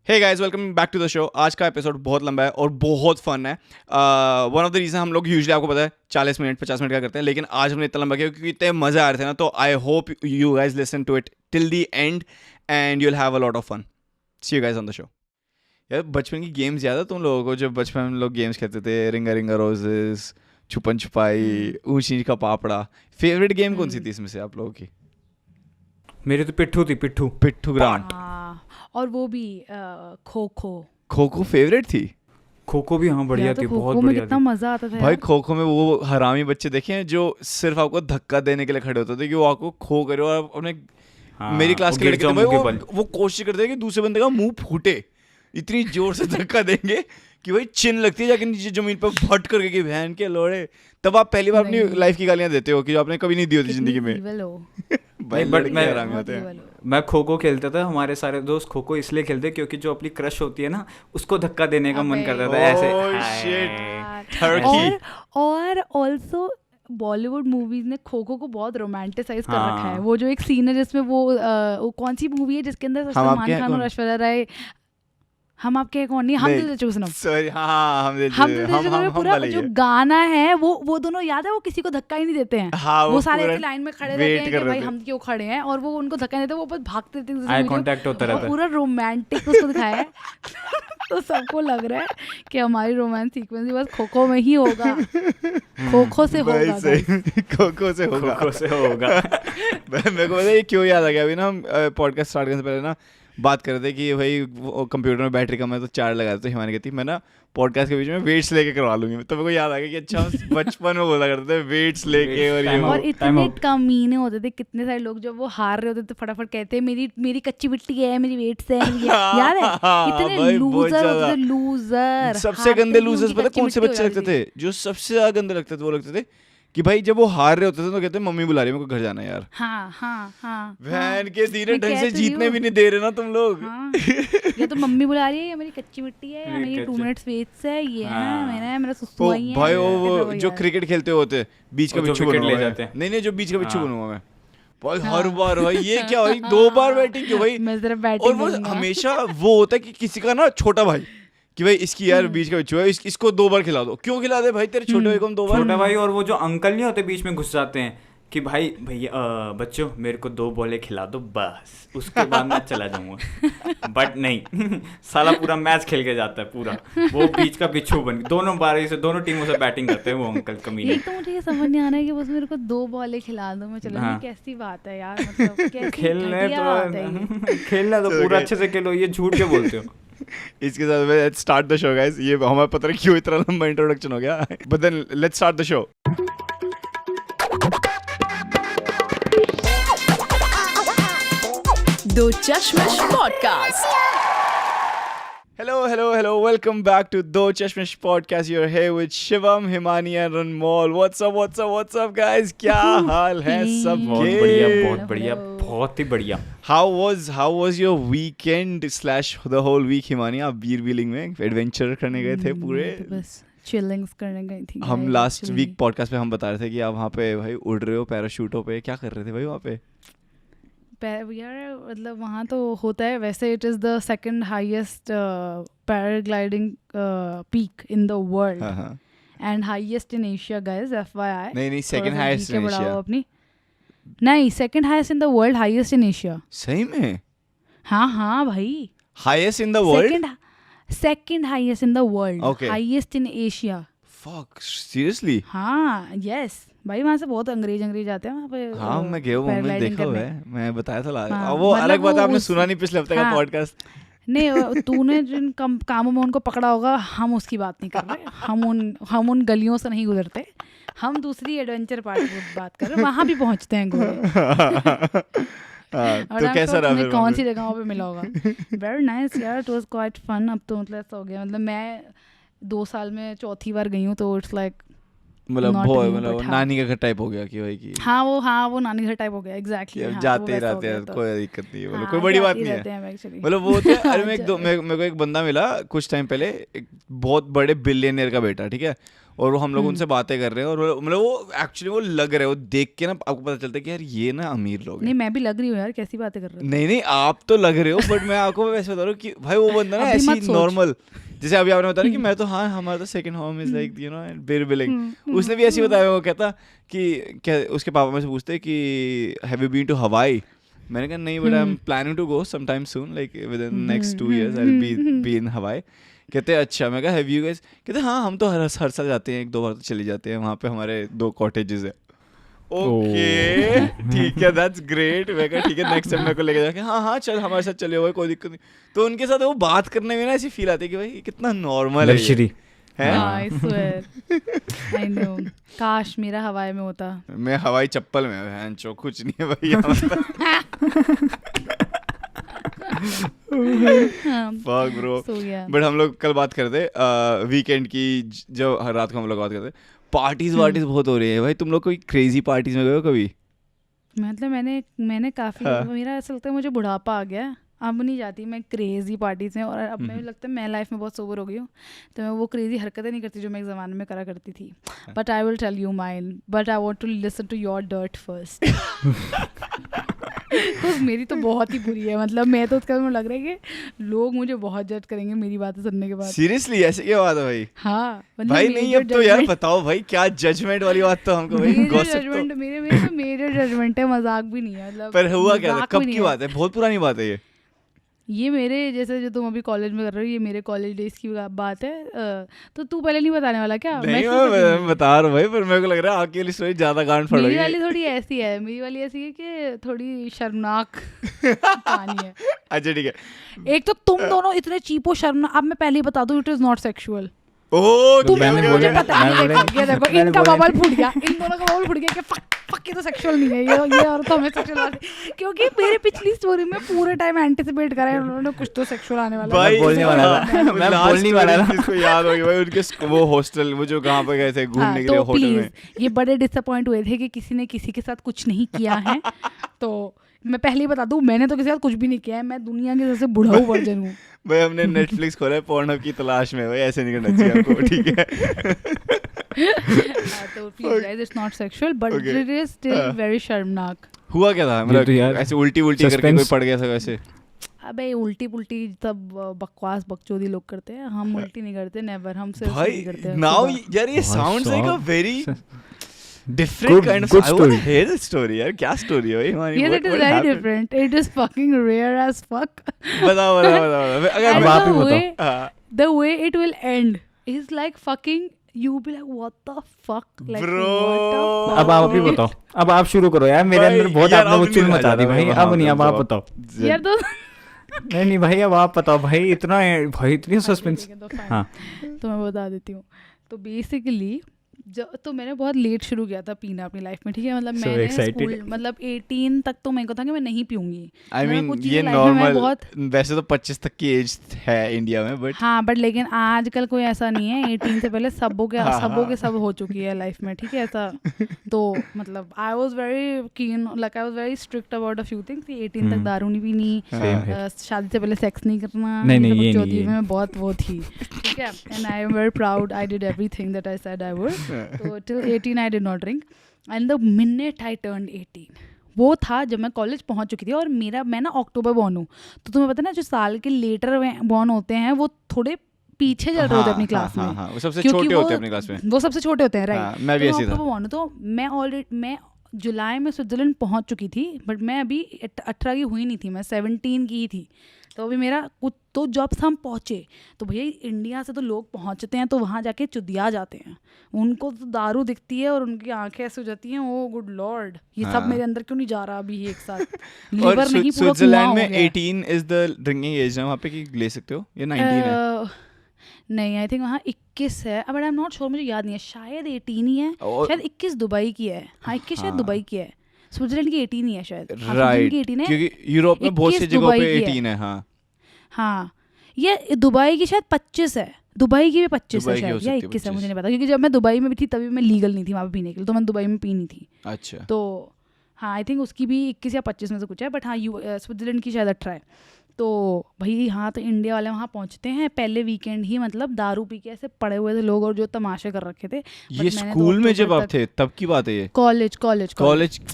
Hey guys, welcome back to the show. आज का episode बहुत लंबा है और बहुत फन है। वन ऑफ द रीज़न हम लोग यूजुअली आपको पता है 40 मिनट 50 मिनट का करते हैं, लेकिन आज हमने इतना लंबा किया क्योंकि इतने मज़े आ रहे थे ना। तो I hope you guys listen to it till the end and you'll have a lot of fun. See you guys on the show. यार, बचपन की गेम्स याद है तुम लोगों को? जब बचपन में हम लोग गेम्स खेलते थे, रिंगा रिंगा रोजेस, छुपन छुपाई, ऊंच नीच का पापड़ा। फेवरेट गेम कौन सी थी इसमें से आप लोगों की? मेरी तो पिट्ठू थी। पिट्ठू ग्रांट। और वो भी खो खो। खो खो फेवरेट थी। खो खो भी हाँ बढ़िया थी, बहुत बढ़िया कितना थी मजा आता था भाई। यार। खो खो में वो हरामी बच्चे देखे हैं जो सिर्फ आपको धक्का देने के लिए खड़े होते थे कि वो आपको खो करे और अपने हाँ, मेरी क्लास के गिर लड़के जाओ थे भाई, मुंह के बल। वो कोशिश करते हैं कि दूसरे बंदे का मुंह फूटे, इतनी जोर से धक्का देंगे कि भाई चिन लगती है जाके नीचे जमीन पर फट करके कि बहन के लोड़े। तब आप पहली बार अपनी नहीं। लाइफ की गालियां देते हो कि जो आपने कभी नहीं दी होती जिंदगी में। evil हो। भाई नहीं, but लड़के मैं- हरामी होते हैं। evil हो। मैं खो खो खेलता था। हमारे सारे दोस्त खो खो इसलिए खेलते क्योंकि जो अपनी क्रश होती है ना, उसको धक्का देने का मन अबे। करता था ऐसे। Oh, हाय। shit. Turkey. और ऑल्सो बॉलीवुड मूवीज ने खो खो को बहुत रोमांटिसाइज कर हाँ। रखा है। वो जो एक सीन है जिसमें वो कौन सी मूवी है जिसके अंदर हम सलमान आपके हैं खान और कौन? ऐश्वर्या राय, हम आपके हैं कौन नहीं, हम दिल दे चूसना, सॉरी, हाँ, हम दिल हम दिल दे हम चूसना में हम पूरा वाला ही जो है। गाना है वो दोनों याद है, वो किसी को धक्का ही नहीं देते हैं। हाँ, वो सारे पूरा ऐसे लाइन में खड़े wait रहते हैं कर कि रहे भाई थे। हम क्यों खड़े हैं, और वो उनको धक्का नहीं देते, वो बस भागते रहते हैं आई कांटेक्ट होता और रहता है। पूरा रोमांटिक उसको दिखाया है। तो सबको लग रहा है कि हमारी रोमांस सीक्वेंस बस खो खो में ही होगा, खो खो से भाई होगा। सही, खो खो से होगा। खो खो से होगा। मेरे को पता है ये क्यों याद आ गया। अभी ना हम पॉडकास्ट स्टार्ट करने से पहले ना बात कर रहे थे कि भाई कंप्यूटर में बैटरी कम है तो चार्ज लगा देते। हिमानी कहती मैं ना पॉडकास्ट के बीच में वेट्स लेके करवा लूंगी। तो मेरे को याद आ गया कि अच्छा हम बचपन में बोला करते थे वेट्स लेके और ये Time वो। और time इतने out. कमीने होते थे, कितने सारे लोग जब वो हार रहे होते थे फटाफट कहते हैं मेरी कच्ची मिट्टी है, मेरी वेट्स है, याद है? भाई, इतने बहुत लूजर ज्यादा। होते थे, लूजर। सबसे गंदे लूजर्स पता कौन से बच्चे लगते थे? जो सबसे ज्यादा गंदे लगते थे वो लगते थे कि भाई जब वो हार रहे होते थे तो कहते मम्मी बुला रही है, मेरे को घर जाना है यार। हाँ। बहन के धीरे मैं ढंग कह से तो जीतने रही भी हूँ। नहीं दे रहे ना तुम लोग। हाँ, या तो मम्मी बुला रही है, या मेरी कच्ची मिट्टी है, या मेरी 2 मिनट्स वेट्स है, ये है हाँ। मेरा ओ सुसु आई है। भाई, ऐसा वो कोई जो यार। क्रिकेट खेलते होते बीच का और जो बिच्छू wicket बनूंगा ले मैं। जाते हैं। नहीं, जो बीच का बिच्छू हाँ। बनूंगा मैं भाई। हाँ। हर बार भाई ये क्या भाई, 2 बार बैटिंग क्यों भाई? मैं सिर्फ और बैटिंग वो करूंगा। हमेशा वो होता है कि किसी का ना छोटा भाई कि भाई इसकी यार बीच का बिच्छू है, इसको 2 बार खिला दो। क्यों खिला दे भाई? तेरे छोटे भाई को हम 2 बार। छोटा भाई और वो जो अंकल नहीं होते बीच में घुस जाते हैं कि भाई भैया बच्चों मेरे को 2 बॉलें खिला दो बस, उसके बाद मैं चला जाऊंगा। बट नहीं, साला पूरा मैच खेल के जाता है पूरा। वो बीच का बिच्छू बन, दोनों बारी से दोनों टीमों से बैटिंग करते हैं वो अंकल कमीने। एक तो मुझे ये समझ नहीं आ रहा है कि बस मेरे को 2 बॉलें खिला दो मैं चला हाँ। कैसी बात है यार, मतलब कैसी खेलने घटिया बात है ये। तो खेलना तो चलो पूरा guys. अच्छे से खेलो, ये झूठ क्यों बोलते हो? इसके साथ let's start the show guys. ये हमें पता नहीं क्यों इतना लंबा इंट्रोडक्शन हो गया, but then let's start the show. दो चश्मश podcast. Hello. Welcome back to Do Chashmish Podcast. You're here with Shivam, Himani and Ranmol. What's up guys? क्या हाल है सब? बहुत बढ़िया, बहुत बढ़िया, बहुत ही बढ़िया। How was your weekend / the whole week, Himani? आप बीर व्हीलिंग में एडवेंचर करने गए थे पूरे? तो बस चिलिंग्स करने गई थी। हम लास्ट वीक पॉडकास्ट पे हम बता रहे थे कि आप वहाँ पे भाई उड़ रहे हो पैराशूटों पे। क्या कर रहे थे भाई वहाँ पे? यार मतलब वहाँ तो होता है वैसे, it is the second highest paragliding peak in the world हाँ। And highest in Asia guys, FYI। नहीं, सेकंड हाईएस्ट इन एशिया। अपनी नहीं, second highest in the world, highest in Asia. सही में? हाँ भाई, highest in the world? Second highest in the world, Okay. Highest in Asia. Fuck, seriously? हाँ, yes भाई, वहाँ से बहुत अंग्रेज आते हैं वहाँ पे। हाँ, मैं गया हूँ, मैंने paragliding देखा हुआ करने। है, मैं बताया था लास्ट। हाँ, वो मतलब अलग बात है, वो आपने उस- सुना नहीं पिछले हफ्ते का हाँ। पॉडकास्ट। नहीं, तूने जिन कामों में उनको पकड़ा होगा, हम उसकी बात नहीं कर रहे। हम उन गलियों से नहीं गुजरते, हम दूसरी एडवेंचर पार्ट की बात कर रहे हैं। वहाँ भी पहुँचते हैं घोड़े। और तो आप कैसा रहा तुम्हें फिर कौन वहाँ सी जगहों पे मिला होगा? वेरी नाइस यार, इट वाज क्वाइट फन। अब तो मतलब ऐसा हो गया, मतलब मैं 2 साल में 4थी बार गई हूँ, तो इट्स लाइक पे? मतलब not बहुत new, मतलब but हाँ। नानी का घर टाइप हो गया कि भाई कि हाँ वो नानी घर टाइप हो गया। एग्जैक्टली, जाते ही रहते हैं, कोई दिक्कत नहीं है, मतलब कोई बड़ी बात नहीं है। मतलब वो होते अरे मेरे को एक बंदा मिला कुछ टाइम पहले, एक बहुत बड़े बिलियनियर का बेटा, ठीक है। और हम लोग उनसे बातें कर रहे हैं, और मतलब वो एक्चुअली वो लग रहे हो, देख के ना आपको पता चलता है कि यार ये ना अमीर लोग हैं। नहीं मैं भी लग रही हूँ यार, कैसी बातें कर रहे हो। नहीं आप तो लग रहे हो, बट मैं आपको वैसे बता रहा हूँ कि भाई वो बंदा ना अभी मत ऐसी सोच। नॉर्मल, जैसे अभी आपने बताया कि मैं तो हाँ हमारा तो second home is like you know बिर बिलिंग, उसने भी ऐसी बताया, वो कहता कि क्या उसके पापा में से पूछते कि हैव यू बीन टू हवाई, मैंने कहा नहीं but I am planning to go some time soon, like within next 2 years I will be in Hawaii. कहते अच्छा, मैं कहा हैव यू गाइस, कहते हाँ हम तो हर साल जाते हैं, 1-2 बार तो चले जाते हैं, वहाँ पे हमारे 2 कॉटेजेस है। ओके ठीक है, दैट्स ग्रेट। मैं कहा ठीक है, नेक्स्ट टाइम मेरे को लेके जाके हाँ चल हमारे साथ चले हुए, कोई दिक्कत नहीं। तो उनके साथ वो बात करने में ना ऐसी फील आती है कि भाई कितना नॉर्मल है लग्जरी है। I swear. I know. काश मेरा हवाई में होता। मैं हवाई चप्पल में है, चो कुछ नहीं है भैया। Fuck bro. बट हम लोग कल बात करते वीकेंड की, जब हर रात को हम लोग बात करते पार्टीज बहुत हो रही है भाई। तुम लोग कोई क्रेजी पार्टीज में गए हो कभी? मतलब मैंने काफ़ी मेरा ऐसा लगता है मुझे बुढ़ापा आ गया, अब नहीं जाती मैं क्रेजी पार्टीज में, और अब मुझे लगता है मैं लाइफ में बहुत सोबर हो गई हूँ, तो मैं वो क्रेजी हरकतें नहीं करती जो मैं एक ज़माने में करा करती थी। But I will tell you mine, but I want to listen to your dirt first. तो मेरी तो बहुत ही बुरी है, मतलब मैं तो उसका मुझे लग रहा है कि लोग मुझे बहुत जज करेंगे मेरी बातें सुनने के बाद। सीरियसली ऐसे क्या बात है भाई? हाँ मतलब भाई नहीं, अब तो यार बताओ भाई क्या जजमेंट वाली बात तो हमको भाई। जजमेंट मेरे तो मेजर जजमेंट है, मजाक भी नहीं है। मतलब पर हुआ क्या था, कब की बात है? बहुत पुरानी बात है ये मेरे जैसे जो तुम अभी कॉलेज में कर रहे हो, ये मेरे कॉलेज डेज की बात है। तो तू पहले नहीं बताने वाला क्या? नहीं मैं बता रहा हूँ भाई, पर मेरे को लग रहा है आपकी वाली स्टोरी ज्यादा गांड फट रही है। मेरी वाली थोड़ी ऐसी है, मेरी वाली ऐसी है कि थोड़ी शर्मनाक कहानी है। अच्छा ठीक है। एक तो तुम दोनों इतने चीपो शर्मनाक, अब मैं पहले ही बता दूं, इट इज नॉट सेक्सुअल। ओह तुम मुझे पता नहीं, देखो इनका बबल फूट गया, इन दोनों का बबल फूट गया कि फक ये तो सेक्सुअल नहीं है, ये और तो हमें सेक्सुअल आते, क्योंकि मेरे पिछली स्टोरी में पूरे टाइम एंटिसिपेट करा है उन्होंने कुछ तो सेक्सुअल आने वाला है। मैं बोलने वाला था इसको याद हो गया भाई, उनके वो हॉस्टल वो जो कहाँ पे गए थे घूमने के लिए होटल में, ये बड़े डिसअपॉइंट हुए थे कि किसी ने किसी के साथ कुछ नहीं किया है। तो मैं पहले ही बता दूं, मैंने तो किसी के साथ कुछ भी नहीं किया है, मैं दुनिया के सबसे बुढ़ाऊ वर्जन हूँ। भाई हमने नेटफ्लिक्स खोला है, पोर्नहब की तलाश में, भाई ऐसे नहीं करना चाहिए आपको, ठीक है? तो please guys, it's not sexual but it is still very शर्मनाक। हुआ क्या था? मतलब ऐसे उल्टी करके कोई पड़ गया था वैसे? अबे उल्टी पुल्टी सब बकवास बकचोदी लोग करते हैं, हम उल्टी नहीं करते, नेवर, हम सिर्फ भाई करते हैं। नाउ यार ये sounds like a very different kind of I want to hear the story यार, क्या story है भाई हमारी? Yes, it is very different. It is fucking rare as fuck. बताओ अगर आप ही बताओ। The way it will end is like fucking, you be like what the fuck, like Bro. what the fuck. अब आप ही बताओ, अब आप शुरू करो यार, मेरे अंदर बहुत आपने मुश्किल मचा दी भाई। अब नहीं, अब आप बताओ यार तो नहीं भाई, अब आप बताओ भाई, इतनी सस्पेंस। हाँ तो मैं बता देती हूँ। तो बेसिकली तो मैंने बहुत लेट शुरू किया था पीना अपनी लाइफ में, ठीक है? मतलब मैंने स्कूल मतलब 18 तक तो मेरे को था कि मैं नहीं पीऊंगी। I mean ये नॉर्मल, वैसे तो 25 तक की एज है इंडिया में, बट हाँ बट लेकिन आजकल कोई ऐसा नहीं है, 18 से पहले सबों के सब हो चुकी है लाइफ में, ठीक है? ऐसा तो मतलब I was very keen, like I was very strict about a few things. 18 तक दारू नहीं पीनी, शादी से पहले सेक्स नहीं करना, नहीं मैं बहुत वो थी, ठीक है? And I am very proud, I did everything that I said I would. So till 18 I did not drink, and the minute I turned 18 वो था जब मैं कॉलेज पहुंच चुकी थी। और मैं ना अक्टूबर बॉर्न हूँ, तो तुम्हें पता है ना जो साल के लेटर बॉर्न होते हैं वो थोड़े पीछे चल रहे होते हैं अपनी क्लास में। वो सबसे छोटे होते हैं अपनी क्लास में, वो सबसे छोटे होते हैं, राइट? मैं भी ऐसी था। तो मैं जुलाई में स्विट्जरलैंड पहुंच चुकी थी, बट मैं अभी 18 की हुई नहीं थी, मैं 17 की ही थी। तो अभी मेरा कुछ तो जब हम पहुँचे तो भैया इंडिया से तो लोग पहुँचते हैं तो वहाँ जाके चुदिया जाते हैं, उनको तो दारू दिखती है और उनकी आंखें ऐसे हो जाती हैं, ओ गुड लॉर्ड ये सब मेरे अंदर क्यों नहीं जा रहा अभी एक साथ। लिवर नहीं पूरा स्विट्जरलैंड में 18 इज द ड्रिंकिंग एज है वहाँ पे, कि ले सकते हो, या 19 है? नहीं आई थिंक वहाँ 21 है, but I am not sure, मुझे याद नहीं है, शायद 18 ही है, शायद 21 दुबई की है। हाँ 21 शायद दुबई की है, स्विट्जरलैंड की 18 ही है शायद, राइट? क्योंकि यूरोप में बहुत सी जगहों पे 18 है। हाँ ये दुबई की शायद 25 है, दुबई की भी 25 है शायद, या 21 है, मुझे नहीं पता, क्योंकि जब मैं दुबई में भी थी तभी मैं लीगल नहीं थी वहाँ पे पीने के लिए, तो मैं दुबई में पी नहीं थी। अच्छा। तो हाँ आई थिंक उसकी भी 21 या 25 में से कुछ है, बट हाँ स्विट्जरलैंड की शायद 18 है। तो भाई यहाँ तो इंडिया वाले वहाँ पहुँचते हैं पहले वीकेंड ही, मतलब दारू पी के ऐसे पड़े हुए थे लोग और जो तमाशे कर रखे थे। ये स्कूल में जब आप थे तब की बात है ये? कॉलेज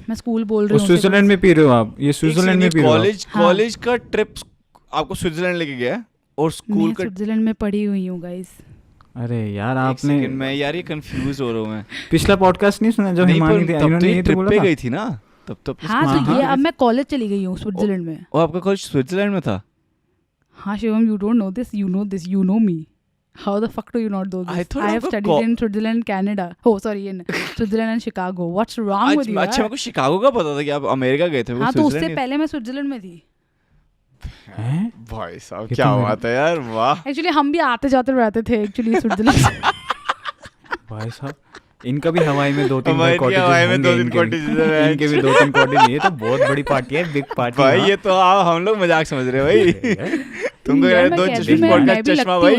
मैं स्कूल बोल रही हूँ। स्विट्जरलैंड में पी रहे हो आप? ये स्विट्जरलैंड में पी रहे हो? कॉलेज का ट्रिप आपको स्विट्जरलैंड लेके गया और स्कूल का? स्विट्जरलैंड में पढ़ी हुई हूँ गाइस। अरे यार आपने, मैं यार ये कंफ्यूज हो रहा हूँ मैं। पिछला पॉडकास्ट नहीं सुना जो हिमानी थी, इन्होंने ये ट्रिप पे गई थी ना तब? हाँ तो ये अब मैं कॉलेज चली गई हूँ स्विट्जरलैंड में। और आपका कॉलेज स्विट्जरलैंड में था? हाँ Shivam, you don't know this, you know me. How the fuck do you not know this? I have studied in Switzerland, Canada. Oh sorry, in Switzerland and Chicago. What's wrong with you? अच्छा मेरे को Chicago का पता था कि आप America गए थे। हाँ तो उससे पहले मैं स्विट्जरलैंड में थी। भाई साहब क्या बात है यार, वाह। एक्चुअली हम भी आते जाते रहते थे एक्चुअली स्विट्जरलैंड। भाई साहब इनका भी हवाई में 2-3 कॉटेजेस है, इनके भी 2-3 कॉटेज। ये तो बहुत बड़ी पार्टी है, बिग पार्टी भाई। ये तो हम लोग मजाक समझ रहे हैं भाई। तुमको कह रहे 2 चश्मे पॉडकास्ट चश्मा भाई,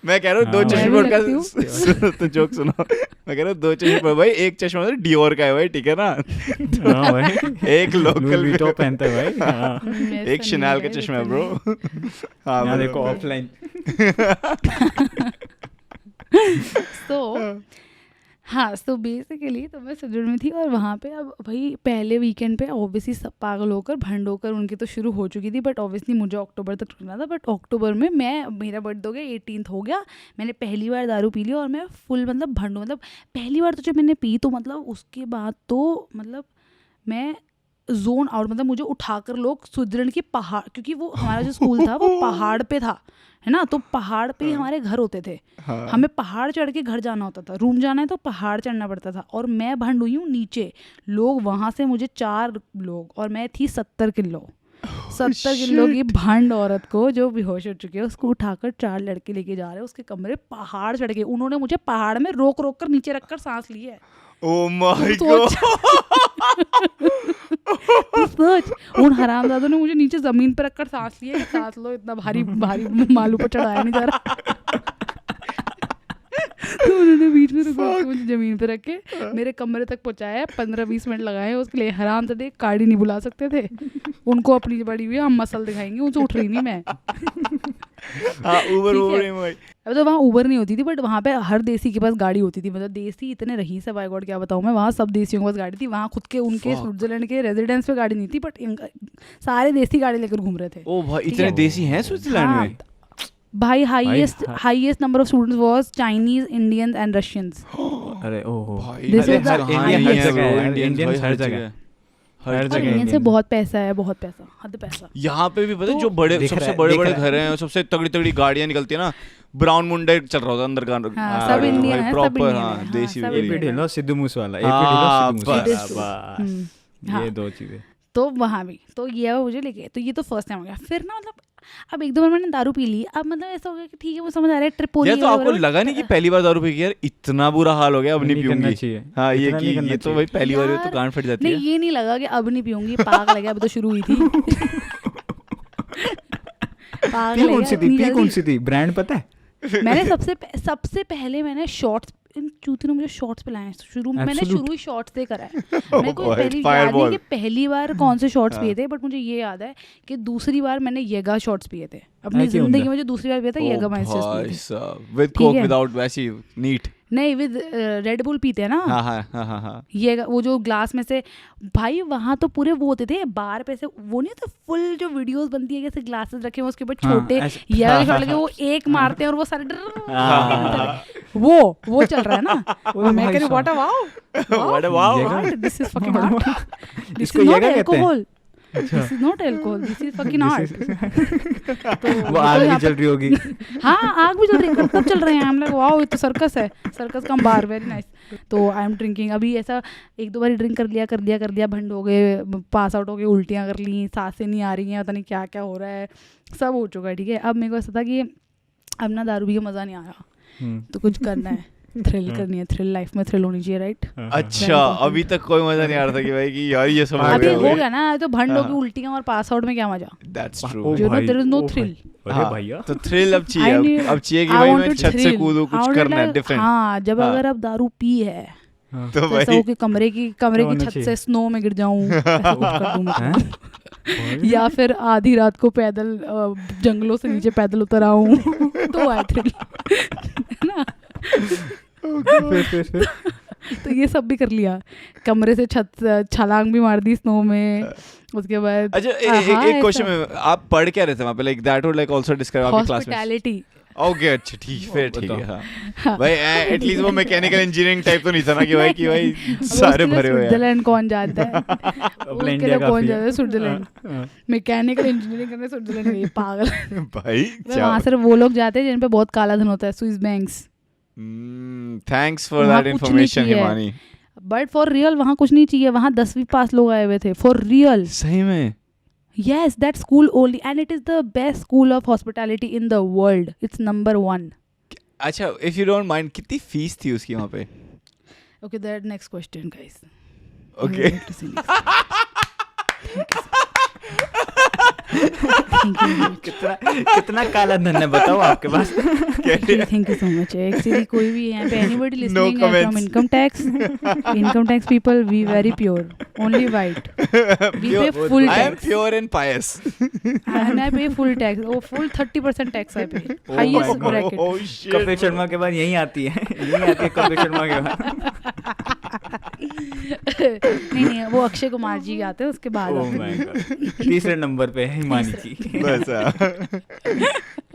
मैं कह रहा हूँ 2 चश्मे पॉडकास्ट तो जोक सुनो। मैं कह रहा हूँ 2 चश्मे भाई, एक चश्मा तो डियोर का है भाई, ठीक है ना? हाँ भाई, एक लोकल भी तो पहनता है भाई, एक शनैल का चश्मा है ब्रो। हाँ देखो ऑफलाइन। हाँ तो बेसिकली तो मैं स्विट्जरलैंड में थी और वहाँ पे अब भाई पहले वीकेंड पे ऑब्वियसली सब पागल होकर भंड होकर उनकी तो शुरू हो चुकी थी, बट ऑब्वियसली मुझे अक्टूबर तक रुकना था। बट अक्टूबर में मेरा बर्थडे हो गया, 18th हो गया, मैंने पहली बार दारू पी ली और मैं फुल मतलब भंड, मतलब पहली बार तो जब मैंने पी तो मतलब उसके बाद तो मतलब मैं जोन आउट, मतलब मुझे उठाकर लोग स्विट्जरलैंड की पहाड़, क्योंकि वो हमारा जो स्कूल था वो पहाड़ पे था है ना, तो पहाड़ पे ही हमारे घर होते थे। हमें पहाड़ चढ़ के घर जाना होता था, रूम जाना है तो पहाड़ चढ़ना पड़ता था और मैं भंड हुई हूँ नीचे, लोग वहाँ से मुझे 4 लोग और मैं थी 70 किलो 70 किलो की भंड औरत को जो बेहोश हो चुकी है, उसको उठाकर 4 लड़के लेके जा रहे हैं उसके कमरे, पहाड़ चढ़ के। उन्होंने मुझे पहाड़ में रोक रोक कर नीचे रखकर सांस ली है। Oh my God. सोच, उन हरामजादों ने मुझे नीचे जमीन पर रखकर सांस लिया, सांस लो, इतना भारी भारी मालू पर चढ़ाया नहीं जा रहा। तो उन्होंने बीच में रुक मुझे जमीन पे रख के मेरे कमरे तक पहुंचाया, 15-20 मिनट लगाए उसके लिए। हरामजादे गाड़ी नहीं बुला सकते थे, उनको अपनी बड़ी हुई हम मसल दिखाएंगे, उनसे उठ रही नहीं मैं। अब तो वहाँ उबर नहीं होती थी, बट वहाँ पे हर देसी के पास गाड़ी होती थी, मतलब देसी इतने रही से बाय गॉड क्या बताऊँ मैं, वहाँ सब देसियों के पास गाड़ी थी। वहाँ खुद के उनके स्विट्जरलैंड के रेजिडेंस पे गाड़ी नहीं थी, बट सारे देसी गाड़ी लेकर घूम रहे थे। ओ भाई इतने देसी हैं स्विट्जरलैंड में भाई। Highest number of students was Chinese, Indians and Russians. अरे ओहो, इंडियंस हर जगह इंडियन से बहुत पैसा है, बहुत पैसा, हद पैसा। यहाँ पे भी पता है जो बड़े सबसे बड़े घर हैं, सबसे तगड़ी गाड़ियाँ निकलती है ना, ब्राउन मुंडे चल रहा होता अंदर का। सब इंडियन है, प्रॉपर। हाँ देसी ढिलो सिद्धू मूसेवाला, ये 2 चीजें। तो वहाँ भी तो ये मुझे लेके, तो ये तो फर्स्ट टाइम हो गया। फिर ना मतलब अब 1-2 बार मैंने दारू पी ली, अब मतलब ऐसा हो गया कि ठीक है वो समझ आ रहा है ट्रिप हो रही है। तो आपको लगा नहीं कि पहली बार दारू पी के यार इतना बुरा हाल हो गया, अब नहीं पीऊंगी? हाँ ये तो भाई पहली बार तो गांड फट जाती है। नहीं ये नहीं लगा कि अब नहीं पीऊंगी, पागल लगा, अब तो शुरू हुई थी। कौन सी थी ब्रांड पता है? मैंने सबसे पहले मैंने शॉर्ट्स, इन चूती ने मुझे शॉर्ट्स पिलाए शुरू, मैंने शुरू ही शॉर्ट्स से करा है। मेरे को पहली याद नहीं कि पहली बार कौन से शॉर्ट्स पिए थे, बट मुझे ये याद है कि दूसरी बार मैंने येगा शॉर्ट्स पिए थे अपनी जिंदगी में। जो दूसरी बार पिया था येगा माइस्टर्स विद कोक, विदाउट वैसी नीट नहीं, विद रेड बुल पीते हैं ना। हाँ। ये वो जो ग्लास में से भाई, वहाँ तो पूरे वो होते थे बार पे से, वो नहीं होता फुल जो वीडियोस बनती है कैसे ग्लासेस रखे हुए उसके ऊपर छोटे ये वो एक मारते हैं और वो सारे वो चल रहा है ना। मैं कह रही what a wow, this is fucking hot, this is not alcohol, this is not alcohol, this is fucking hard. तो वो आग भी जल रही होगी। हाँ आग भी जल रही है, कब चल रहे हैं हम लोग। वाओ ये तो सर्कस है, सर्कस का बार, वेरी नाइस। तो आई एम ड्रिंकिंग, अभी ऐसा 1-2 बार ड्रिंक कर लिया, भंड हो गए, पास आउट हो गए, उल्टियाँ कर ली, सांसें नहीं आ रही हैं, पता नहीं क्या क्या हो रहा है, सब हो चुका है। ठीक है, अब मेरे को ऐसा था कि अब ना दारू पी के मज़ा नहीं आ रहा, तो कुछ करना है, थ्रिल करनी है, थ्रिल लाइफ में थ्रिल होनी चाहिए, राइट? अच्छा अभी तक कोई मजा नहीं आ रहा था कि भाई कि यार ये सब अभी हो गया ना, तो भंड होगी, उल्टियां और पास आउट में क्या मजा? That's true, you know there is no thrill. अरे भैया तो थ्रिल अब चाहिए, अब चाहिए कि भाई मैं छत से कूदूं, कुछ करना है डिफरेंट। हाँ जब अगर अब दारू पी है तो ऐसा हो कि कमरे की छत से स्नो में गिर जाऊं, ऐसा कुछ कर दूं मैं। या फिर आधी रात को पैदल जंगलों से नीचे पैदल उतर आऊं तो है थ्रिल है ना। तो ये सब भी कर लिया, कमरे से छत छलांग भी मार दी स्नो में। उसके बाद अच्छा एक क्वेश्चन, आप पढ़ क्या रहे थे वहाँ पे, like that would like also describe आपकी क्लास में? हॉस्पिटैलिटी। ओके अच्छा ठीक है हाँ भाई एटलीस्ट वो मैकेनिकल इंजीनियरिंग टाइप तो नहीं था ना कि भाई सारे भरे हुए हैं। स्विट्जरलैंड कौन जाता है अपना उसके इंडिया लिए कौन काफी जाता है। है स्विट्जरलैंड, मैकेनिकल इंजीनियरिंग करने स्विट्जरलैंड गई पागल। भाई वहाँ सिर्फ वो लोग जाते हैं जिन पे बहुत काला धन होता है, स्विस बैंक्स। थैंक्स फॉर वहाँ दैट कुछ नहीं इंफॉर्मेशन किया है। हिमानी। बट फॉर रियल वहाँ कुछ नहीं चाहिए, वहाँ 10वीं पास लोग आए हुए थे फॉर रियल। सही में? Yes, that school only, and it is the best school of hospitality in the world. It's number 1. अच्छा इफ यू डोंट माइंड कितनी फीस थी उसकी वहाँ पे? Okay, that next question, guys. Okay. We will to see next. Thank you. कितना काला धन है बताओ आपके पास? Thank you so much. Actually, कोई भी यहाँ पे anybody No listening है from comments. income tax people, we very pure, only white. We pay full I am tax. pure and pious. And I pay full tax. Oh, full 30% tax I pay. Oh Highest my God. bracket. Oh shit. Kapil Sharma के बाद यही आती है, यही आती है कपिल शर्मा के बाद। नहीं वो अक्षय कुमार जी आते हैं उसके बाद Oh आते my हैं। God. तीसरे नंबर पे है हिमानी जी। बस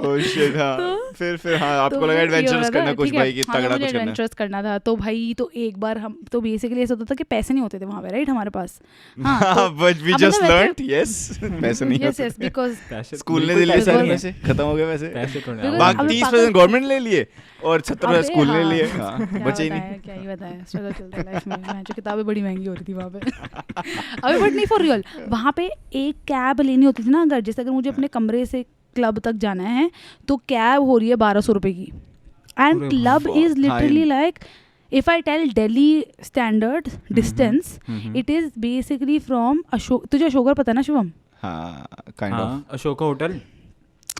oh shit हाँ फिर हाँ आपको तो लगा ये एडवेंचरस हो करना रहा कुछ था, भाई ठीक कि है। हाँ, तगड़ा मुझे कुछ करना है। एडवेंचरस करना था तो भाई तो एक बार हम तो बेसिकली ऐसा होता था कि पैसे नहीं होते थे वहाँ पे, राइट हमारे पास। हाँ बट वी अब जस्ट मतलब लर्नड यस पैसे नहीं यस होते। यस बिकॉज पैसे स्कूल ने बिल्कुल दिल्ली पैसे सारे नहीं है। पैसे खत्म हो गए वैसे पैसे तो नहीं बिल्कुल, आवाज अब बाकी नहीं। 30% गवर्नमेंट ले लिए और 70% स्कूल ने लिए। हाँ क्या बचे ही नहीं। क्या ही बताएं, स्ट्रगल चलता है लाइफ में। मैं जो किताबें बड़ी महंगी हो रही थी वहाँ पे। अभी बट नहीं फॉर रियल, वहाँ पे एक कैब लेनी होती थी ना, अगर जैसे अगर मुझे अपने कमरे से क्लब तक जाना है तो कैब हो रही है 1200 रुपए की। एंड अरे क्लब fuck, इज लिटरली हाँ, like if I tell Delhi standard distance, it is basically from Ashok, तुझे अशोकर पता है ना शिवम? हाँ काइंड ऑफ। हाँ अशोका होटल।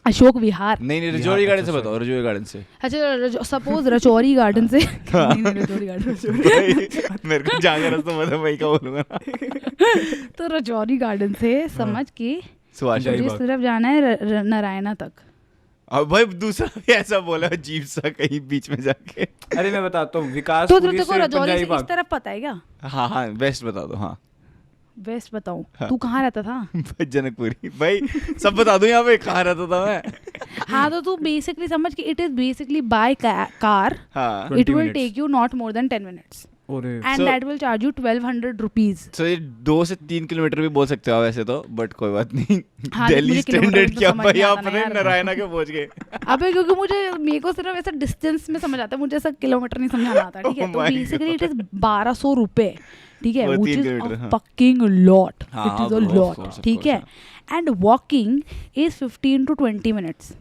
अशोक विहार। नहीं रजौरी गार्डन से अच्छा, बताओ, रजौरी गार्डन से। अच्छा सपोज रजौरी गार्डन से नहीं रजौरी गार्डन भाई, मेरे को जाकर रास्ता पता भाई का बोलूंगा ना। तो रजौरी गार्डन से समझ के सुभाष जय मुझे बाग। सिर्फ जाना है नारायणा तक। अब भाई दूसरा भी ऐसा बोला अजीब सा कहीं बीच में जाके। अरे मैं बताता हूँ विकास तो पुरी तेरे को से रजौरी पंजाबी से इस बाग। तरफ पता है क्या? हाँ वेस्ट बता दो। हाँ वेस्ट बताऊं? हाँ। तू कहाँ रहता था? भाई जनकपुरी भाई सब बता दूं यहाँ पे कहाँ रहता था मैं। हाँ तो तू बेसिकली समझ कि it is basically by car, हाँ 20 it will minutes. Take you not more than 10 minutes अरे and So- that will charge you 1200 rupees. So ये 2 से 3 किलोमीटर भी बोल सकते हो आप वैसे तो, बट कोई बात नहीं। हाँ, दिल्ली मुझे किलोमीटर स्टैंडर्ड तो क्या समझ भाई नहीं आता ना आपने यार। नारायणा के पहुंच गए। अबे क्योंकि मुझे मेरे को सिर्फ ऐसा डिस्टेंस में समझ आता है, मुझे ऐसा किलोमीटर नहीं समझ आता, ठीक है? Oh तो my बेसिकली इट इज 1200 रुपए, ठीक है, वो व्हिच 3 इज किलोमीटर, अ हाँ। फकिंग लॉट, हाँ, it is a of course, lot, of ठीक course, है? And walking is 15 to 20 minutes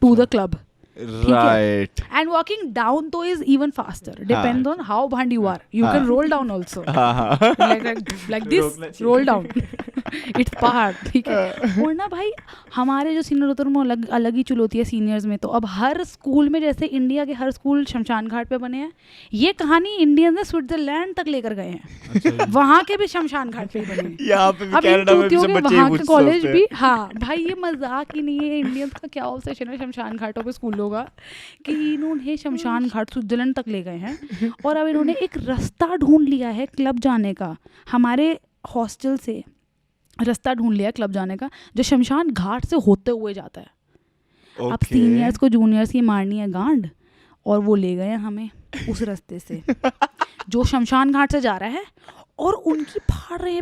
to the club, right. and walking down though is even faster, depends on how band you are, you can roll down also, हाँ हाँ like this रोकना चाहिए। roll down it's पहाड़, ठीक है? और ना भाई हमारे जो सीनियर होते हैं उनमें अलग ही चुल होती है सीनियर्स में। तो अब हर स्कूल में जैसे इंडिया के हर स्कूल शमशान घाट पे बने हैं, ये कहानी इंडियंस ने स्विट्जरलैंड तक लेकर गए हैं। वहाँ के भी शमशान घाट पे ही बने हैं। यहाँ पे भी अब इन कनाडा में भी चूतियों सब के बच्चे वहाँ ही के कुछ कॉलेज सोचते भी, हैं। हाँ भाई ये मजाक ही नहीं है, इंडियंस का क्या ऑब्सेशन है शमशान घाटों पे स्कूलों का, कि इन्होंने शमशान घाट स्विट्जरलैंड तक ले गए हैं और अब इन्होंने एक रास्ता ढूंढ लिया है क्लब जाने का। हमारे हॉस्टल से रास्ता ढूंढ लिया है क्लब जाने का जो शमशान घाट से होते हुए जाता है। अब सीनियर्स को जूनियर्स की मारनी है गांड और वो ले गए हैं हमें उस रास्ते से जो शमशान घाट से जा रहा है, और उनकी फाड़ रहे हैं।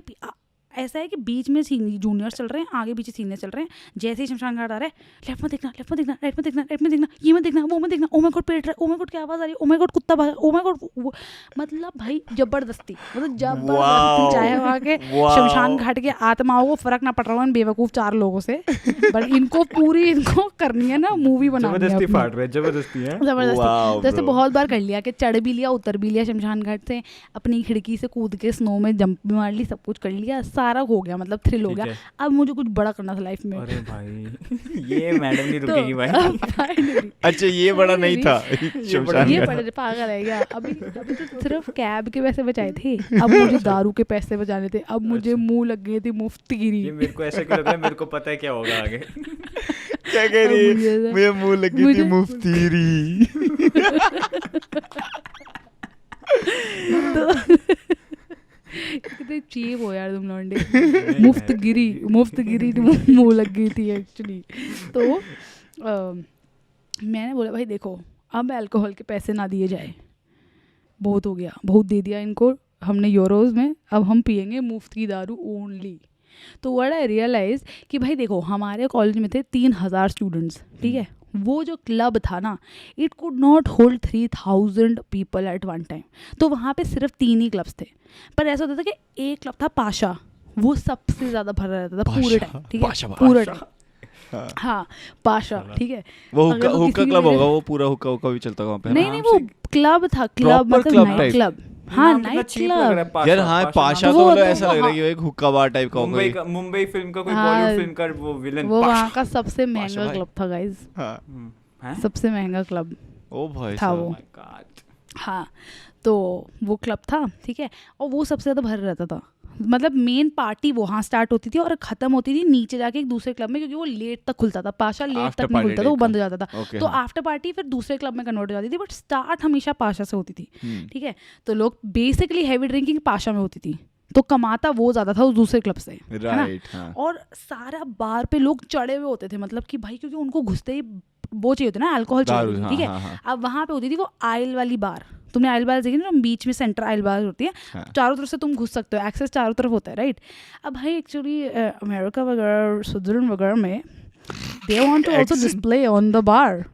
ऐसा है कि बीच में जूनियर्स चल रहे हैं, आगे पीछे सीनियर चल रहे हैं। जैसे ही शमशान घाट आ रहा है, लेफ्ट में देखना, लेफ्ट में देखना, राइट में देखना, राइट में देखना, ये मत देखना, वो मत देखना, ओ माय गॉड पेट रहा है, ओ माय गॉड क्या आवाज आ रही है, ओ माय गॉड कुत्ता भागा, ओ माय गॉड। मतलब भाई जबरदस्ती, मतलब जबरदस्ती, चाहे वहाँ के शमशान घाट के आत्माओं को फर्क ना पड़ रहा हो इन बेवकूफ 4 लोगों से, बट इनको पूरी इनको करनी है ना, मूवी बनानी है जबरदस्ती अपनी। फाड़ रहे, जबरदस्ती है। Wow, जबरदस्ती जैसे bro. बहुत बार कर लिया कि चढ़ भी लिया, उतर भी लिया शमशान घाट से, अपनी खिड़की से कूद के स्नो में जंप भी मार ली, सब कुछ कर लिया, सारा हो गया, मतलब थ्रिल हो ठीक गया, है। अब मुझे कुछ बड़ा करना था लाइफ में। अरे भाई ये मैडम नहीं तो रुकेगी भाई। अब finally, अच्छा ये बड़ा नहीं था शमशान ये में। बड़े पागल है क्या? अभी तो सिर्फ कैब के पैसे बचाए थे, अब मुझे दारू के पैसे बचाने थे, अब मुझे मुंह लग गई थी मुफ्तगिरी। ये मेरे को ऐसा क्यों लग रहा है, मेरे को पता है क्या होगा आगे। क्या कह रही है? मुझे मुंह लगी थी मुझे- मुफ्तीरी। कितने चीप हो यार तुम लौंडे। मुफ्तगिरी मुंह लग गई थी एक्चुअली। तो मैंने बोला भाई देखो, अब अल्कोहल के पैसे ना दिए जाए, बहुत हो गया, बहुत दे दिया इनको हमने यूरोज में, अब हम पियेंगे मुफ्त की दारू ओनली। तो व्हाट आई रियलाइज कि भाई देखो, हमारे कॉलेज में थे 3,000 स्टूडेंट्स, ठीक है, वो जो क्लब था ना, it could not hold 3,000 people at one time. तो वहाँ पे सिर्फ 3 ही क्लब्स थे, पर ऐसा होता था कि एक क्लब था पाशा, वो सबसे ज़्यादा भरा रहता था पूरे टाइम, ठीक है, पूरे टाइम। हाँ पाशा, ठीक है। वो अगर वो हुक्का किसी क्लब भी होगा, वो पूरा हुक्का भी चलता वहाँ पे। नहीं नहीं, वो क्लब था, क्लब Proper मतलब club नाइट type। क्लब। हाँ नाइट क्लब। यार हाँ पाशा तो तो वो मतलब तो ऐसा लग रहा है वहाँ- कि वो एक हुक्का बार टाइप का होगा। मुंबई फिल्म का कोई हाँ, बॉलीवुड फिल्म का वो विलन। वो वहाँ का सबसे पाशा महंगा भाई। क्लब था गाइज, हाँ सबसे महंगा क्लब ओ भाई था साहब। वो। हाँ तो वो क्लब था, ठीक है, और वो सबसे ज़्यादा भर रहता था। मतलब मेन पार्टी वहाँ स्टार्ट होती थी और ख़त्म होती थी नीचे जाके एक दूसरे क्लब में, क्योंकि वो लेट तक खुलता था, पाशा लेट After तक नहीं party खुलता था, वो type का। बंद हो जाता था। Okay, तो हाँ। आफ्टर पार्टी फिर दूसरे क्लब में कन्वर्ट हो जाती थी, बट स्टार्ट हमेशा पाशा से होती थी, हम्म। ठीक है। तो लोग बेसिकली हैवी ड्रिंकिंग पाशा में होती थी, तो कमाता वो ज़्यादा था उस दूसरे क्लब से, है ना। राइट हाँ। और सारा बार पे लोग चढ़े हुए होते थे, मतलब कि भाई क्योंकि उनको घुसते ही वो चाहिए होता है ना, अल्कोहल दारू, चाहिए, हाँ, ठीक है। हाँ, हाँ। अब वहाँ पे होती थी वो आइल वाली बार, तुमने आइल बार देखी ना, बीच में सेंटर आइल बार होती है, हाँ। चारों तरफ से तुम घुस सकते हो, एक्सेस चारों तरफ होता है, राइट। अब भाई एक्चुअली अमेरिका वगैरह, स्विट्जरलैंड वगैरह में they want to also display on the bar,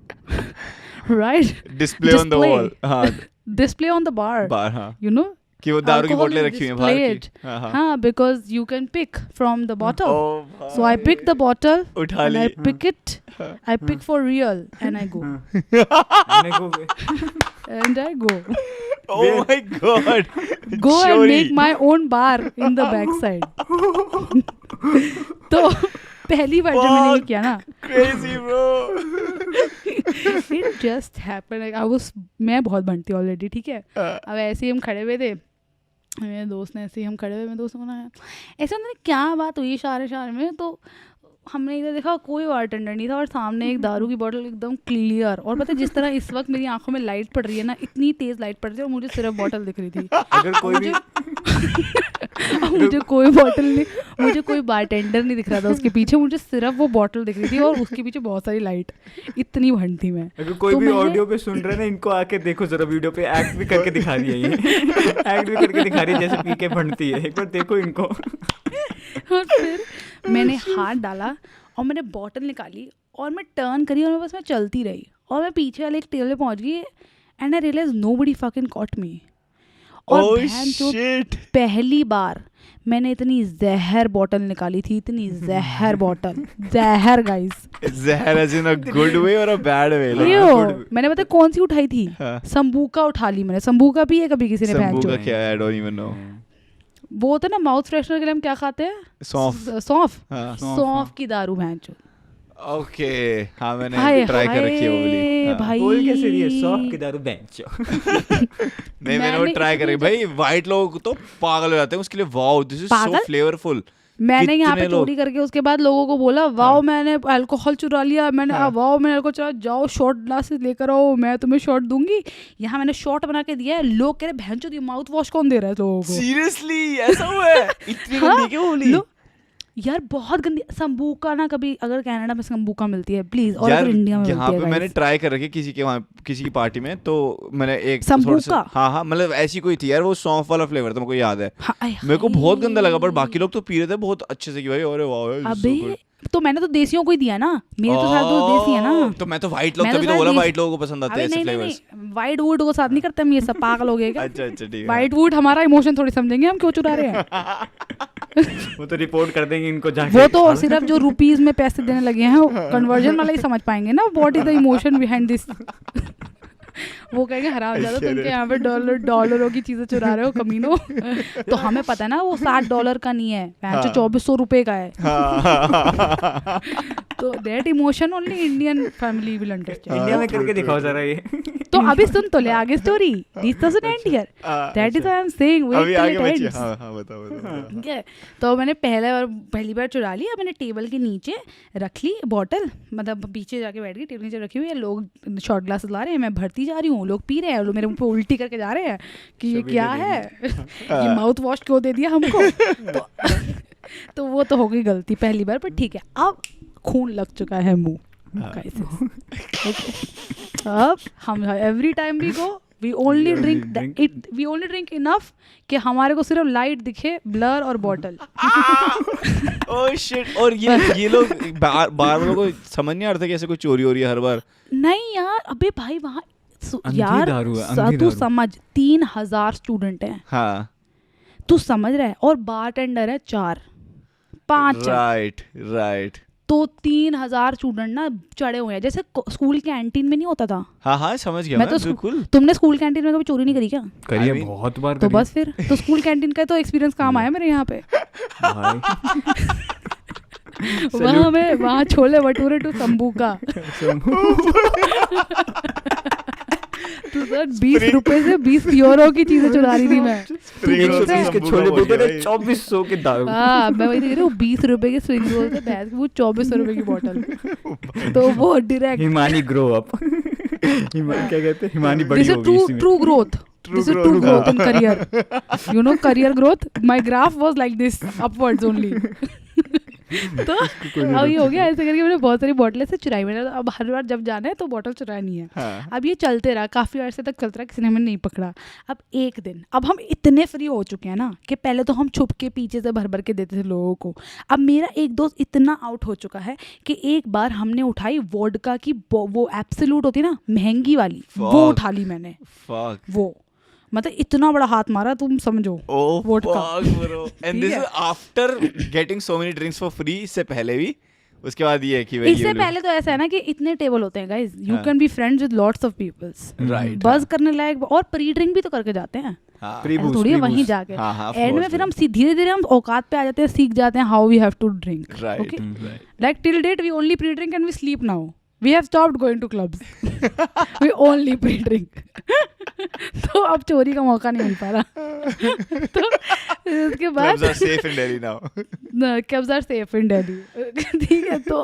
right, display on the Display. Wall. हाँ display on the bar, bar हाँ, यू नो, कि वो दारू की alcohol बोतलें is रखी हुई हैं बाहर की। displayed. हाँ हाँ। हाँ, because you can pick from the bottle. O So I pick the bottle उठा and Lee. I pick it. I pick for real and I go. And I go. Oh my god. Go and Chori. make my own bar in the backside. तो पहली बार जब मैंने ये किया ना, Crazy bro. it just happened. Like I was, मैं बहुत बनती ऑलरेडी, ठीक है। अब ऐसे ही हम खड़े हुए थे, मेरे दोस्त ने, ऐसे ही हम खड़े हुए, मेरे दोस्त ने बोला ऐसे उन्होंने क्या बात हुई शार में, तो हमने इधर देखा कोई बारटेंडर नहीं था और सामने एक दारू की बोतल एकदम क्लियर, और पता है जिस तरह इस वक्त मेरी आंखों में लाइट पड़ रही है ना, इतनी तेज लाइट पड़ रही थी और मुझे सिर्फ बोतल दिख रही थी। अगर कोई भी मुझे कोई बोतल नहीं, मुझे कोई बारटेंडर नहीं दिख रहा था उसके पीछे, मुझे सिर्फ वो बोतल दिख रही थी और उसके पीछे बहुत सारी लाइट, इतनी भंड थी मैं। अगर कोई तो भी मैंने- ऑडियो पे सुन रहे हैं ना, इनको आके देखो जरा, वीडियो पे एक्ट भी करके दिखा रही है ये। एक्ट भी करके दिखा रही है जैसे पी के भंडती है, एक बार देखो इनको। और फिर मैंने हाथ डाला और मैंने बॉटल निकाली और मैं टर्न करी और मैं चलती रही और मैं पीछे वाले एक टेबल पे पहुंच गई and I realise nobody fucking caught me. और Oh बहनचोद, shit. पहली बार मैंने इतनी जहर बॉटल निकाली थी, इतनी जहर बॉटल, जहर guys. Zahar as in a good way or a bad way? Like, yo, good. मैंने पता है कौन सी उठाई थी, हाँ। संबूका उठा ली मैंने। संबूका भी है कभी किसी ने Sambu बहनचोद? का क्या है? I don't even know. वो होता है ना माउथ फ्रेशनर के लिए हम क्या खाते हैं, सौंफ। सौंफ, हाँ। सौंफ की दारू बहनचोद। ओके हाँ मैंने हाय ट्राई कर रखी है वो वाली। हाँ। भाई, बोल कैसे रही है, सॉफ्ट की दारू बेंच। नहीं मैंने वो मैंने ट्राई करी भाई। वाइट लोग तो पागल हो जाते हैं उसके लिए। वाओ दिस इज सो पागल? फ्लेवरफुल। मैंने यहाँ पे कितने लोग? चोरी करके उसके बाद लोगों को बोला वाओ मैंने अल्कोहल चुरा लिया, मैंने वाओ मैंने अल्कोहल चुरा, जाओ शॉट ग्लासेस लेकर आओ, मैं तुम्हें शॉट दूंगी। यहाँ मैंने शॉट बना के दिया है, लोग कह रहे बहनचोद ये माउथ वॉश कौन दे रहा है लोगों को। सीरियसली ऐसा हुआ है? इतनी हाँ, गंदी क्यों होली? यार बहुत गंदी। संबूका ना, कभी अगर कनाडा में संबूका मिलती है प्लीज, और यार अगर इंडिया में यहाँ मिलती पे है मैंने guys। ट्राई कर रखी किसी के वहाँ किसी की पार्टी में, तो मैंने एक संबूका? थोड़ा सा- हाँ हाँ मतलब ऐसी कोई थी यार, वो सौंफ वाला फ्लेवर था, मेरे को याद है। हाँ, आय मेरे को बहुत हाय। गंदा लगा, पर बाकी लोग तो पी रहे थे बहुत अच्छे से कि भाई अरे वाह अबे तो मैंने तो देसियों को ही दिया ना, मेरे तो सारे दोस्त देसी है ना। तो मैं तो व्हाइट लोग मैं तो तभी तो सारे बोला देसी- व्हाइट लोगों को पसंद आते अबे हैं ऐसे नहीं फ्लेवर्स। नहीं, वाइट वुड को साथ नहीं करते हम, ये सब पागल हो गए क्या? अच्छा अच्छा ठीक है। वाइट वुड हमारा इमोशन थोड़ी समझेंगे हम क्यों चुरा रहे हैं। वो तो रिपोर्ट कर देंगे इनको जाके। वो तो सिर्फ जो रुपीस में पैसे देने लगे हैं कन्वर्जन वाला ही समझ पाएंगे ना, what is the emotion behind this. वो कहेंगे हराम ज्यादा तुम के यहाँ पे डॉलरों की चीजें चुरा रहे हो कमीनों। तो हमें पता है ना वो $7 का नहीं है, 2400 रुपए का है। तो that emotion only Indian family will understand. India में करके दिखाओ जरा ये। तो अभी सुन तो ले आगे story, this doesn't and here, that is I am saying, अभी आगे वेट बचिए। टिल हाँ बताओ। ठीक है। तो मैंने पहली बार चुरा लिया, मैंने टेबल के नीचे रख ली बॉटल, मतलब पीछे जाके बैठ गई, टेबल नीचे रखी हुई है, लोग शॉर्ट ग्लासेस ला रहे हैं, मैं भरती जा रही हूँ, लोग पी रहे हैं, लोग मेरे मुंह पे उल्टी करके जा रहे हैं कि ये क्या है, ये माउथ वॉश क्यों दे दिया हमको। तो वो तो हो गई गलती पहली बार, पर ठीक है अब खून लग चुका है मुंह। अब हम every time we go we only drink enough कि हमारे को सिर्फ लाइट दिखे, ब्लर और बॉटल। Oh shit. और ये लोग बार को समझ नहीं आ रहा था कि ऐसे कोई चोरी हो रही है हर बार। नहीं यार, अबे भाई वहाँ अंधी दारू है, तू समझ 3000 स्टूडेंट हैं, हाँ तू समझ रहा है, और बारटेंडर है 4-5। राइट। तो 3000 स्टूडेंट ना चढ़े हुए हैं, जैसे स्कूल कैंटीन में नहीं होता था। हाँ समझ गया मैं मैं तो बिल्कुल। तुमने स्कूल कैंटीन में कभी चोरी नहीं करी क्या? करिए I mean, बहुत बार तो करिए। बस फिर तो स्कूल कैंटीन का तो एक्सपीरियंस काम आया मेरे यहाँ पे। वहाँ छोले भटूरे टू संबूका। तो सर 20 रुपए से 20 यूरो की चीजें चुरा रही थी मैं। 130 के छोले भटूरे 2400 के दारू। हाँ मैं वही देख रही हूँ, 20 रुपए के स्विंग रोल थे भैंस के, वो 2400 रुपए की बॉटल। तो वो डायरेक्ट हिमानी ग्रो अप। क्या कहते हैं, हिमानी बड़ी दिस इज होगी इसी में। True growth, this is true growth in career, you know career growth. My graph was like this, upwards only. तो अब ये हो गया, ऐसे करके मैंने बहुत सारी बॉटलें से चुराई मैंने। अब हर बार जब जाना है तो बॉटल चुरानी है। हाँ। अब ये चलते रहा, काफ़ी अर्से तक चलता रहा, किसी ने हमें नहीं पकड़ा। अब एक दिन, अब हम इतने फ्री हो चुके हैं ना कि पहले तो हम छुप के पीछे से भर भर के देते थे लोगों को। अब मेरा एक दोस्त इतना आउट हो चुका है कि एक बार हमने उठाई वोडका की वो एब्सोल्यूट होती ना महंगी वाली, वो उठा ली मैंने। वो मतलब इतना बड़ा हाथ मारा, तुम समझो। Oh vodka. fuck bro. And this is after getting so many drinks for free। इससे पहले भी, उसके बाद ये है कि भाई इससे पहले तो ऐसा है ना कि इतने टेबल होते हैं guys, you can be friends with lots of peoples, right बस करने लायक, और प्री ड्रिंक भी तो करके जाते हैं। ऐसा थोड़ी है वहीं जाके एंड में फिर हम धीरे धीरे हम औकात पे आ जाते हैं, सीख जाते हैं how we have to drink. Okay, like till date we only pre drink and we sleep now. We have stopped going to clubs. We only pre-drink. तो अब चोरी का मौका नहीं मिल पा रहा। तो उसके बाद Clubs are safe in Delhi now. Clubs are safe in Delhi. ठीक है, तो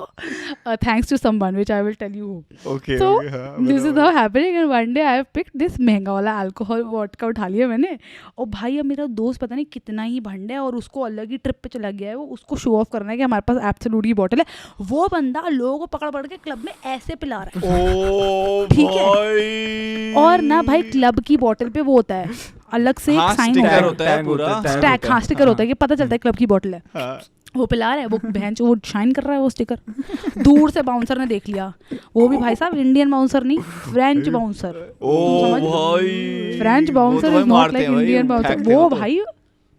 thanks to someone which I will tell you who. Okay. So हाँ, this is how happening and one day I have picked this महंगा वाला alcohol vodka उठा लिया मैंने। और भाई अब मेरा दोस्त पता नहीं कितना ही भंड है और उसको अलग ही ट्रिप पे चला गया है, वो उसको शो ऑफ करना है कि हमारे पास एब्सोल्यूट की बॉटल है। वो बंदा लोगों को पकड़ पकड़ के क्लब में ऐसे पिला रहा है। Oh ठीक है। भाई। और ना भाई क्लब की बोतल पे वो होता है अलग से एक साइन स्टिकर होता है, होता है पूरा। स्टैक, हाँ स्टिकर होता है कि पता चलता है क्लब की बोतल है। हाँ। वो पिला रहा है, वो बेंच वो शाइन कर रहा है वो स्टिकर। दूर से बाउंसर ने देख लिया, वो भी भाई साहब इंडियन बाउंसर नहीं, फ्रेंच बाउंसर। ओ भाई, French bouncer is not like Indian bouncer. वो तो। भाई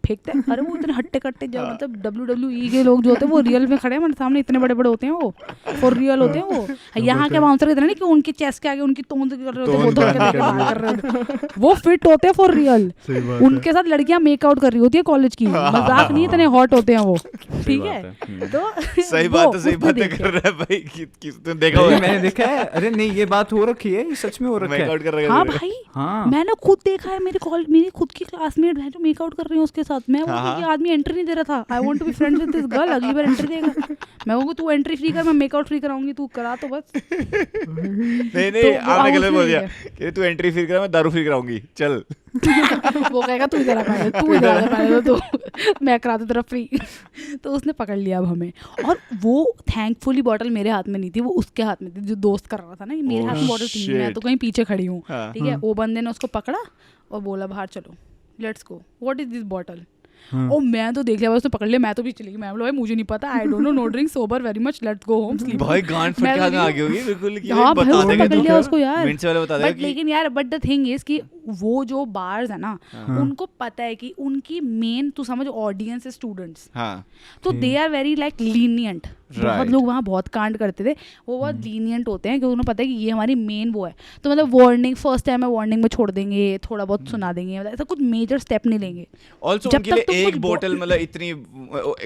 फेंकते हैं। अरे वो इतने हट्टे कट्टे जो मतलब WWE के लोग जो होते हैं वो रियल में खड़े हैं मेरे सामने, इतने बड़े बड़े होते हैं वो, फॉर रियल होते हैं वो। यहाँ के बाउंसर इतने नहीं कि उनके चेस्ट के आगे उनकी तोंद कर रहे होते हैं, वो धो के लेके बाहर कर रहे होते, वो फिट होते हैं फॉर रियल। उनके साथ लड़कियां मेकआउट कर रही होती है कॉलेज की, मजाक नहीं, इतने हॉट होते हैं वो। ठीक है, तो सही बात है, सही बातें कर रहा है भाई। तुमने देखा होगा, मैंने देखा है। अरे नहीं, ये बात हो रखी है, ये सच में हो रखा मेकआउट है। कर रहा है। हाँ भाई, हाँ मैंने खुद देखा है, मेरी खुद की क्लासमेट है जो मेकआउट कर रही है उसके साथ। मैं वो आदमी एंट्री नहीं दे रहा था। I want to be friends with this girl, अगली बार एंट्री देगा। मैं कहूँगा तू एंट्री फ्री कर, मैं मेकआउट फ्री कराऊंगी, तू करा तो बस। नहीं आपने गलत बोल दिया कि तू एंट्री फ्री करा, मैं दारू फ्री कराऊंगी, चल। वो कहेगा तू इधर आ पहले, तू इधर आ पहले, तो मैं करा दूं तेरा फ्री। तो उसने पकड़ लिया अब हमें, और वो थैंकफुली बॉटल मेरे हाथ में नहीं थी, वो उसके हाथ में थी जो दोस्त कर रहा था ना। मेरे हाथ में बॉटल थी नहीं, मैं तो कहीं पीछे खड़ी हूँ। ठीक है, वो बंदे ने उसको पकड़ा और बोला बाहर चलो, let's go, what is this bottle. ओ मैं तो देख लिया, उसने पकड़ लिया, मैं तो भी चली गई। मैं बोला मुझे नहीं पता, I don't know, no drink sober very much, let's go home sleep. भाई गांड फट के आ गई होगी बिल्कुल कि हाँ भाई, बता उसने देंगे पकड़ लिया उसको यार। मिनट से पहले बता देगा बट लेकिन यार, बट द थिंग इज कि वो जो बार्स है ना उनको पता है कि उनकी मेन तू समझ ऑडियंस है स्टूडेंट्स, हाँ तो they are very like lenient. बहुत लोग वहाँ बहुत कांड करते थे, वो बहुत लीनियंट होते हैं क्योंकि उन्हें पता है कि ये हमारी मेन वो है, तो मतलब वार्निंग फर्स्ट टाइम में वार्निंग में छोड़ देंगे, थोड़ा बहुत सुना देंगे, मतलब ऐसा कुछ मेजर स्टेप नहीं लेंगे। ऑल्सो जब उनके तक लिए तुम एक कुछ बोतल मतलब इतनी,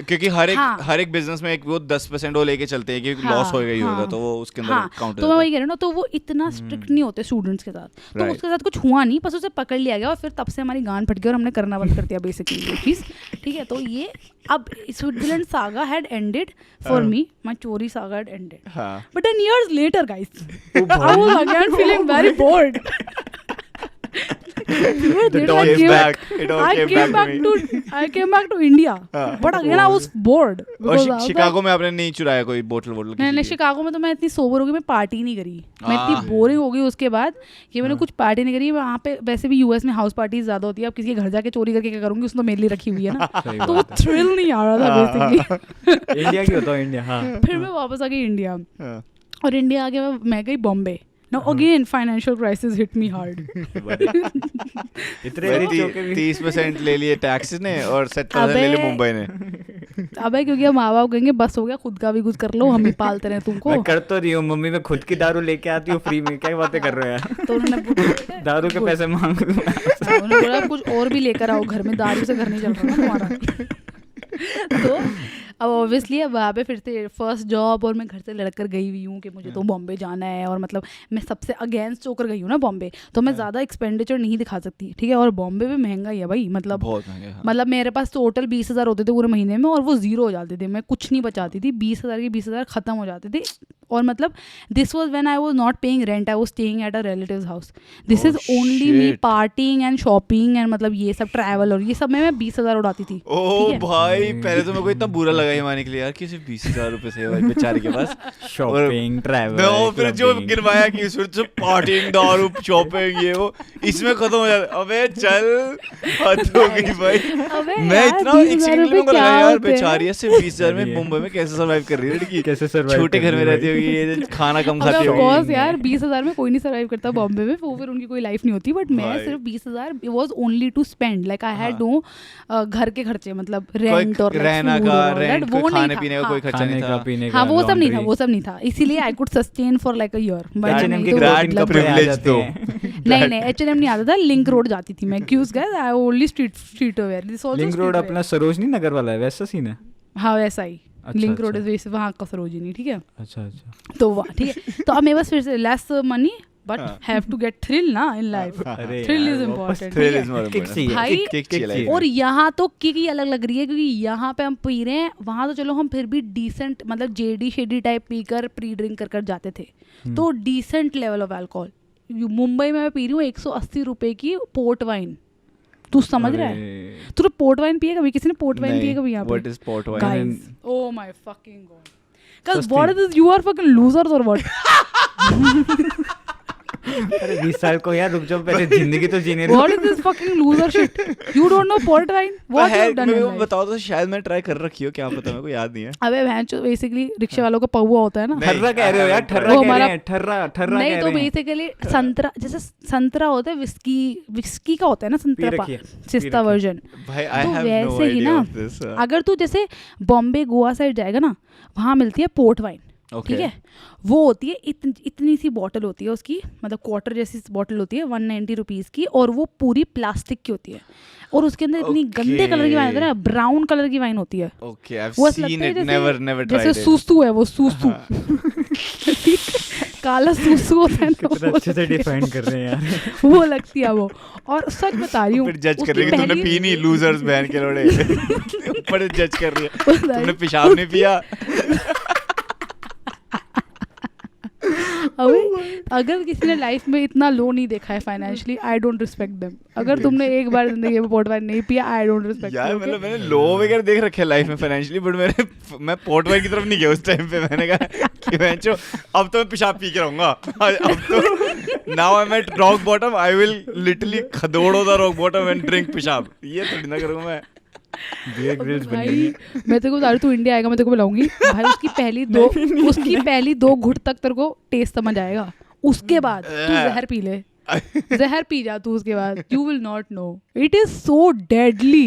क्योंकि हर एक बिजनेस में एक वो 10% वो लेके चलते हैं कि लॉस होएगा ही होगा, तो वो उसके अंदर काउंट तो मैं वही कह रही हूँ ना, तो वो इतना स्ट्रिक्ट नहीं होते स्टूडेंट्स के साथ, तो उसके साथ कुछ हुआ नहीं, बस उसे पकड़ लिया गया और फिर तब से हमारी गांड फट गई और हमने करना बंद कर दिया बेसिकली ये चीज़, ठीक है। तो ये अब Switzerland saga had ended for me, my चोरी saga had ended, but 10 years later guys I was again feeling very bored. I came back to India, but again I was bored. और Chicago में आपने नहीं चुराया कोई बोतल? नहीं, Chicago में तो मैं इतनी सोबर हो गई, मैं पार्टी नहीं करी, मैं इतनी बोरिंग हो गई उसके बाद कि मैंने कुछ पार्टी नहीं करी। वहाँ पे वैसे भी यूएस में हाउस पार्टीज ज्यादा होती है, अब किसी के घर जाके चोरी करके क्या करूंगी, उसने तो मेरे लिए रखी हुई है ना, तो वो थ्रिल नहीं आ रहा था बेसिकली। इंडिया की होता है इंडिया। हाँ फिर मैं वापस आ गई इंडिया, और इंडिया आके मैं गई Bombay. Now again financial crisis hit me hard. इतने 30% ले लिए टैक्सेस ने और 70% ले लिए मुंबई ने। अबे क्योंकि अब माँ बाप कहेंगे बस हो गया, खुद का भी कुछ कर लो, हम ही पालते रहे तुमको। मैं कर तो रही हूँ, मम्मी मैं खुद की दारू लेके आती हूँ फ्री में, क्या बातें कर रहे हो यार। तो उन्होंने दारू के पैसे मांग रही हूँ। उन्होंने बोला कुछ और भी लेकर आओ घर में, दारू से घर नहीं चल रहा ना तुम्हारा। तो अब ऑब्वियसली अब वहाँ पे फिर से फर्स्ट जॉब, और मैं घर से लड़कर गई हुई हूँ कि मुझे तो बॉम्बे जाना है, और मतलब मैं सबसे अगेंस्ट होकर गई हूँ ना बॉम्बे, तो मैं ज़्यादा एक्सपेंडिचर नहीं दिखा सकती, ठीक है। और बॉम्बे में महंगा ही है भाई, मतलब बहुत महंगा। मतलब मेरे पास टोटल 20,000 होते थे पूरे महीने में, और वो जीरो हो जाते थे, मैं कुछ नहीं बचाती थी, 20,000 के 20,000 खत्म हो जाते थे। और मतलब this was when I was not paying rent, I was staying at a relatives house. This is only me partying and shopping एंड मतलब ये सब ट्रैवल और ये सब में मैं 20,000 उड़ाती थी। ओह भाई, पहले तो मेरे को इतना बुरा लगा हिमानी के लिए यार कि सिर्फ 20,000 रुपए से भाई बेचारे के पास शॉपिंग ट्रैवल, मैं फिर जो गिनवाया कि सिर्फ पार्टिंग, दारू, शॉपिंग, ये वो इसमें खत्म हो जाता। अबे चल, हद हो गई भाई। मैं इतना एक सेकंड में लगा यार बेचारी है सिर्फ 20,000 में मुंबई में कैसे सर्वाइव कर रही है लड़की, कैसे सर्वाइव, छोटे घर में रहती होगी, ये खाना कम खाती होगी। ऑफ कोर्स यार 20,000 में कोई नहीं सर्वाइव करता बॉम्बे में, वो फिर उनकी कोई लाइफ नहीं होती, बट मैं सिर्फ 20,000 was only to spend, like I had no घर के खर्चे, मतलब रेंट और रहना का, रेंट, खाने पीने का कोई खर्चा नहीं था। हाँ वो सब नहीं था, वो सब नहीं था, इसीलिए I could sustain for like a year. नहीं H&M नहीं आता था, लिंक रोड जाती थी मैं, cause guys I only street wear. This also link road अपना सरोजनी नगर वाला है, वैसा सीन है। हाँ वैसा ही, लिंक रोड इज वैसे वहाँ का सरोजिनी, ठीक है। अच्छा तो वहाँ ठीक है, तो अब मेरे पास फिर से less money but have to get thrill ना in life, thrill is important भाई। और यहाँ तो किक ही अलग लग रही है, क्योंकि यहाँ पे हम पी रहे हैं, वहाँ तो चलो हम फिर भी डिसेंट मतलब जेडी शेडी टाइप पीकर प्री ड्रिंक कर जाते थे, तो decent level of alcohol. Mumbai में मैं पी रही हूँ 180 रुपए की पोर्ट वाइन, तू समझ रहा है? तूने पोर्ट वाइन पिया कभी? किसी ने पोर्ट वाइन पिया कभी यहाँ पे? What is port wine? Guys, oh my fucking god. Cause what is this? You are fucking losers or what? अरे 20 साल को यार रुक जाओ, पहले जिंदगी तो जीने दो। What is this fucking loser shit? You don't know port wine? What you have done in life? बताओ तो शायद मैं ट्राई कर रखी हो, क्या पता, मेरे को याद नहीं है। अबे भैंचो बेसिकली रिक्शे वालों का पौवा होता है ना, ठर्रा कह रहे हो यार, ठर्रा कह रहे हैं, ठर्रा नहीं तो बेसिकली संतरा, जैसे संतरा होता है, विस्की का होता है ना संतरा, सिस्ता वर्जन। तो वैसे ही ना, अगर तू जैसे बॉम्बे गोवा साइड जाएगा ना, वहाँ मिलती है पोर्ट वाइन, ठीक है। वो होती है इतनी सी बॉटल होती है उसकी, मतलब क्वार्टर जैसी बॉटल होती है 190 रुपीज़ की, और वो पूरी प्लास्टिक की होती है, और उसके अंदर इतनी गंदे कलर की वाइन होती है ना, ब्राउन कलर की वाइन होती है। वो जैसे सूसू है, वो सूसू काला सूसू होता है ना, अच्छे से डिफाइन कर रहे हैं यार। वो लगती है वो। और सच बता रही हूँ, फिर जज कर रही है कि तुमने पी नहीं, लूजर्स बहन के लोड़े ऊपर जज कर रही है, तुमने पेशाब नहीं पिया। अगर किसी ने लाइफ में इतना लो नहीं देखा है financially, I don't respect them. अगर तुमने एक बार जिंदगी में पोर्ट वाइन नहीं पिया, आई डोंट रिस्पेक्ट यार। मतलब मैंने लो वगैरह देख रखे लाइफ में फाइनेंशियली, बट मैं पोर्ट वाइन की तरफ नहीं गया उस टाइम पे। मैंने कहा कि बेंचो अब तो मैं पेशाब पी के रहूंगा, अब तो now I am at rock bottom, I will literally खदोड़ो the rock bottom and drink पेशाब। ये थोड़ी ना करूंगा मैं। भाई मैं तेरे को बता रही, तू इंडिया आएगा मैं तेरे को बुलाऊंगी भाई, उसकी पहली दो घुट तक तेरे को टेस्ट समझ आएगा, उसके बाद तू जहर पी ले। जहर पी जा तू उसके बाद, you will not know, it is so deadly,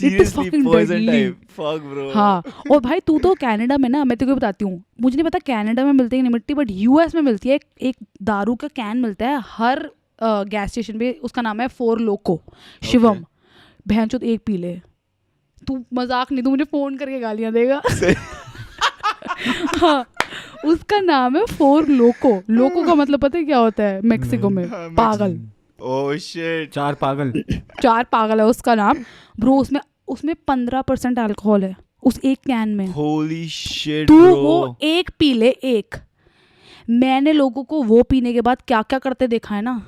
it is fucking deadly. Fuck bro. हाँ, और भाई तू तो कनाडा में ना, मैं तेरे को बताती हूँ, मुझे नहीं पता कनाडा में मिलती है कि नहीं मिलती, बट यूएस में मिलती है। एक दारू का कैन मिलता है हर गैस स्टेशन पे, उसका नाम है 4 लोको शिवम। भैंचोद एक पी ले, तू मजाक नहीं, तू मुझे फोन करके गालियां देगा। हाँ, उसका नाम है 4 लोको। लोको का मतलब पता है क्या होता है मेक्सिको में? पागल। Oh shit. 4 पागल। 4 पागल है उसका नाम ब्रो। उसमें 15% अल्कोहल है उस एक कैन में। होली शिट तू ब्रो। वो एक पी ले, एक। मैंने लोगों को वो पीने के बाद क्या क्या करते देखा है ना।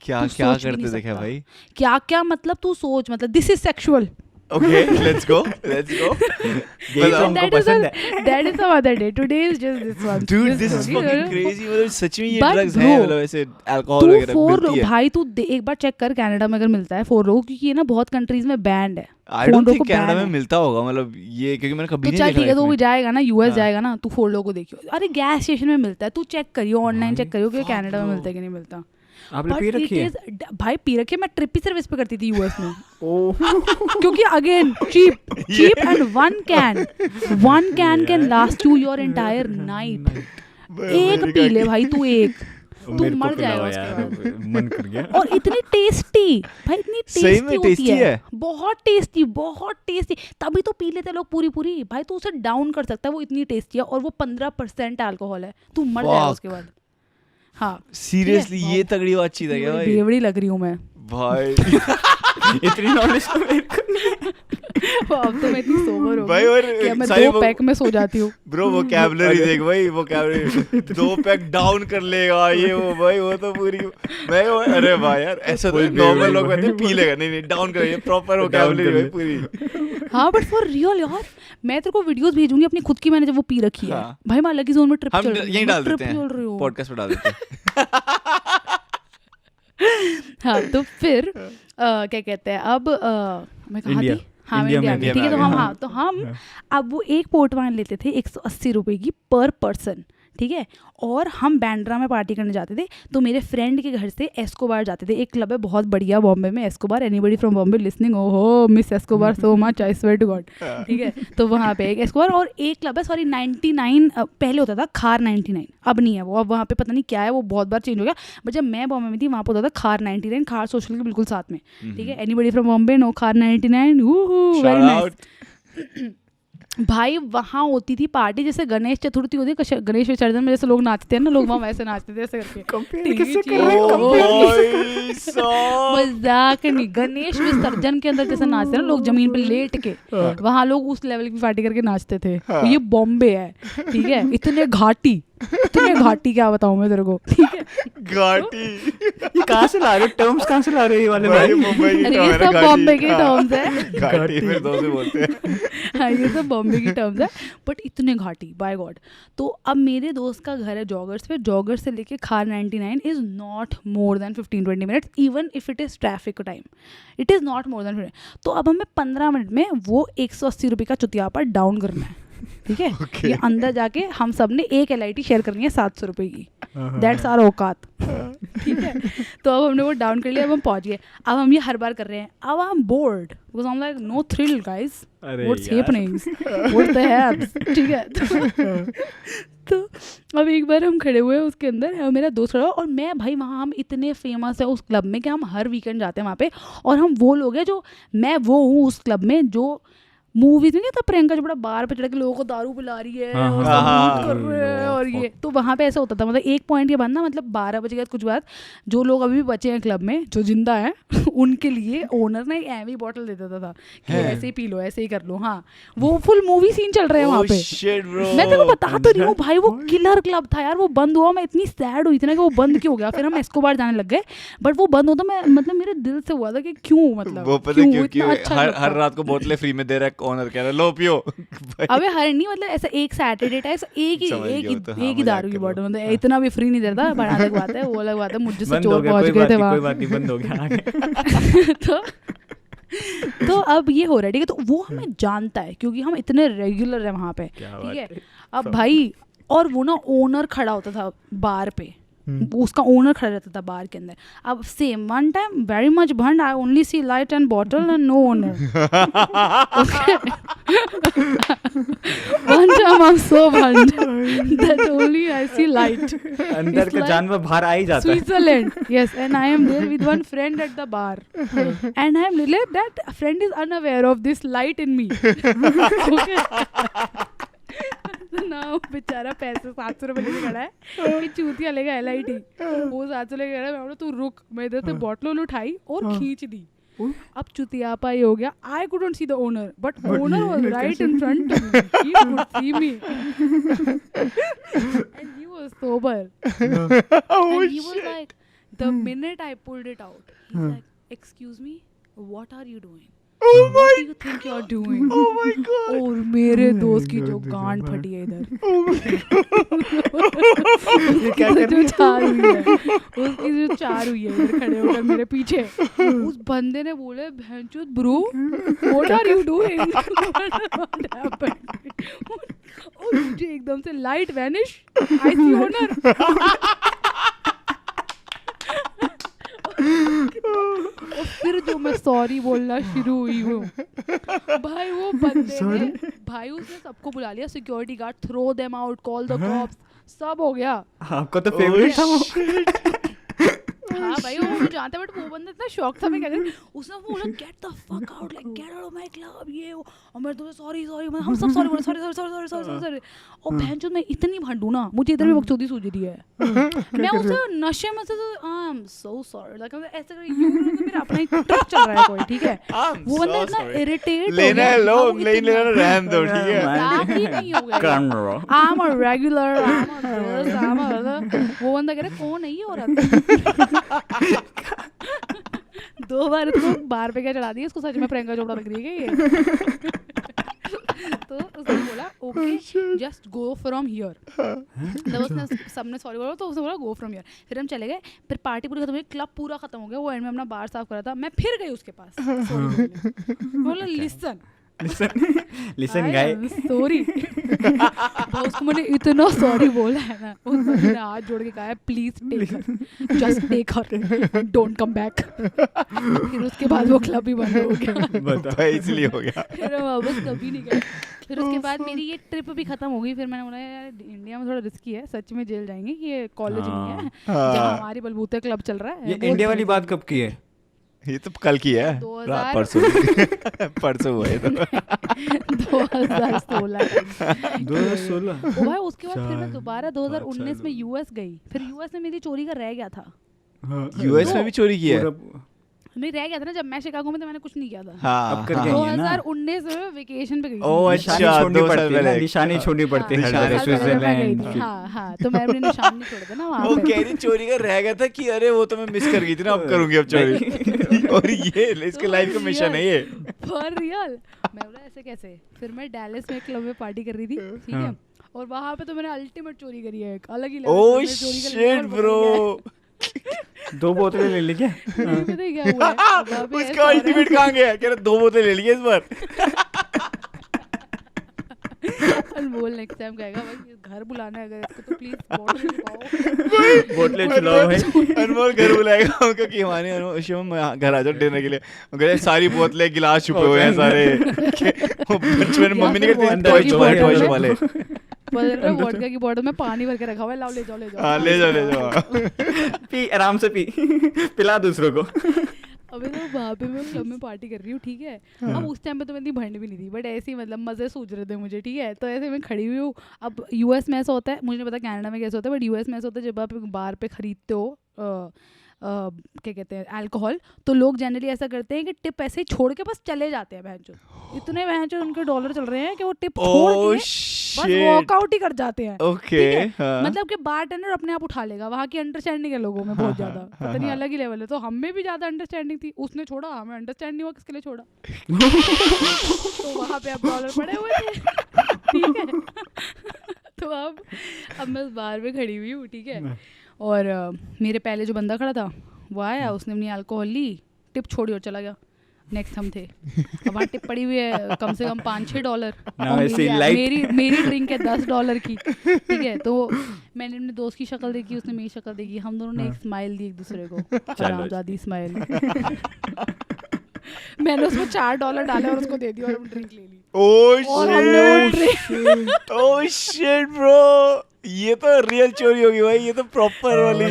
क्या तू क्या सोच भी करते नहीं देखा सकता। भाई? क्या क्या मतलब तू सोच, मतलब this is sexual. Okay, let's go. यही तो हमको पसंद है। That is some other day. Today is just this one. Dude, this is one. fucking crazy. मतलब सच में ये But ड्रग्स bro, हैं, मतलब ऐसे अल्कोहल तू वगैरह 4 मिलती है। भाई तू एक बार चेक कर कनाडा में अगर मिलता है 4 लोग, क्योंकि ये ना बहुत कंट्रीज में बैंड है। आई डोंट थिंक को कनाडा ban में है। मिलता होगा, मतलब ये क्योंकि मैंने कभी तो नहीं चल देखा। ठीक है, तो life वो में। जाएगा ना यूएस हाँ। जाएगा ना, तू 4 लोगों को देखियो। अरे गैस स्टेशन में मिलता है, तू चेक करियो, ऑनलाइन चेक करियो कि कनाडा में मिलता है कि नहीं मिलता। आपने But पी रखी it है? is- भाई पी रखी है, मैं ट्रिप ही सर्विस पे करती थी यूएस में। ओह क्योंकि again cheap and one can can last you your entire night. एक पी ले भाई तू, एक तू मेरे को मर पिलाओ जाएगा यार, उसके बाद। मन कर गया। और इतनी टेस्टी भाई, इतनी सही में टेस्टी होती tasty है, है? बहुत टेस्टी। तभी तो पी लेते लोग पूरी भाई। तू उसे डाउन कर सकता है, वो इतनी टेस्टी है। और वो 15% अल्कोहल है, तू मर जाएगा Fuck. उसके बाद। हाँ सीरियसली ये तगड़ी बातचीत है क्या भाई? बेवड़ी लग रही हूँ मैं। भाई इतनी नॉलेज तो मेरे को नहीं है। अब तो मैं इतनी सोबर हो भाई, और कि मैं सारी 2 पैक में सो जाती हूँ। ब्रो वोकैबुलरी देख भाई, वोकैबुलरी 2 पैक डाउन कर लेगा ये वो भाई, वो तो पूरी अरे भाई यार, ऐसा तो नॉर्मल लोग कहते हैं पी लेगा, नहीं डाउन करेगा, प्रॉपर वोकैबुलरी भाई पूरी। हाँ बट फॉर रियल यार, मैं तेरे को वीडियोस भेजूंगी अपनी खुद की, मैंने जब वो पी रखी है। हाँ। भाई मैं अलग ही जोन में ट्रिप हम चल रही हूँ, यहीं मैं डाल ट्रिप देते चल हैं, रही हूँ। पॉडकास्ट पे डाल देते हैं। हाँ तो फिर क्या कहते हैं अब मैं कहाँ इंडिया। थी? हाँ मैं इंडिया इंडिया में में, ठीक है। तो इंडिया हम में, हाँ तो हम अब वो एक पोर्ट वाइन लेते थे 180 रुपए की पर पर्सन, ठीक है। और हम बैंड्रा में पार्टी करने जाते थे। तो मेरे फ्रेंड के घर से एस्कोबार जाते थे। एक क्लब है बहुत बढ़िया बॉम्बे में, Escobar. Anybody from Bombay listening, ओहो miss Escobar so much, I swear to God, ठीक है। तो वहाँ पे एक एस्कोबार और एक क्लब है, सॉरी 99 पहले होता था, खार 99, अब नहीं है वो। अब वहाँ पे पता नहीं क्या है, वो बहुत बार चेंज हो गया। बट जब मैं बॉम्बे में थी वहाँ पे होता था खार 99, खार सोशल के बिल्कुल साथ में, ठीक है। एनीबडी फ्रॉम बॉम्बे नो खार 99, वेरी नाइस। भाई वहाँ होती थी पार्टी जैसे गणेश चतुर्थी होती है, गणेश विसर्जन में जैसे लोग नाचते हैं ना, लोग वहाँ वैसे नाचते थे ऐसे करके। मजाक नहीं, गणेश विसर्जन के अंदर जैसे नाचते हैं ना लोग जमीन पे लेट के, वहाँ लोग उस लेवल की पार्टी करके नाचते थे। ये बॉम्बे है, ठीक है। इतने घाटी क्या बताऊँ मैं तेरे को, ठीक है। घाटी ये कहाँ से ला रहे हो टर्म्स, कहाँ से ला रहे हो ये वाले भाई, भाई? मुंबई की अरे term ये है ना, सब घाटी। बॉम्बे के हाँ, टर्म्स है। घाटी मेरे दोस्त भी बोलते हैं। हाँ ये सब बॉम्बे की टर्म्स है, बट इतने घाटी बाय गॉड। तो अब मेरे दोस्त का घर है जॉगर्स पे, जॉगर्स से लेके खार 99 is not more then 15-20 minutes, even if it is traffic time, it is not more then. तो अब हमें 15 मिनट में वो 180 रुपये का चुतिया पर डाउन करना है, ठीक है। ये अंदर जाके हम सब ने एक LIT शेयर करनी है 700 रुपये की, दैट्स आवर औकात, ठीक है। तो अब हमने वो डाउन कर लिया, अब हम पहुंच गए। अब हम ये हर बार कर रहे हैं, अब I am bored because I am like no thrill guys, what's happening, what the help, ठीक है। तो अब एक बार हम खड़े हुए उसके अंदर, और मेरा दोस्त खड़ा हुआ, और मैं भाई वहाँ हम इतने फेमस है उस क्लब में कि हम हर वीकेंड जाते हैं वहाँ पे। और हम वो लोग हैं जो, मैं वो हूँ उस क्लब में जो मूवीज में नहीं था प्रियंका चोपड़ा बार पे चढ़ के लोगों को दारू पिला रही है और सब लूट कर रहे हैं और ये। तो वहाँ पे ऐसा होता था, मतलब एक पॉइंट के बाद ना, मतलब 12 बजे के बाद कुछ बाद जो लोग अभी भी बचे हैं क्लब में जो जिंदा है उनके लिए ओनर ना एक एवी बॉटल दे देता था कि ऐसे ही पी लो, ऐसे ही कर लो। हाँ वो फुल मूवी सीन चल रहे हैं वहाँ पे। मैं तेरे को बता तो रही हूँ भाई, वो किलर क्लब था यार। वो बंद हुआ, मैं इतनी सैड हुई थी ना कि वो बंद क्यों हो गया। फिर हम एस्कोबार जाने लग गए, बट वो बंद होता मैं मतलब मेरे दिल से हुआ था कि क्यों, मतलब वो पता क्यों, क्यों इतना अच्छा हर रात को बोतलें फ्री में दे रहा है ऑनर, कह रहा है लो पियो। अबे हर नहीं, मतलब ऐसा एक सैटरडे टाइप एक ही दारू की बॉटल, मतलब इतना भी फ्री नहीं देता, बड़ा अलग बात है, वो अलग बात है। मुझे से चोर पहुंच गए थे वहाँ। कोई बात नहीं, बंद हो गया। तो अब ये हो रहा है, ठीक है। तो वो हमें जानता है क्योंकि हम इतने रेगुलर है वहाँ पे, ठीक है। अब भाई, और वो ना ओनर खड़ा होता था बार पे, उसका ओनर खड़ा रहता था बार के अंदर. अब same one time very much भंड, I only see light and bottle and no owner. One time I am so भंड that only I see light. अंदर का जानवर बाहर आ ही जाता है. Switzerland, yes, and I am there with one friend at the bar, and I am really that friend is unaware of this light in me. Okay. ना बेचारा पैसे 700 रुपए लेके खड़ा है कि चूतिया लेगा LIT. वो 700 लेके खड़ा है. मैं बोला तू रुक, मैं इधर से बॉटल उठाई और खींच दी. अब चुतियापा ही हो गया. I couldn't see the owner, but owner was right in front of me. He could see me, and he was sober. And he was like, the minute I pulled it out, he's like, "Excuse me, what are you doing? What do you think you're doing?" Oh my god! और मेरे दोस्त की जो गांड फटी है इधर. जो चार हुई है, उसकी जो चार हुई है इधर खड़े होकर मेरे पीछे. उस बंदे ने बोले, "भैंचोद bro, what are you doing? What happened?" और मुझे एकदम से light vanish. I see owner. और फिर जो मैं सॉरी बोलना शुरू हुई हूँ भाई, वो बंदे ने भाई उसने सबको बुला लिया, security guard, throw them out, call the cops, सब हो गया. आपको तो फेवरेट था वो. हाँ भाई वो मुझे जानता है, बट वो बंदा इतना शॉक था. मैं क्या करूँ, उसने बोला get the fuck out, like get out of my club, ये वो. और मैं तो सॉरी, हम सब सॉरी बोले, सॉरी. और बहनचोद मैं इतनी भंडू ना, मुझे इधर भी बकचोदी सूझ रही है. मैं उसे नशे में से आई एम सो सॉरी, लाइक ऐसे मेरा अपना ही ट्रिप चल रहा है कोई, ठीक है. वो बंदा इतना इरिटेट लेना है, लो नहीं लेना रहने दो, ठीक है. ही नहीं हो गया. आई एम अ रेगुलर, वो बंदा कह रहा कौन है ये औरत. 2 बार इसको बार पे क्या चढ़ा दिया, इसको सच में प्रियंका चोपड़ा लग रही है ये. तो उसने बोला okay just go from here. जब उसने सबने सॉरी बोला तो उसने बोला गो फ्रॉम हियर. फिर हम चले गए, फिर पार्टी पूरी खत्म हुई, क्लब पूरा खत्म हो गया. वो एंड में अपना बार साफ कर रहा था. मैं फिर गई उसके पास, बोला लिसन गाय सॉरी. उसको मैंने इतना सॉरी बोला है ना, उसने हाथ जोड़ के कहा है please take her, just take her, don't come back. फिर उसके बाद वो क्लब ही बंद हो गया. इसलिए हो गया. फिर हम वापस कभी नहीं गए. फिर उसके बाद मेरी ये ट्रिप भी खत्म हो गई. फिर मैंने बोला यार इंडिया में थोड़ा रिस्की है, सच में जेल जाएंगे, ये कॉलेज नहीं है जहाँ हमारी बलबूते क्लब चल रहा है. ये इंडिया वाली बात कब की है? ये तो कल की है, परसों हुआ है. 2016. ओ भाई उसके बाद फिर मैं दोबारा 2019 में यूएस गई. फिर यूएस में मेरी चोरी का रह गया था. यूएस में भी चोरी की है? नहीं रह गया था ना, जब मैं शिकागो में तो मैंने कुछ नहीं किया था. हाँ, अब कर गई है ना. 2019 में वेकेशन पे गई. ओह अच्छा, निशानी छोड़नी पड़ती है हर जगह, स्विट्जरलैंड. हाँ तो मैं अपनी निशानी छोड़ देना वहाँ वो पे. कह रही चोरी का रह गया था कि अरे वो तो मैं मिस कर गई थी ना, अब करूंगी अब चोरी. और ये इसके लाइफ का मिशन है ये. For real. मैं बोला ऐसे कैसे. फिर मैं डैलस में क्लब में पार्टी कर रही थी, ठीक है. और वहाँ पे तो मैंने अल्टीमेट चोरी करी है, एक अलग ही लेवल. Oh shit bro. 2 बोतलें ले ली क्या? उसका अल्टीमेट कहाँ गया? कह रहा 2 बोतलें ले ली इस बार. अनमोल नेक्स्ट टाइम कहेगा भाई घर बुलाना है अगर इसको तो प्लीज बोतल छुपाओ. बोतलें छुलाओ भाई. अनमोल घर बुलाएगा उनका कि हमारे शिवम घर आ जाओ डिनर के लिए. अगर सारी बोतलें गिलास छुपे हुए हैं सारे. बचपन में मम्मी ने कहती टॉयज वाले वोडका की बॉटल में पानी भर के रखा हुआ है, लाओ ले जाओ. हाँ ले जाओ. पी आराम से पी, पिला दूसरों को. अभी तो वहाँ पे मैं क्लब में पार्टी कर रही हूँ, ठीक है. अब उस टाइम पे तो मैं इतनी भंड भी नहीं थी, बट ऐसे ही मतलब मजे सूझ रहे थे मुझे, ठीक है. तो ऐसे मैं खड़ी हुई हूँ. अब यूएस में ऐसा होता है, मुझे नहीं पता कनाडा में कैसे होता है, बट यूएस में ऐसा होता है जब आप बार पे खरीदते हो क्या कहते हैं अल्कोहल, तो लोग जनरली ऐसा करते हैं कि टिप ऐसे ही छोड़ के बस चले जाते हैं. बहनचोद इतने बहनचोद उनके डॉलर चल रहे हैं कि वो टिप छोड़ के बस वॉकआउट ही कर जाते हैं. ओके. मतलब कि बारटेंडर अपने आप उठा लेगा. वहाँ की अंडरस्टैंडिंग है लोगों में बहुत ज्यादा, पता नहीं अलग ही लेवल है. तो हम में भी ज्यादा अंडरस्टैंडिंग थी. उसने छोड़ा, हमें अंडरस्टैंड नहीं हुआ किसके लिए छोड़ा. तो वहाँ पे अब डॉलर पड़े हुए थे, ठीक है. तो अब मैं उस बार में खड़ी हुई हूँ, ठीक है. और मेरे पहले जो बंदा खड़ा था वो आया, उसने अपनी अल्कोहल ली, टिप छोड़ी और चला गया. नेक्स्ट हम थे, अब वहाँ टिप पड़ी हुई है कम से कम $5-6 Now और I see light. मेरी ड्रिंक है $10 की, ठीक है। तो मैंने अपने दोस्त की शक्ल देखी, उसने मेरी शक्ल देखी, हम दोनों ने एक स्माइल दी एक दूसरे को, हरामजादी स्माइल। मैंने उसको $4 डाले और उसको दे दिया और हम ड्रिंक ले ली। और हमने वो drink- ओह शिट ब्रो, ये तो रियल चोरी होगी भाई, ये तो प्रॉपर वाली,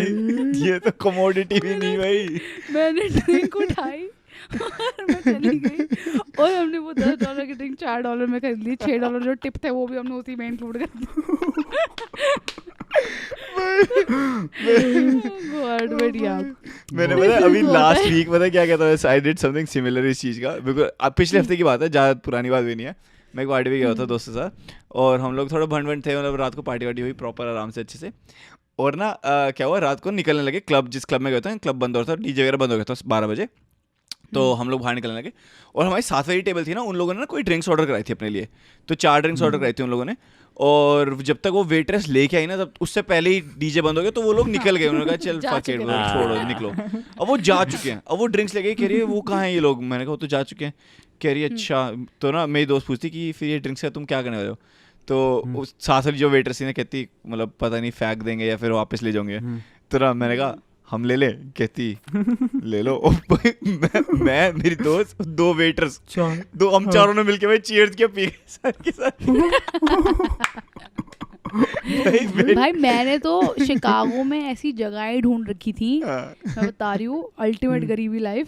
ये तो कमोडिटी भी नहीं भाई। मैंने ड्रिंक उठाई और मैं चली गई और हमने वो $10 की ड्रिंक $4 में खरीद ली। $6 जो टिप थे वो भी हमने उसी में इंक्लूड कर दिए। God, बढ़िया। मैंने पता अभी लास्ट वीक पता क्या कहता है, आई डिड समथिंग सिमिलर इस चीज़ का, बिकॉज अब पिछले हफ्ते की बात है, ज़्यादा पुरानी बात भी नहीं है। मैं एक पार्टी पे गया था दोस्तों के साथ और हम लोग थोड़ा भंड थे, मतलब रात को पार्टी वार्टी हुई प्रॉपर आराम से अच्छे से। और ना क्या हुआ, रात को निकलने लगे, क्लब जिस क्लब में गए थे क्लब बंद हो रहा था, डीजे वगैरह बंद हो गया था 12 बजे। तो हम लोग बाहर निकलने लगे और हमारी साथ वाली टेबल थी ना, उन लोगों ने ना कोई ड्रिंक्स ऑर्डर कराई थी अपने लिए, तो 4 ड्रिंक्स ऑर्डर कराई थी उन लोगों ने। और जब तक वो वेट्रेस लेके आई ना, तब उससे पहले ही डीजे बंद हो गया, तो वो लोग निकल गए। उन्होंने कहा चल फक इट, छोड़ो निकलो। अब वो जा चुके हैं, अब वो ड्रिंक्स लेके कह रही है वो कहाँ हैं ये लोग, मैंने कहा वो तो जा चुके हैं। कह रही है अच्छा। तो ना मेरी दोस्त पूछती कि फिर ये ड्रिंक्स का तुम क्या करने वाले हो, तो उस साथ वाली जो वेट्रेस थी ना कहती मतलब पता नहीं फेंक देंगे या फिर वापस ले जाओगे। तो ना मैंने कहा हम ले लें, कहती ले लो। मैं मेरी दोस्त 2 वेटर्स, दो हम चारों ने मिलके भाई चीयर्स किया, पी गए साथ के साथ। भाई मैंने तो शिकागो में ऐसी जगहें ढूंढ रखी थी, मैं बता रही हूँ, अल्टीमेट गरीबी लाइफ।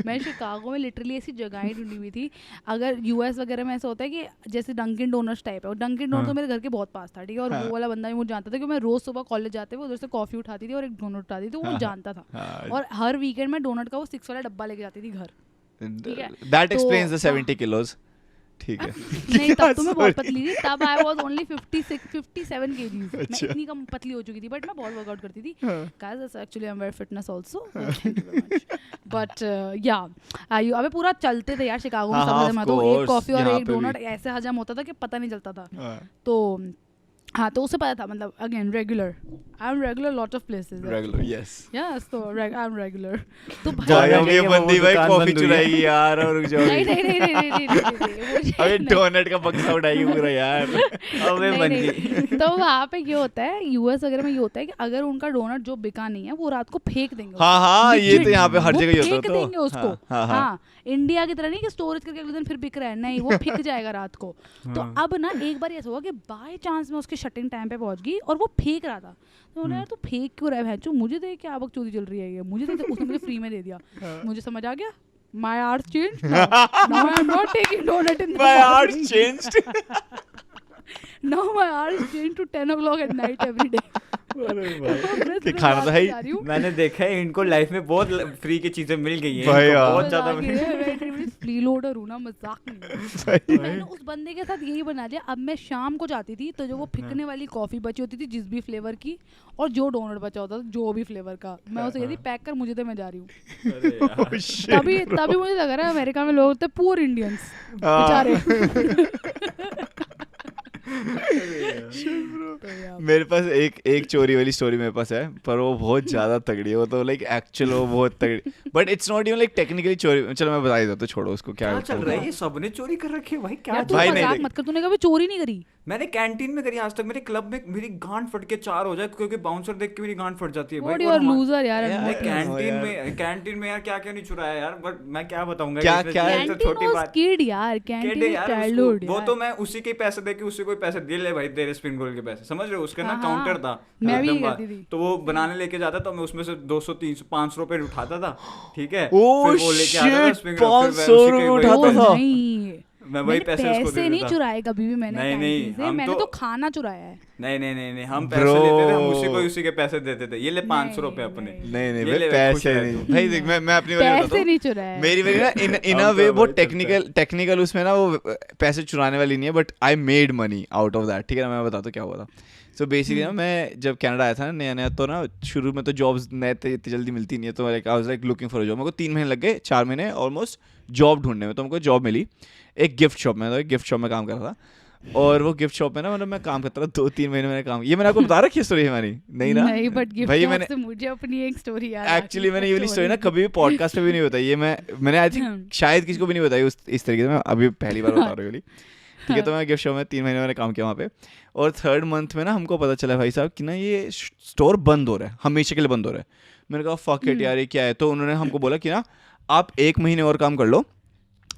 मैं शिकागो में लिटरली ऐसी जगहें ढूंढी हुई थी। अगर यूएस वगैरह में ऐसा होता है कि जैसे डंकिन डोनट्स टाइप है, और डंकिन डोनट्स तो मेरे घर के बहुत पास था, ठीक है, और वो वाला बंदा भी मुझे जानता था कि मैं रोज सुबह कॉलेज जाते हुए उधर से कॉफी उठाती थी और एक डोनट उठाती थी, वो जानता था। और हर वीकेंड में डोनट का वो 6 वाला डब्बा लेके जाती थी घर, ठीक है। दैट एक्सप्लेन्स द 70 किलोस, ठीक है। नहीं तब तो मैं बहुत पतली थी, तब आई वाज ओनली 57 kgs। मैं इतनी कम पतली हो चुकी थी, बट मैं बहुत वर्कआउट करती थी। Guys that's actually I am very fitness also, thank you very much. But या अबे पूरा चलते थे यार शिकागो में सब में, तो एक कॉफी और एक डोनट ऐसे हजम होता था कि पता नहीं चलता था। तो हाँ, तो उसे पता था, मतलब again regular, I am regular lot of places, regular yes yes, तो आई एम रेगुलर। तो भाई अब ये बंदी भाई कॉफी चुराएगी यार, और रुक जाओ। नहीं अबे डोनट का बक्सा उठाएगी पूरा यार। अबे बन गई। तो वहाँ पे ये होता है, यूएस वगैरह में ये होता है कि अगर उनका डोनट जो बिका नहीं है वो रात को फेंक देंगे। हाँ ये तो यहाँ पे हर जगह ही होता है, फेंक देंगे उसको। हाँ, इंडिया की तरह नहीं कि स्टोरेज करके अगले दिन फिर बिक रहा है, नहीं, वो फेंक जाएगा रात को। तो अब ना एक बार ऐसा हुआ कि बाय चांस में उसके शटिंग टाइम पे पहुंच गई और वो फेंक रहा था। तो उन्होंने यार तू फेंक क्यों रहा है, मुझे दे क्या बकचोदी चल रही है ये, मुझे दे। उसने मुझे फ्री में दे दिया, मुझे समझ आ गया, my heart changed now I am not taking donut in the My heart morning. changed. Now my heart is changed to 10 o'clock at night every day. कि खाना तो है ही। मैंने देखा है इनको लाइफ में बहुत फ्री की चीजें मिल गई हैं, भाई इनको यार। बहुत ज्यादा। फ्री लोडर हूँ ना, मजाक नहीं। मैंने उस बंदे के साथ यही बना लिया, अब मैं शाम को जाती थी तो जो वो फिकने वाली कॉफी बची होती थी जिस भी फ्लेवर की, और जो डोनट बचा होता था जो भी फ्लेवर का, मैं उसे कहती पैक कर मुझे, तो मैं जा रही हूँ। तभी मुझे लग रहा है अमेरिका में लोग होते पुअर इंडियंस बेचारे। मेरे पास एक चोरी वाली स्टोरी मेरे पास है, पर वो बहुत ज्यादा तगड़ी है, वो तो लाइक एक्चुअल वो बहुत तगड़ी, but it's not even like technically चोरी। चलो मैं बता देता हूँ, तो छोड़ो उसको, क्या चल रहा है ये, सबने चोरी कर रखी है भाई, क्या तू भाई मजाक नहीं, मत कर, तूने कभी चोरी नहीं करी? मैंने कैंटीन में करी आज तक, मेरे क्लब में मेरी गांड फट के 4 हो जाए क्योंकि बाउंसर देख के मेरी गांड फट जाती है भाई। What you are loser यार। कैंटीन में यार क्या क्या नहीं चुराया यार, बट मैं क्या बताऊंगा, क्या कैंटीन वाज किड यार, कैंटीन चाइल्डहुड वो तो मैं उसी के पैसे देके उससे कोई पैसे दे ले भाई, तेरे स्प्रिंग रोल के पैसे, समझ रहे हो, उसका ना काउंटर था, मैं भी करती थी, तो वो बनाने लेके जाता था, मैं उसमें से 200 300 500 रुपए उठाता था, ठीक है, फिर वो लेके आता था स्प्रिंग रोल, 500 रुपए उठाता था। मैं वही पैसे नहीं चुराए कभी भी मैंने, नहीं, मैंने तो खाना चुराया है। नहीं हम पैसे लेते थे, हम उसी को उसी के पैसे देते थे, ये ले 500 रुपए अपने। नहीं भाई पैसे नहीं भाई, देख मैं अपनी वाली बताता हूं, पैसे नहीं चुराए मेरी वाली ना इन अ वे बहुत टेक्निकल उसमें ना वो पैसे चुराने वाली नहीं है, but I made money out of that, ठीक है ना। मैं बताता हूँ क्या हुआ था। सो बेसिकली ना मैं जब कनाडा आया था ना नया, तो ना शुरू में तो जॉब्स नए इतनी जल्दी मिलती नहीं है, तो like I was like looking for a job. मेरे को 3 महीने लग गए, 4 महीने ऑलमोस्ट जॉब ढूंढने में, तो हमको जॉब मिली एक गिफ्ट शॉप में, तो एक गिफ्ट शॉप में काम कर रहा था। और वो गिफ्ट शॉप में ना मतलब मैं काम करता था 2-3 महीने मैंने काम, ये मैंने आपको बता रखी स्टोरी हमारी नहीं ना? नहीं, बट गिफ्ट भाई शॉप मैंने से मुझे अपनी एक स्टोरी याद एक्चुअली मैंने ये वाली स्टोरी ना कभी भी पॉडकास्ट पे भी नहीं बताई, ये मैंने आई थिंक शायद किसी को भी नहीं बताई इस तरीके से, मैं अभी पहली बार बता रही हूँ। ठीक है, तो मैं गिफ्ट शॉप में 3 महीने मैंने काम किया वहाँ पे, और 3rd मंथ में ना हमको पता चला भाई साहब कि ना ये स्टोर बंद हो रहा है, हमेशा के लिए बंद हो रहा है। मैंने कहा फक इट यार, ये क्या है? तो उन्होंने हमको बोला कि ना आप 1 महीने और काम कर लो,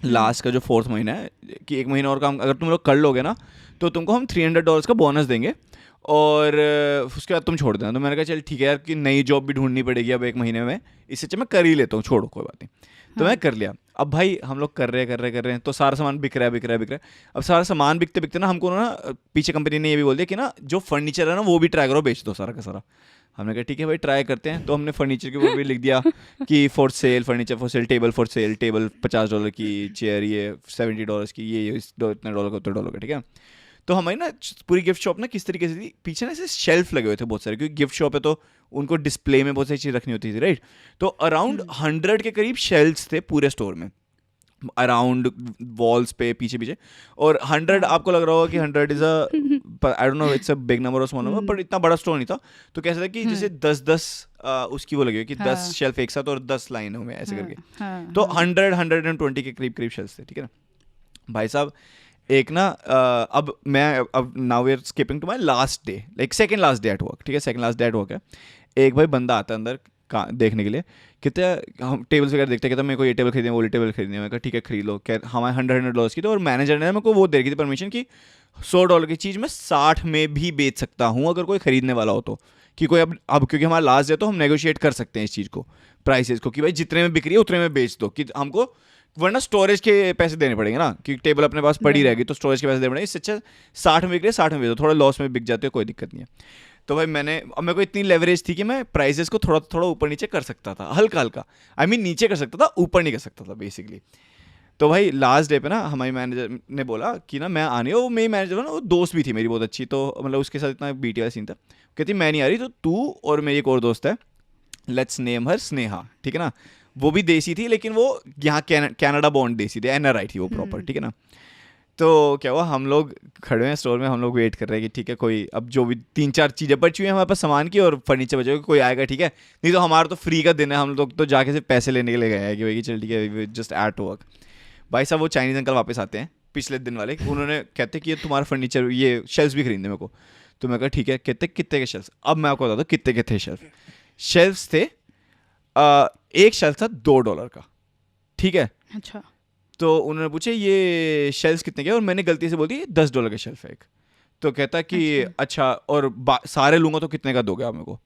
लास्ट का जो 4th महीना है, कि 1 महीना और काम अगर तुम लोग कर लोगे ना तो तुमको हम $300 का बोनस देंगे, और उसके बाद तुम छोड़ देना। तो मैंने कहा चल ठीक है यार, कि नई जॉब भी ढूंढनी पड़ेगी अब 1 महीने में, इससे अच्छा मैं कर ही लेता हूँ, छोड़ो कोई बात नहीं। तो मैं कर लिया। अब भाई हम लोग कर रहे हैं तो सारा सामान बिक रहा है। अब सारा सामान बिकते बिकते ना हमको ना पीछे कंपनी ने ये भी बोल दिया कि ना जो फर्नीचर है ना वो भी ट्राई करो, बेच दो सारा का सारा। हमने कहा ठीक है भाई ट्राई करते हैं। तो हमने फर्नीचर के ऊपर भी लिख दिया कि for sale, furniture for sale, table for sale, table $50 की, चेयर ये $70 की, ये इतने डॉलर का, उतने डॉलर का। ठीक है, तो हमारी ना पूरी गिफ्ट शॉप ना किस तरीके से थी, पीछे ना ऐसे शेल्फ लगे हुए थे बहुत सारे, क्योंकि गिफ्ट शॉप है तो उनको डिस्प्ले में बहुत सारी चीज़ रखनी होती थी, राइट। तो अराउंड 100 के करीब शेल्फ्स थे पूरे स्टोर में, अराउंड वॉल्स पे पीछे, और 100 आपको लग रहा होगा कि 100 is I don't no it's a big number और स्मॉल नंबर, पर इतना बड़ा स्टोर नहीं था। तो कैसा था कि जैसे 10-10 उसकी वो लगी हुई कि 10 शेल्फ एक साथ और 10 लाइनों में ऐसे करके, तो 100-120 के करीब शेल्फ थे। ठीक है ना भाई साहब, एक ना अब now we are skipping to my last day, like second last day at work. ठीक है, second last day at work है। एक भाई बंदा आता है अंदर देखने के लिए, कहते हम टेबल्स वगैरह देखते, कहते मेरे को ये टेबल खरीदनी है, वो टेबल खरीदनी है। मैं कहा ठीक है खरीद लो। क्या हमारे $100 की थी, और मैनेजर ने मेरे को वो दे रखी थी परमिशन कि $100 की चीज़ मैं 60 में भी बेच सकता हूँ अगर कोई खरीदने वाला हो तो, कि कोई अब क्योंकि हमारा लास्ट डे तो हम नेगोशिएट कर सकते हैं इस चीज़ को, प्राइसेस को, कि भाई जितने में बिक रही है उतने में बेच दो, कि हमको वरना स्टोरेज के पैसे देने पड़ेंगे ना, कि टेबल अपने पास पड़ी रहेगी तो स्टोरेज के पैसे देने पड़ेंगे। इससे अच्छा 60 में बिक रही है 60 में बेच दो, थोड़ा लॉस में बिक जाते हो कोई दिक्कत नहीं है। तो भाई अब मेरे को इतनी लेवरेज थी कि मैं प्राइसेस को थोड़ा ऊपर नीचे कर सकता था, हल्का आई मीन नीचे कर सकता था, ऊपर नहीं कर सकता था बेसिकली। तो भाई लास्ट डे पे ना हमारी मैनेजर ने बोला कि ना मैं आने, वो मेरी मैनेजर ना वो दोस्त भी थी मेरी बहुत अच्छी, तो मतलब उसके साथ इतना बीटी वाला सीन था। कहती मैं नहीं आ रही, तो तू और मेरी एक और दोस्त है, लेट्स नेम हर स्नेहा। ठीक है ना, वो भी देसी थी लेकिन वो यहाँ कनाडा बॉन्ड देसी थे, NRI थी वो प्रॉपर। ठीक है ना, तो क्या हुआ, हम लोग खड़े हैं स्टोर में, हम लोग वेट कर रहे हैं कि ठीक है कोई अब जो भी 3-4 चीज़ें बची हुई हैं हमारे पास सामान की, और फर्नीचर बचे हुए, कोई आएगा ठीक है, नहीं तो हमारा तो फ्री का दिन है, हम लोग तो जाके सिर्फ पैसे लेने के लिए गए हैं कि भाई चल ठीक है जस्ट एट टू वर्क। भाई साहब वो चाइनीज़ अंकल वापस आते हैं पिछले दिन वाले, उन्होंने कहते कि ये तुम्हारा फर्नीचर, ये शेल्फ भी खरीदने मेरे को। तो मैं कहा ठीक है, कहते कितने के शेल्फ। अब मैं आपको बताता हूँ कितने के थे शेल्फ थे। एक शेल्फ था $2 का। ठीक है, अच्छा। तो उन्होंने पूछे ये शेल्फ कितने के, और मैंने गलती से बोल दी $10 का शेल्फ है एक। तो कहता कि अच्छा और सारे लूंगा तो कितने का दोगे आप मेरे को।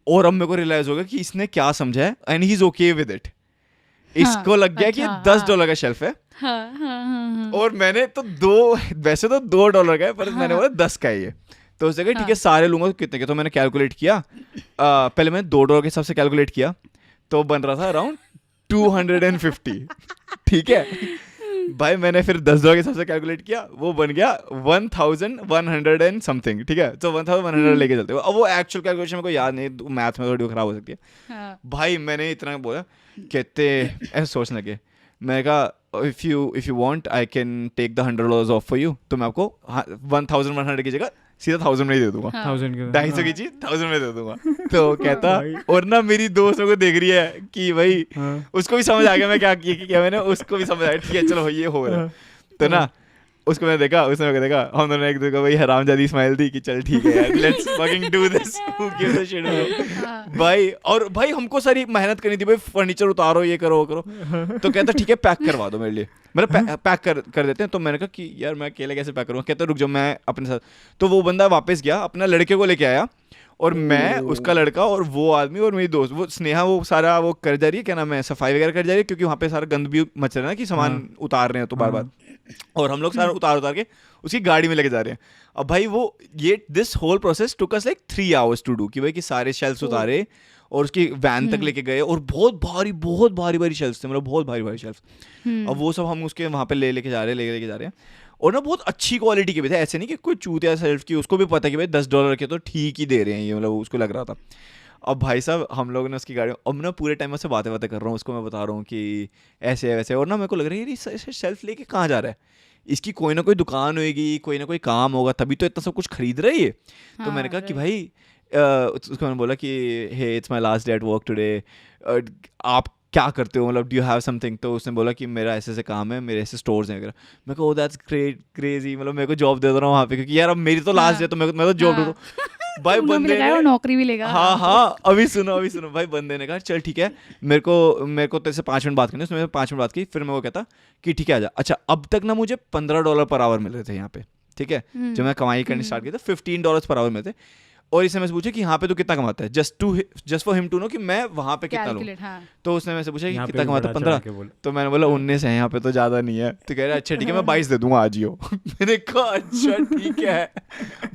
और अब मेरे को रियलाइज हो गया कि इसने क्या समझा है, and he is okay with it. इसको लग गया कि $10 का शेल्फ है। और मैंने तो वैसे तो $2 का है, पर मैंने बोला 10 का है ये। तो उस जगह ठीक है सारे लूंगा तो कितने के। तो मैंने कैलकुलेट किया, पहले मैंने $2 के हिसाब से कैलकुलेट किया, तो बन रहा था अराउंड 250। ठीक है भाई, मैंने फिर $10 के हिसाब से कैलकुलेट किया, वो बन गया 1100 एंड समथिंग। ठीक है, तो 1100 लेके चलते हो। अब वो एक्चुअल कैलकुलेशन मेरे को याद नहीं, मैथ में थोड़ी खराब हो सकती है। भाई मैंने इतना बोला, कहते ऐसे सोचने लगे। मैंने कहा if you want I can take the $100 off for you. तो मैं आपको 1100 की जगह सीधा 1000 में ही दे दूंगा। 250 की चीज 1000 में दे दूंगा। तो कहता, और ना मेरी दोस्तों को देख रही है कि भाई उसको भी समझ आ गया मैं क्या मैंने, उसको भी समझ आया ठीक है चलो ये हो रहा है। तो ना उसको मैंने देखा, उसने देखा, हम दोनों एक दूसरे को भाई हरामजादी स्माइल दी कि चल ठीक है यार, let's fucking do this, who gives a shit भाई। और भाई हमको सारी मेहनत करनी थी भाई, फर्नीचर उतारो, ये करो वो करो। तो कहता ठीक है पैक करवा दो मेरे लिए, मतलब पैक कर देते हैं। तो मैंने कहा कि यार मैं अकेले कैसे पैक करूँगा। कहता रुक जाओ मैं अपने साथ। तो वो बंदा वापस गया, अपना लड़के को लेके आया, और मैं उसका लड़का और वो आदमी और मेरी दोस्त, वो स्नेहा, वो सारा वो कर जा रही है, क्या नाम है, सफाई वगैरह कर जा रही है, क्योंकि वहाँ पे सारा गंद भी मच रहा है ना कि सामान उतार रहे हैं तो बार बार। और हम लोग सारा उतार के उसकी गाड़ी में लेके जा रहे हैं। अब भाई वो ये this whole process took us like 3 hours to do, कि भाई कि सारे शेल्फ्स उतारे और उसकी वैन तक लेके गए, और बहुत भारी शेल्फ्स थे, मतलब बहुत भारी शेल्फ्स। अब वो सब हम उसके वहाँ पे लेके जा रहे हैं, और ना बहुत अच्छी क्वालिटी के भी थे, ऐसे नहीं कि कोई चूतिया शेल्फ की, उसको भी पता कि भाई $10 के तो ठीक ही दे रहे हैं ये, मतलब उसको लग रहा था। अब भाई साहब हम लोग ने उसकी गाड़ी, अब ना पूरे टाइम से बातें कर रहा हूँ, उसको मैं बता रहा हूँ कि ऐसे है वैसे, और ना मेरे को लग रहा है ये शेल्फ लेके कहाँ जा रहा है, इसकी कोई ना कोई दुकान होगी, कोई ना कोई काम होगा, तभी तो इतना सब कुछ खरीद रहा है ये। तो मैंने कहा कि भाई उसको मैंने बोला कि hey it's my last day at work today, आप क्या करते हो, मतलब डू यू हैव समथिंग। तो उसने बोला कि मेरा ऐसे ऐसे काम है, मेरे ऐसे स्टोर्स हैं वगैरह। मैं कहा, ओह दैट्स क्रेजी, मतलब मेरे को जॉब दे दो ना वहाँ पे, क्योंकि यार अब मेरी तो लास्ट डे, तो मैं तो जॉब ढूंढूं। भाई बंदे ने नौकरी भी लेगा। हाँ अभी सुनो भाई, बंदे ने कहा चल ठीक है, मेरे को तेरे से 5 मिनट बात करनी है। उसने मेरे 5 मिनट बात की, फिर मैं वो कहता कि ठीक है आजा। अच्छा, अब तक ना मुझे $15 पर आवर मिल रहे थे यहाँ पे, ठीक है, जो मैं कमाई करनी स्टार्ट की था $15 पर आवर मिलते थे। और इसने मुझसे पूछा कि यहाँ पे तो कितना कमाता है, just for him to know कि मैं वहाँ पे कितना लूँ। तो उसने मुझसे पूछा कि कितना कमाता है, 15। तो मैंने बोला 19 है यहाँ पे, तो ज़्यादा नहीं है। तो कह रहा अच्छा ठीक है, मैं 22 दे दूंगा आज ही हो। मैंने कहा अच्छा ठीक है।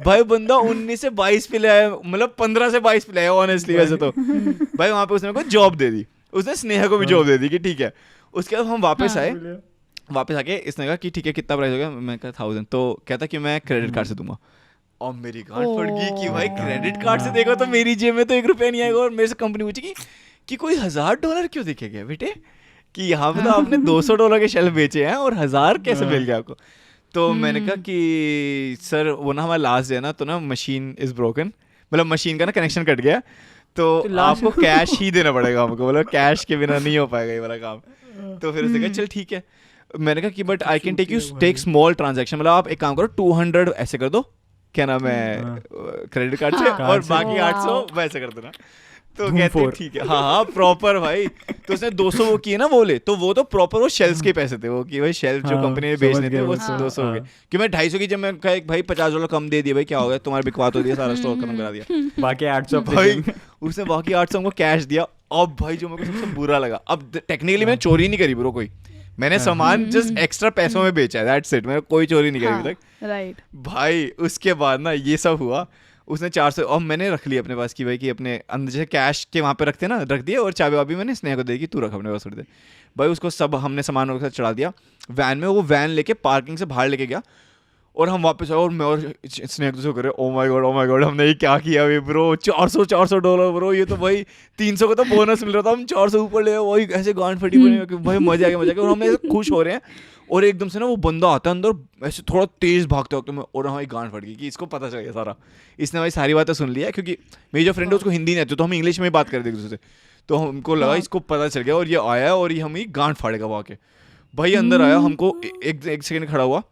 भाई बंदा 19 से 22 पे ले आया, मतलब 15 से 22 पे ले आया ऑनेस्टली वैसे तो। भाई वहाँ पे उसने मेरे को जॉब दे दी, उसने स्नेहा को भी जॉब दे दी कि ठीक है। उसके बाद हम वापस आए, वापस आके इसने कहा कि ठीक है कितना प्राइस हो गया। मैं कहा 1000। तो कहता कि मैं क्रेडिट कार्ड से दूंगा। और मेरी गांड फट गई कि भाई क्रेडिट कार्ड से देखो तो मेरी जेब में तो $1 नहीं आएगा। और मेरे से कंपनी पूछी कि कोई $1000 क्यों दिखेगा बेटे, कि यहाँ पे तो आपने $200 के शेल्फ बेचे हैं और 1000 कैसे मिल गया आपको। तो मैंने कहा कि सर वो ना हमारा लास्ट डे ना, तो ना मशीन इज ब्रोकन, मतलब मशीन का ना कनेक्शन कट गया, तो आपको कैश ही देना पड़ेगा हमको, मतलब कैश के बिना नहीं हो पाएगा ये वाला काम। तो फिर उसने कहा चल ठीक है। मैंने कहा कि but I can take small transaction, मतलब आप एक काम करो 200 ऐसे कर दो, क्या नाम है, क्रेडिट कार्ड से, और बाकी 800 वैसे कर देना। तो कहते ठीक है, हाँ प्रॉपर भाई। तो उसने 200 वो किए ना बोले, तो वो तो प्रॉपर वो शेल्फ के पैसे थे वो, कि भाई शेल्फ जो कंपनी ने बेचने थे वो 200 हो गए। कि मैं 250 की, जब मैं कहा भाई $50 कम दे दिए, भाई क्या हो गया, तुम्हारी बिकवात हो गई, सारा स्टोर खत्म करा दिया। बाकी 800 भाई उसने बाकी 800 को कैश दिया। अब भाई जो मेरे को सबसे बुरा लगा, अब टेक्निकली मैंने चोरी नहीं करी ब्रो कोई, मैंने सामान जस्ट एक्स्ट्रा पैसों में बेचा है, दैट्स इट, मैंने कोई चोरी नहीं करी अभी तक। राइट भाई उसके बाद ना ये सब हुआ, उसने 400 और मैंने रख लिया अपने पास कि भाई कि अपने अंदर जैसे कैश के वहाँ पे रखते ना, रख दिए, और चाबी वाबी मैंने स्नेहा को दे दी, तू रख अपने पास थोड़ी देर। भाई उसको सब हमने सामान के साथ चढ़ा दिया वैन में, वो वैन लेके पार्किंग से बाहर लेके गया, और हम वापस आए, और मैं और स्नेहा दूसरे करे ओ माय गॉड हमने ये क्या किया अभी ब्रो, $400 ब्रो, ये तो भाई 300 का तो बोनस मिल रहा था, हम 400 ऊपर ले, वही ऐसे गांड फटी बने, भाई मजा आ गया। और हम ऐसे खुश हो रहे हैं, और एकदम से ना वो बंदा आता है अंदर ऐसे थोड़ा तेज भागते वक्त में, और हमारी गांड फट गई कि इसको पता चल गया सारा, इसने भाई सारी बातें सुन लिया, क्योंकि मेरी जो फ्रेंड है उसको हिंदी नहीं आती, तो हम इंग्लिश में ही बात कर रहे थे एक दूसरे से। तो हमको लगा इसको पता चल गया, और ये आया और ये हमें गांड फाड़ेगा वहाँ के। भाई अंदर आया, हमको एक सेकंड खड़ा हुआ,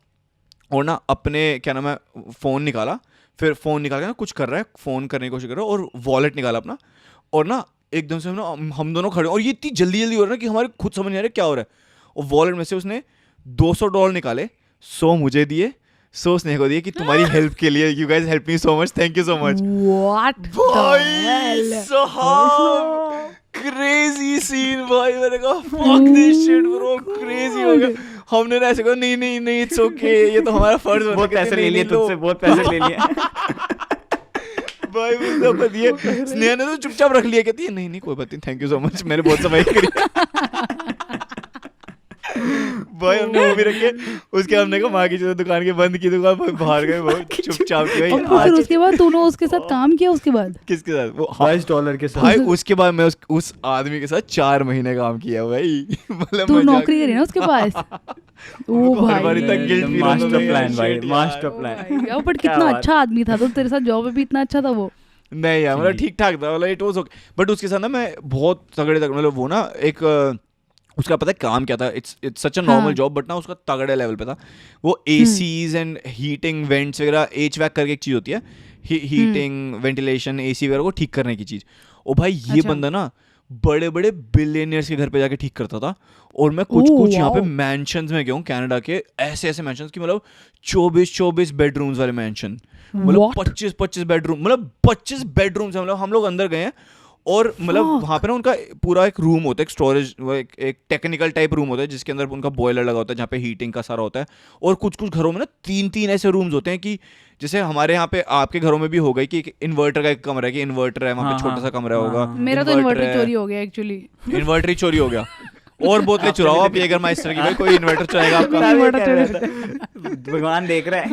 और ना अपने क्या नाम है फ़ोन निकाला, फिर फ़ोन निकाल के ना कुछ कर रहा है, फ़ोन करने की कोशिश कर रहा है, और वॉलेट निकाला अपना, और ना एकदम से हम दोनों खड़े, और ये इतनी जल्दी हो रहा है कि हमारे खुद समझ नहीं आ रहा क्या हो रहा है। और वॉलेट में से उसने $200 निकाले, 100 मुझे दिए, 100 स्नेहा को दिए कि तुम्हारी हेल्प के लिए, you guys help me so much, thank you so much. What भाई साहब क्रेजी सीन भाई, मैंने कहा fuck this shit bro, crazy हो गया। हमने ना ऐसे कहा नहीं इट्स ओके, ये तो हमारा फर्ज बहुत पैसे ले लिए तुझसे, बहुत पैसे ले लिए। भाई मुझे दिए, स्नेहा ने तो चुपचाप रख लिया, कहती है नहीं कोई बात नहीं, थैंक यू सो मच, मैंने बहुत सफाई करी। भाई हमने वो भी रखे, उसके हमने कहा माँ की दुकान के बंद की, दुकान बाहर गए बहुत चुपचाप। फिर उसके बाद तूने उसके साथ काम किया, उसके बाद किसके साथ, वो $22 के साथ। भाई उसके बाद मैं उस आदमी के साथ 4 महीने काम किया भाई, मतलब तू नौकरी करी ना उसके पास। ओ भाई मास्टर प्लान भाई, मास्टर प्लान। बट कितना अच्छा आदमी था, तो तेरे साथ जॉब में भी इतना अच्छा था वो। नहीं यार मतलब ठीक ठाक था, मतलब इट वाज ओके। बट उसके साथ ना मैं बहुत तगड़े मतलब वो ना एक उसका पता है काम क्या था, it's such a normal job, but ना उसका तगड़े लेवल पे था। वो एसीज एंड हीटिंग वेंट्स वगैरह, एचवैक करके एक चीज़ होती है, हीटिंग वेंटिलेशन एसी वगैरह को ठीक करने की चीज़। ओ भाई ये बंदा ना बड़े बड़े बिलियनियर्स के घर पे जाके ठीक करता था। और मैं कुछ यहाँ पे मैंशंस में गया हूँ कनाडा के, ऐसे ऐसे मैंशंस की मतलब 24 बेडरूम्स वाले मैंशन, मतलब 25 बेडरूम, मतलब 25 बेडरूम्स है। मतलब हम लोग अंदर गए हैं, और मतलब वहाँ पे ना उनका पूरा एक रूम होता है, एक स्टोरेज, एक टेक्निकल टाइप रूम होता है जिसके अंदर उनका बॉयलर लगा होता है जहाँ पे हीटिंग का सारा होता है। और कुछ घरों में ना 3 ऐसे रूम्स होते हैं कि जैसे हमारे यहाँ पे आपके घरों में भी हो गई कि इन्वर्टर का एक कमरा है, कि इन्वर्टर है वहाँ पे, छोटा सा कमरा होगा। मेरा तो इन्वर्टर चोरी हो गया एक्चुअली, इन्वर्टर ही चोरी हो गया। और बोतलें चुराओ आप ये, अगर माइस्टर की भाई कोई इन्वर्टर चुराएगा आपका। भगवान देख रहा है,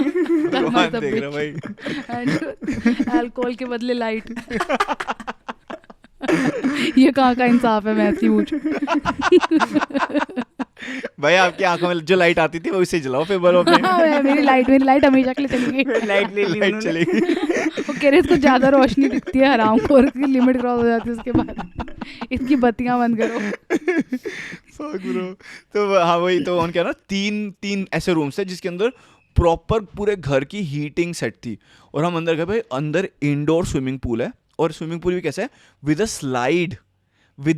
भगवान देख रहा है भाई। अल्कोहल के बदले लाइट। ये कहाँ का इंसाफ है, मैं ऐसी पूछ। भाई आपकी आंखों में जो लाइट आती थी वो उससे जलाओ फिर बोलो अपने मेरी लाइट हमेशा के लिए चली गई। लाइट ले ली लाइट उन्होंने। चलेगी। वो कह रहे इसको ज्यादा रोशनी दिखती है, हरामखोर की लिमिट क्रॉस हो जाती है उसके बाद, इसकी बत्तियां बंद करो। Fuck bro। तो हाँ वही तो उनके ना तीन ऐसे रूम्स थे जिसके अंदर प्रॉपर पूरे घर की हीटिंग सेट थी और हम अंदर गए भाई, अंदर इंडोर स्विमिंग पूल है और स्विमिंग पूल भी कैसे है विद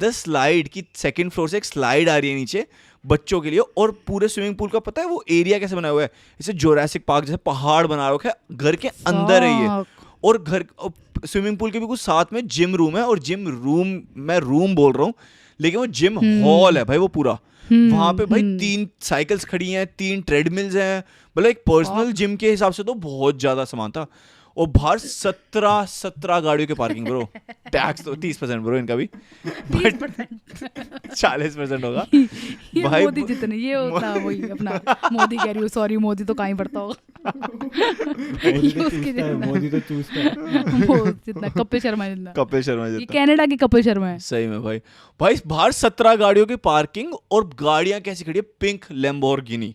अ स्लाइड की सेकंड फ्लोर से एक स्लाइड आ रही है नीचे बच्चों के लिए। और पूरे स्विमिंग पूल का पता है वो एरिया कैसे बना हुआ है, जैसे जोरासिक पार्क जैसे पहाड़ बना रखा है, घर के अंदर है ये। और घर स्विमिंग पूल के भी कुछ साथ में जिम रूम है और जिम रूम मैं रूम बोल रहा हूँ लेकिन वो जिम हॉल है भाई वो पूरा। वहां पे भाई 3 साइकिल्स खड़ी हैं, 3 ट्रेडमिल्स हैं, मतलब एक पर्सनल जिम के हिसाब से तो बहुत ज्यादा सामान था। और बाहर 17 गाड़ियों के पार्किंग ब्रो। टैक्स तो 30% ब्रो इनका भी, बट 40% होगा ये भाई। मोदी जितने ये होता वही अपना मोदी कह रही हूँ, सॉरी मोदी तो कहीं पड़ता होगा। मोदी तो चूसता है। वो जितना कपिल शर्मा जितना, कपिल शर्मा ये जितना कनाडा की कपिल शर्मा है। सही में भाई बाहर 17 गाड़ियों की पार्किंग और गाड़ियां कैसी खड़ी है, पिंक लैम्बोर्गिनी,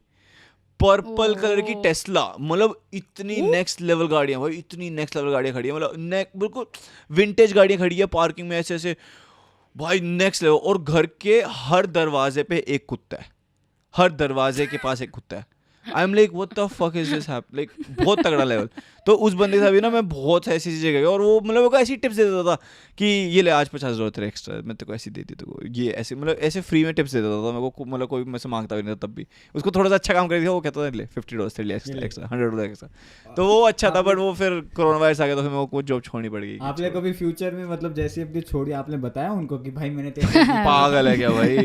पर्पल कलर की टेस्ला, मतलब इतनी नेक्स्ट लेवल गाड़ियां भाई, इतनी नेक्स्ट लेवल गाड़ियां खड़ी है, मतलब बिल्कुल विंटेज गाड़ियां खड़ी है पार्किंग में ऐसे ऐसे भाई नेक्स्ट लेवल। और घर के हर दरवाजे पे एक कुत्ता है, हर दरवाजे के पास एक कुत्ता है। I am like what the fuck is this hap, like बहुत तगड़ा लेवल। तो उस बंदे से भी ना मैं बहुत ऐसी जगह गया और वो मतलब मेरे को ऐसी टिप्स दे देता था कि ये ले आज 50 तेरे एक्स्ट्रा, मैं तेरे को ऐसी देती तो ये ऐसे मतलब ऐसे फ्री में टिप्स दे देता था मेरे को, मतलब कोई मुझसे मांगता भी नहीं था तब भी। उसको थोड़ा सा अच्छा काम कर दिया वो कहता था ले $50 तेरे लिए एक्स्ट्रा, $100 एक्स्ट्रा, तो वो अच्छा था। बट वो फिर कोरोना वायरस आ गया तो फिर मेरे को जॉब छोड़नी पड़ गई। आपने कभी फ्यूचर में मतलब जैसे अपनी छोड़ी आपने बताया उनको कि भाई मैंने पागल है क्या भाई।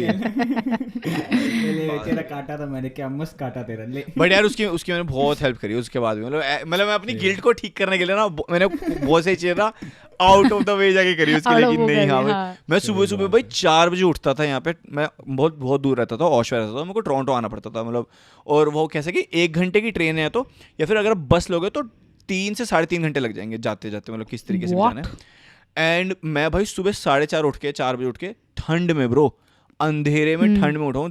तेरा काटा था मैंने, क्या मस्त काटा तेरा ले। बट यार उसकी मैंने बहुत हेल्प करी उसके बाद भी, मतलब मैं अपनी गिल्ट को ठीक करने के लिए ना मैंने बहुत सही चीज़ ना आउट ऑफ द वे जाके करी उसके लिए कि नहीं हाँ भाई। मैं सुबह भाई 4 बजे उठता था, यहाँ पे मैं बहुत दूर रहता था, ऑशवा रहता था, मेरे को टोरंटो आना पड़ता था मतलब। और वो कैसे कि 1 घंटे की ट्रेन है तो, या फिर अगर आप बस लोगे तो 3 से 3.5 घंटे लग जाएंगे जाते जाते, मतलब किस तरीके से भी जाना है। एंड मैं भाई सुबह 4:30 उठ के 4 बजे उठ के ठंड में ब्रो, अंधेरे में ठंड में उठाऊँ,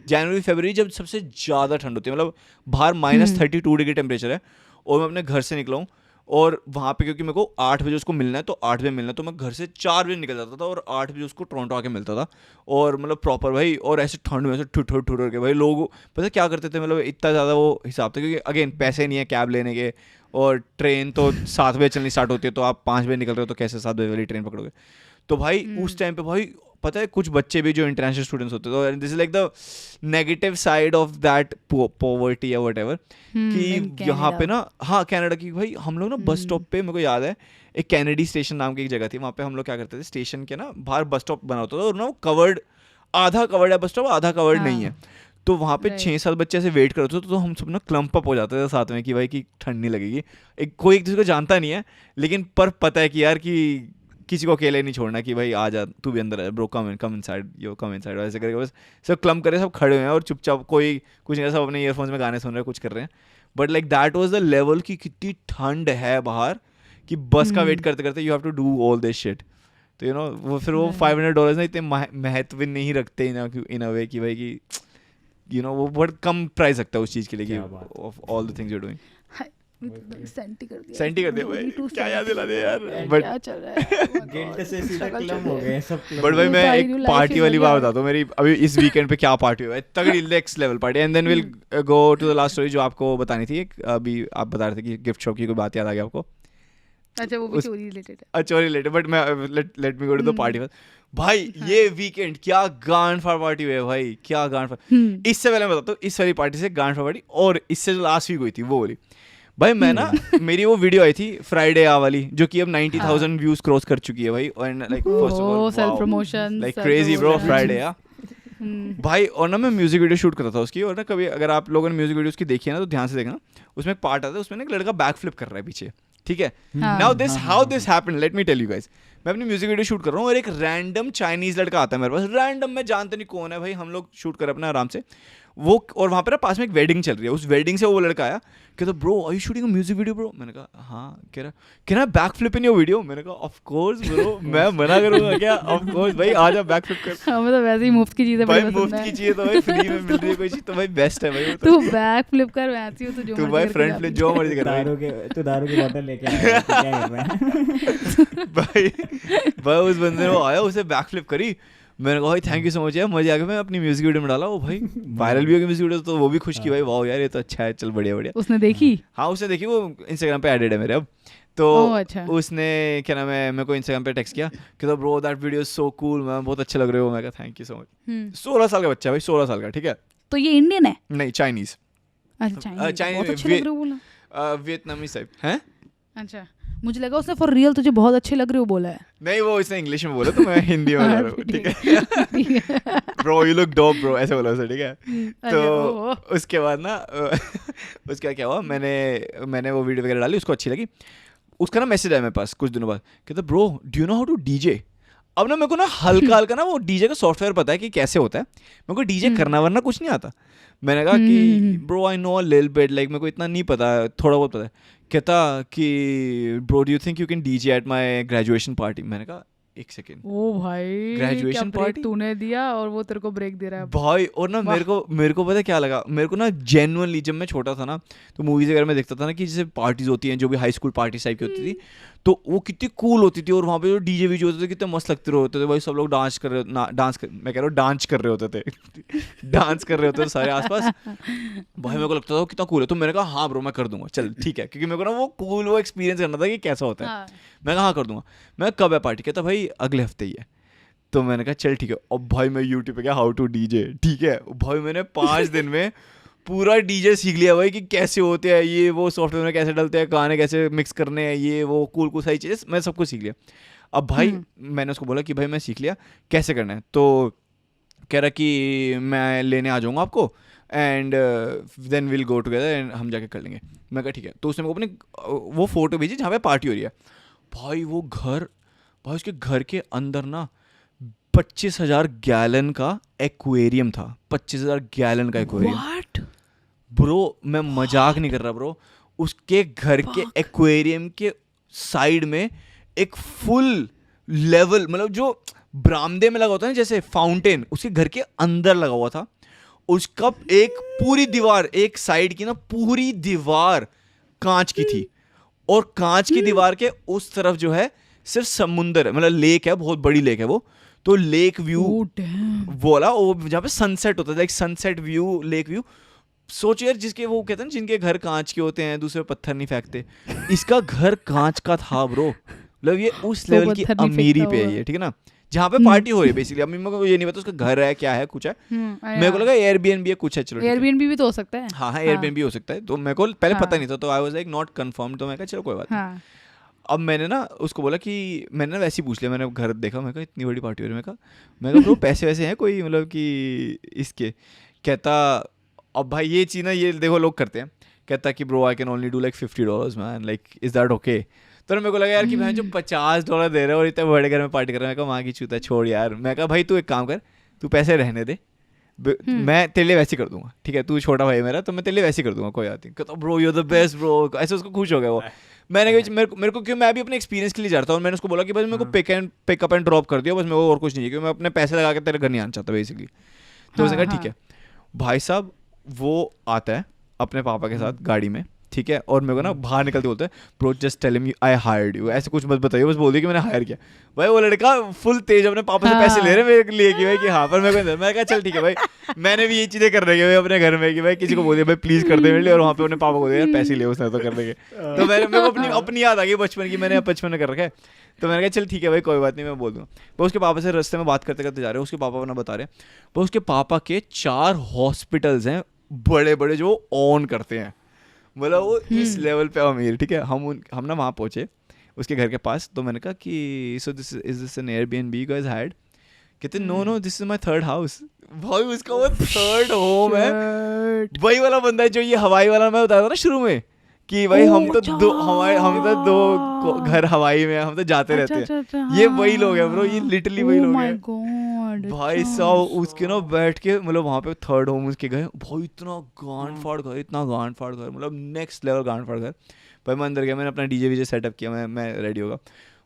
जनवरी फरवरी जब सबसे ज़्यादा ठंड होती है, मतलब बाहर -32 डिग्री टेम्परेचर है, और मैं अपने घर से निकला हूँ और वहाँ पे क्योंकि मेरे को 8 बजे उसको मिलना है तो 8 बजे मिलना है, तो मैं घर से 4 बजे निकल जाता था और 8 बजे उसको टोरंटो आके मिलता था। और मतलब प्रॉपर भाई, और ऐसे ठंड में ऐसे ठुर के भाई लोग पता क्या करते थे, मतलब इतना ज़्यादा वो हिसाब था क्योंकि अगेन पैसे नहीं है कैब लेने के, और ट्रेन तो 7 बजे चलनी स्टार्ट होती है, तो आप 5 बजे निकल रहे हो तो कैसे 7 बजे वाली ट्रेन पकड़ोगे। तो भाई उस टाइम पे भाई पता है कुछ बच्चे भी जो इंटरनेशनल स्टूडेंट्स होते थे, this is like the negative side of that poverty या व्हाटएवर, कि यहाँ पे ना हाँ कनाडा की भाई हम लोग ना बस स्टॉप पे, मेरे को याद है एक कैनेडी स्टेशन नाम की एक जगह थी, वहाँ पे हम लोग क्या करते थे, स्टेशन के ना बाहर बस स्टॉप बना होता था और ना वो कवर्ड, आधा कवर्ड है बस स्टॉप, आधा कवर्ड नहीं है। तो वहाँ पे 6-7 बच्चे ऐसे वेट करते थे, तो हम सब ना क्लम्प अप हो जाते थे साथ में कि भाई कि ठंड नहीं लगेगी। कोई एक दूसरे को जानता नहीं है लेकिन पर पता है कि यार कि किसी को अकेले नहीं छोड़ना, कि भाई आ जा तू भी अंदर है ब्रो, कम इनसाइड यो कम इनसाइड, ऐसे करके बस सब क्लम्प करे, सब खड़े हुए हैं और चुपचाप कोई कुछ नहीं, सब अपने ईयरफोन्स में गाने सुन रहे हैं, कुछ कर रहे हैं। But like that was the level की कितनी ठंड है बाहर कि बस का वेट करते करते you have to do all this shit. तो यू नो वो फिर वो $500 ना इतने महत्व नहीं रखते इन अ वे कि भाई कि यू नो वो बहुत कम प्राइस रखता है उस चीज़ के लिए कि of all the things you are doing. Senti कर दिया भाई, क्या याद दिला दे यार। बट क्या चल रहा है गिल्ट से सीधा क्लम हो गए सब। बट भाई मैं एक पार्टी वाली बात बताता हूँ मेरी अभी इस वीकेंड पे क्या पार्टी हुआ है, तगड़ी next level party. And then will go to the last story जो आपको बतानी थी। अभी आप बता रहे थे कि गिफ्ट शॉप की कोई बात याद आ गई आपको? अच्छा वो भी चोरी रिलेटेड है। अच्छा रिलेटेड, बट मैं let me go to the party भाई। ये वीकेंड क्या गांड फाड़ पार्टी हुई है भाई, क्या गांड फाड़। इससे पहले मैं बताता हूँ इस वाली पार्टी से गांड फाड़ पार्टी, और इससे जो लास्ट वीक हुई थी वो वाली भाई। मैं ना मेरी वो वीडियो आई थी फ्राइडे आ वाली जो कि अब 90,000 व्यूज क्रॉस कर चुकी है भाई। And like first of all self promotion like crazy bro, Friday या भाई। और ना मैं म्यूजिक वीडियो शूट करता था उसकी, और ना कभी अगर आप लोगों ने म्यूजिक वीडियो उसकी देखी है ना तो ध्यान से देखना, उसमें एक पार्ट आता है उसमें ना एक लड़का बैक फ्लिप कर रहा है पीछे, ठीक है। Now this how this happened, let me tell you guys. मैं अपनी म्यूजिक वीडियो शूट कर रहा हूँ और एक रैंडम चाइनीज लड़का आता है मेरे पास, रैंडम, मैं जानते नहीं कौन है भाई, हम लोग शूट कर अपना आराम से वो, और वहाँ पर ना पास में एक वेडिंग चल रही है, उस वेडिंग से वो लड़का आया, कहता bro are you shooting a music video bro, मैंने कहा हाँ, कह रहा back flip in your video, मैंने कहा ऑफ कोर्स ब्रो, मैं मना करूँगा क्या, ऑफ कोर्स भाई आ जा बैक फ्लिप कर, हमें तो वैसे ही मुफ्त की चीजें भाई बड़ी मुफ्त पसंद की है। चीज़ तो भाई फ्री में मिल रही है कोई चीज़ तो भाई बेस्ट है भाई वो तू बैक फ्लिप कर, वैसी हो तो जो तू मर्जी भाई करके फ्रंट जा फ्लिप पीछे। जो मर्जी कर दारू की बोतल लेके आया, तू क्या कर रहा है? भाई उस बंदे ने वो आया, उसे बैक फ्लिप करी, मैंने कहा भाई थैंक यू सो मच यार, मजे आ गए, मैं अपनी म्यूजिक वीडियो में डाला वो भाई वायरल भी हो गया म्यूजिक वीडियो, तो वो भी खुश की भाई वाह यार ये तो अच्छा है, चल बढ़िया बढ़िया। उसने देखी? हाँ उसने देखी, वो इंस्टाग्राम पे एडेड है मेरे अब, तो ओह, अच्छा। उसने क्या नाम है मेरे को इंस्टाग्राम पे टेक्स्ट किया कि तो bro that video is so cool ma'am, बहुत अच्छे लग रहे हो, मैं कहा थैंक यू सो मच। 16 साल का बच्चा है भाई, 16 साल का, ठीक है, तो ये इंडियन है? नहीं चाइनीज, अच्छा चाइनीज, Chinese बहुत में अच्छे लग रहे हो बोला। वियतनामीज टाइप है। अच्छा, मुझे लगा उसने फॉर रियल तुझे बहुत अच्छे लग रहे हो बोला है। नहीं वो इसने इंग्लिश में बोला तो मैं हिंदी में बता रहा हूँ, ठीक है bro you look dope bro, ऐसे बोला उसने, ठीक है। तो उसके बाद ना उसके बाद क्या हुआ, मैंने वो वीडियो वगैरह डाली, उसको अच्छी लगी, उसका ना मैसेज आया मेरे पास कुछ दिनों बाद, कहता bro do you know how two DJ. अब ना मेरे को ना हल्का हल्का ना वो डीजे का सॉफ्टवेयर पता है कि कैसे होता है, मेरे को डीजे करना वरना कुछ नहीं आता। मैंने कहा कि bro I know a little bit, like मेरे को इतना नहीं पता है, थोड़ा बहुत पता है। कहता कि bro do you think you can DJ at my graduation party. मैंने कहा एक सेकेंड, ओ भाई Graduation क्या party? ब्रेक तूने दिया और वो तेरे को ब्रेक दे रहा है। भाई और ना मेरे को पता है क्या लगा, मेरे को ना जेन्युइनली जब मैं छोटा था ना तो मूवीज वगैरह में देखता था ना कि जैसे पार्टीज होती हैं जो भी हाई स्कूल पार्टी टाइप की होती थी, तो वो कितनी कूल होती थी, और वहाँ पे जो डीजे वीजे होते थे कितने मस्त लगते होते थे भाई, सब लोग डांस कर रहे मैं कह रहा हूँ डांस कर रहे होते थे डांस कर रहे होते थे सारे आसपास। भाई मेरे को लगता था वो कितना कूल है, तो मैंने कहा हाँ ब्रो मैं कर दूंगा, चल ठीक है, क्योंकि मेरे को ना वो कूल वो एक्सपीरियंस करना था कि कैसा होता है। हाँ। मैं कहा हाँ कर दूंगा। मैं कब है पार्टी, कहता भाई अगले हफ्ते ही है। तो मैंने कहा चल ठीक है। अब भाई मैं यूट्यूब पे गया हाउ टू डीजे, ठीक है भाई मैंने 5 दिन में पूरा डीजे सीख लिया भाई कि कैसे होते हैं ये वो, सॉफ्टवेयर में कैसे डलते हैं, गाने कैसे मिक्स करने हैं, ये वो कूल सारी चीज़ें मैं सब कुछ सीख लिया। अब भाई मैंने उसको बोला कि भाई मैं सीख लिया कैसे करना है, तो कह रहा कि मैं लेने आ जाऊँगा आपको and then will go together and हम जाके कर लेंगे। मैं कहा ठीक है। तो उसने मेरे को अपने वो फ़ोटो भेजी जहाँ पे पार्टी हो रही है। भाई वो घर, भाई उसके घर के अंदर ना 25,000 गैलन का एक्वेरियम था, 25,000 गैलन का एक्वेरियम। What? ब्रो मैं मजाक नहीं कर रहा ब्रो, उसके घर के एक्वेरियम के साइड में एक फुल लेवल, मतलब जो बरामदे में लगा होता है ना जैसे फाउंटेन, उसके घर के अंदर लगा हुआ था। उसका एक पूरी दीवार, एक साइड की ना पूरी दीवार कांच की थी, और कांच की दीवार के उस तरफ जो है सिर्फ समुंदर है, मतलब लेक है, बहुत बड़ी लेक है वो। तो लेक व्यू Oh, damn. बोला वो जहाँ पे सनसेट होता है, like sunset view, lake view. सोच यार जिसके वो कहते हैं जिनके घर कांच के होते हैं दूसरे पत्थर नहीं फेंकते, इसका घर कांच का था ब्रो। मतलब ये उस तो लेवल की पत्थर नहीं अमीरी फेंकता पे है होगा। ये, ठीक है ना, जहाँ पे पार्टी हो रही है बेसिकली। अभी मेरे को ये नहीं पता उसका घर है क्या है कुछ है, मेरे को लगा एयरबीएनबी है कुछ है, चलो ठीक है। एयरबीएनबी भी तो हो सकता है। हाँ हाँ एयरबीएनबी हो सकता है, तो मेरे को पहले हाँ। पता नहीं था, तो I was like not confirm, तो मैं कहा चलो कोई बात नहीं। हाँ। अब मैंने ना उसको बोला कि मैंने ना वैसे ही पूछ लिया, मैंने घर देखा, मैं कहा इतनी बड़ी पार्टी हो रही है, मैं कहा ब्रो पैसे वैसे हैं कोई, मतलब कि इसके। कहता अब भाई ये चीज़ ना ये देखो लोग करते हैं, कहता कि bro I can only do like $50 man, like is that okay. तो मेरे को लगा यार कि मैं जो $50 दे रहा हूँ और इतने बड़े घर में पार्टी कर रहा है, मैं कहा वहाँ की चूता छोड़ यार। मैं कहा भाई तू एक काम कर, तू पैसे रहने दे, मैं तेरे लिए वैसे कर दूंगा, ठीक है, तू छोटा भाई मेरा, तो मैं तेरे लिए वैसे कर दूंगा, कोई बात नहीं। कहता bro you are the best bro, ऐसे उसको खुश हो गया वो। मैंने कहा मेरे को क्यों, मैं भी अपने एक्सपीरियंस के लिए जा रहा था, और मैंने उसको बोला कि बस मेरे को पिकअप एंड ड्रॉप कर दिया, बस मेरे को और कुछ नहीं है, क्योंकि मैं अपने पैसे लगा के तेरे घर नहीं आना चाहता बेसिकली। तो उसने कहा ठीक है। भाई साहब वो आता है अपने पापा के साथ गाड़ी में, ठीक है, और मेरे को ना बाहर निकलते बोलते हैं bro just tell him I hired you, ऐसे कुछ मत बताइए, बस बोल दिया कि मैंने हायर किया। भाई वो लड़का फुल तेज अपने पापा से पैसे ले रहे मेरे लिए कि भाई कि हाँ, पर मेरे को मैं कहा चल ठीक है भाई, मैंने भी ये चीज़ें कर रही है अपने घर में कि भाई किसी को बोल दिया भाई प्लीज़ कर दे मेरे लिए, और वहाँ पे अपने पापा को दिया यार पैसे ले उसने तो कर देंगे। तो मेरे को अपनी याद आ गई बचपन की, मैंने बचपन में कर रखा है। तो मैंने कहा चल ठीक है भाई कोई बात नहीं, मैं बोल दूँगा। वो उसके पापा से रास्ते में बात करते करते जा रहे हैं, उसके पापा अपना बता रहे हैं, वो उसके पापा के 4 हॉस्पिटल्स हैं बड़े बड़े जो ऑन करते हैं, मतलब वो इस लेवल पे अमीर, ठीक है। हम ना वहाँ पहुँचे उसके घर के पास, तो मैंने कहा कि so this is this an Airbnb you guys hired. कहते no this is my 3rd house. भाई उसका वो 3rd होम है, वही वाला बंदा है जो ये हवाई वाला मैं बताया था ना शुरू में कि भाई हम तो अच्छा। दो घर हवाई में हैं, हम तो जाते रहते हैं। ये वही लोग हैं ब्रो, ये लिटरली वही लोग हैं भाई साहब। उसके ना बैठ के मतलब वहाँ पे थर्ड होम उसके गए भाई, इतना गांड फाड़ घर, इतना गांड फाड़ घर, मतलब नेक्स्ट लेवल गांड फाड़ घर भाई। मैं अंदर गया, मैंने अपना डीजे वीजे सेटअप किया, मैं रेडी होगा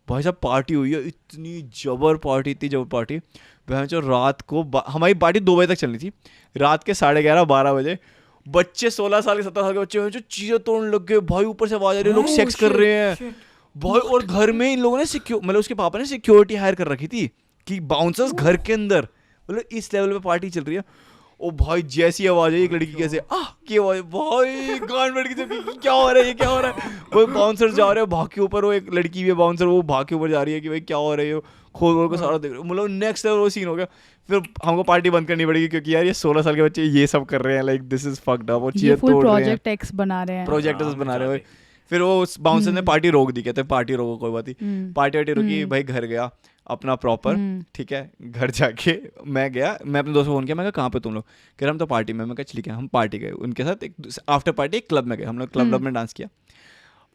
भाई साहब। पार्टी हुई है, इतनी जबर पार्टी वहाँ जो रात को हमारी पार्टी 2 बजे तक चलनी थी, रात के 11:30-12 बजे बच्चे 16 साल के 17 साल के बच्चे जो चीज़ें तोड़ने लग गए भाई। ऊपर से आवाज आ रही है, लोग सेक्स कर रहे हैं भाई। और घर में इन लोगों ने मतलब उसके पापा ने सिक्योरिटी हायर कर रखी थी कि बाउंसर्स घर के अंदर, मतलब इस लेवल पे पार्टी चल रही है। ओ भाई जैसी आवाज है एक लड़की कैसे की आवाज भाई, गांड बैठ के क्या हो रहा है, ये क्या हो रहा है। वो बाउंसर जा रहे हैं भाग के ऊपर, वो एक लड़की भी है बाउंसर, वो भाग के ऊपर जा रही है कि भाई क्या हो रहा है, खोल को सारा देख रहे, मतलब नेक्स्ट लेवल वो सीन हो गया। फिर हमको पार्टी बंद करनी पड़ेगी क्योंकि यार ये 16 साल के बच्चे ये सब कर रहे हैं, like this is fucked up. और चीजें तोड़ रहे हैं, प्रोजेक्ट एक्स बना रहे हैं, प्रोजेक्टर्स बना रहे हैं। फिर वो बाउंसर ने पार्टी रोक दी, कहते पार्टी रोको, कोई बात नहीं। पार्टी वार्टी रुकी भाई, घर गया अपना प्रॉपर, ठीक है। घर जाके मैं गया, मैं अपने दोस्त को फोन किया, मैं कहा कहाँ पे तुम लोग, कह रहे हम तो पार्टी में। मैं कहा ठीक है, हम पार्टी गए उनके साथ, एक आफ्टर पार्टी एक क्लब में गए, हम लोग क्लब में डांस किया।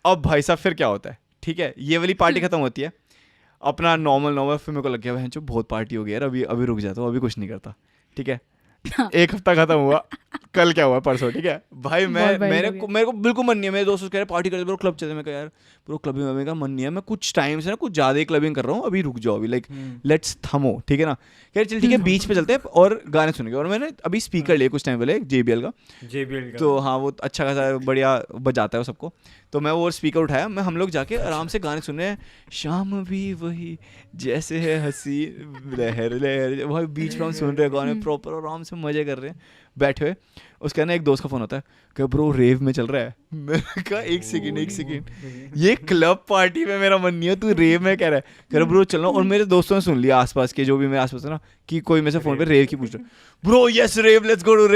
अब भाई साहब फिर क्या होता है, ठीक है, ये वाली पार्टी खत्म होती है, अपना नॉर्मल फिर मेरे को लग गया बहन जो बहुत पार्टी हो गई यार, अभी रुक जाता हूँ, अभी कुछ नहीं करता, ठीक है। एक हफ्ता खत्म हुआ, कल क्या हुआ परसों, ठीक है भाई। मेरे को बिल्कुल मन नहीं है, मेरे दोस्त कह रहे पार्टी कर, क्लब चलते। मैं कहा यार ब्रो क्लबिंग में का मन नहीं है, मैं कुछ टाइम से ना कुछ ज्यादा ही क्लबिंग कर रहा हूँ, अभी रुक जाओ, अभी लाइक लेट्स थमो, ठीक है ना। कह रहे चल ठीक है बीच पे चलते हैं और गाने सुनेंगे। और मैंने अभी स्पीकर लिया कुछ टाइम पहले JBL का, तो हाँ वो अच्छा खासा बढ़िया बजाता है वो सबको। तो मैं वो स्पीकर उठाया, हम लोग जाके आराम से गाने सुन रहे हैं, शाम भी वही जैसे है हंसी लहर लहर भाई। बीच में हम सुन रहे हैं गाने प्रॉपर, आराम से मजे कर रहे हैं बैठे हुए। उसका ना एक दोस्त का फोन आता है कि ब्रो रेव में चल रहा है। मैंने कहा एक सेकंड, ये क्लब पार्टी में मेरा मन नहीं है, तू रेव में कह रहा है, कह रहा ब्रो चलना। और मेरे दोस्तों ने सुन लिया आसपास के, जो भी मेरे आसपास है ना, कि कोई मेरे से फोन पे रेव की पूछ रहा है, bro yes rave, let's go to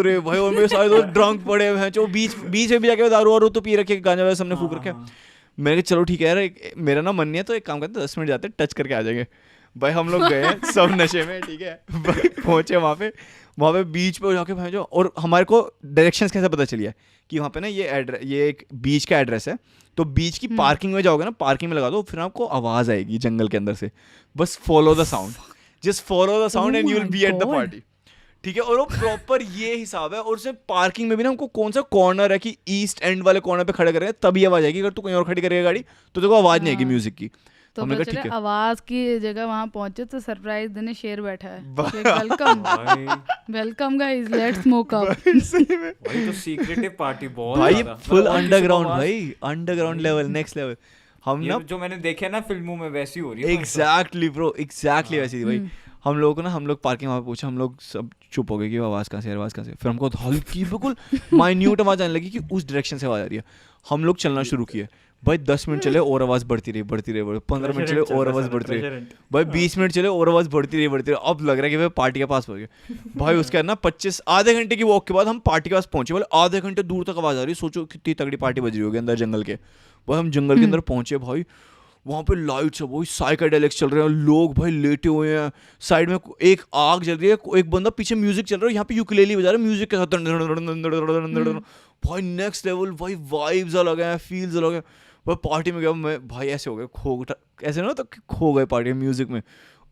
rave भाई। और मेरे सारे दोस्त ड्रंक पड़े हुए हैं, जो बीच में भी जाके दारू और तो पी रखे, गांजा वाजा सबने फूक रखे। मैंने कहा चलो ठीक है यार, मेरा ना मन नहीं है, तो एक काम करते 10 मिनट जाते टच करके आ जाएंगे भाई। हम लोग गए हैं सब नशे में, ठीक है भाई। पहुंचे वहाँ पे बीच पे जाके भाई जो, और हमारे को डायरेक्शंस कैसे पता चली है कि वहाँ पे ना ये एक बीच का एड्रेस है, तो बीच की पार्किंग में जाओगे ना, पार्किंग में लगा दो, फिर आपको आवाज आएगी जंगल के अंदर से, बस follow the sound, just follow the sound and you will be at the party, ठीक है। और वो प्रॉपर ये हिसाब है। और उसमें पार्किंग में भी ना हमको कौन सा कॉर्नर है कि ईस्ट एंड वाले कॉर्नर पे खड़े करेंगे तभी आवाज आएगी, अगर तू कहीं और खड़ी करेगा गाड़ी तो तेरे को आवाज नहीं आएगी म्यूजिक की। तो हमने कहा ठीक है, आवाज की जगह वहां पहुंचे तो सरप्राइज देने शेर बैठा है, welcome guys, let's smoke up. भाई तो सीक्रेटिव पार्टी बहुत भाई ज्यादा, फुल अंडरग्राउंड भाई, अंडरग्राउंड लेवल, नेक्स्ट लेवल। हम ना जो मैंने देखे ना फिल्मों में वैसी हो रही है। एग्जैक्टली ब्रो, एग्जैक्टली वैसी थी भाई। हम लोग पार्किंग वहाँ पे पूछा, हम लोग सब चुप हो गए कि आवाज़ कहाँ से। फिर हमको हल्की बिल्कुल माइन्यूट आवाज़ आने लगी कि उस डायरेक्शन से आवाज़ आ रही है। हम लोग चलना शुरू किए भाई, 10 मिनट चले और आवाज़ बढ़ती रही, 15 मिनट चले और आवाज़ बढ़ती रही भाई, 20 मिनट चले और आवाज़ बढ़ती रही। अब लग रहा है कि भाई पार्टी के पास पहुंच गए भाई। उसके बाद ना आधे घंटे की वॉक के बाद हम पार्टी के पास पहुंचे, बोले आधे घंटे दूर तक आवाज़ आ रही है। सोचो कितनी तगड़ी पार्टी बज रही होगी अंदर जंगल के। भाई हम जंगल के अंदर पहुंचे भाई, वहाँ पे लाइट्स है, वही साइकेडेलिक्स चल रहे हैं, लोग भाई लेटे हुए हैं, साइड में एक आग जल रही है, एक बंदा पीछे म्यूजिक चल रहा है, यहाँ पे यूकेलेली बजा रहा है म्यूजिक के साथ भाई। नेक्स्ट लेवल भाई, वाइब्स अलग हैं, फील्स अलग हैं भाई। पार्टी में गया मैं भाई, ऐसे हो गए ऐसे ना, तो खो गए पार्टी म्यूजिक में।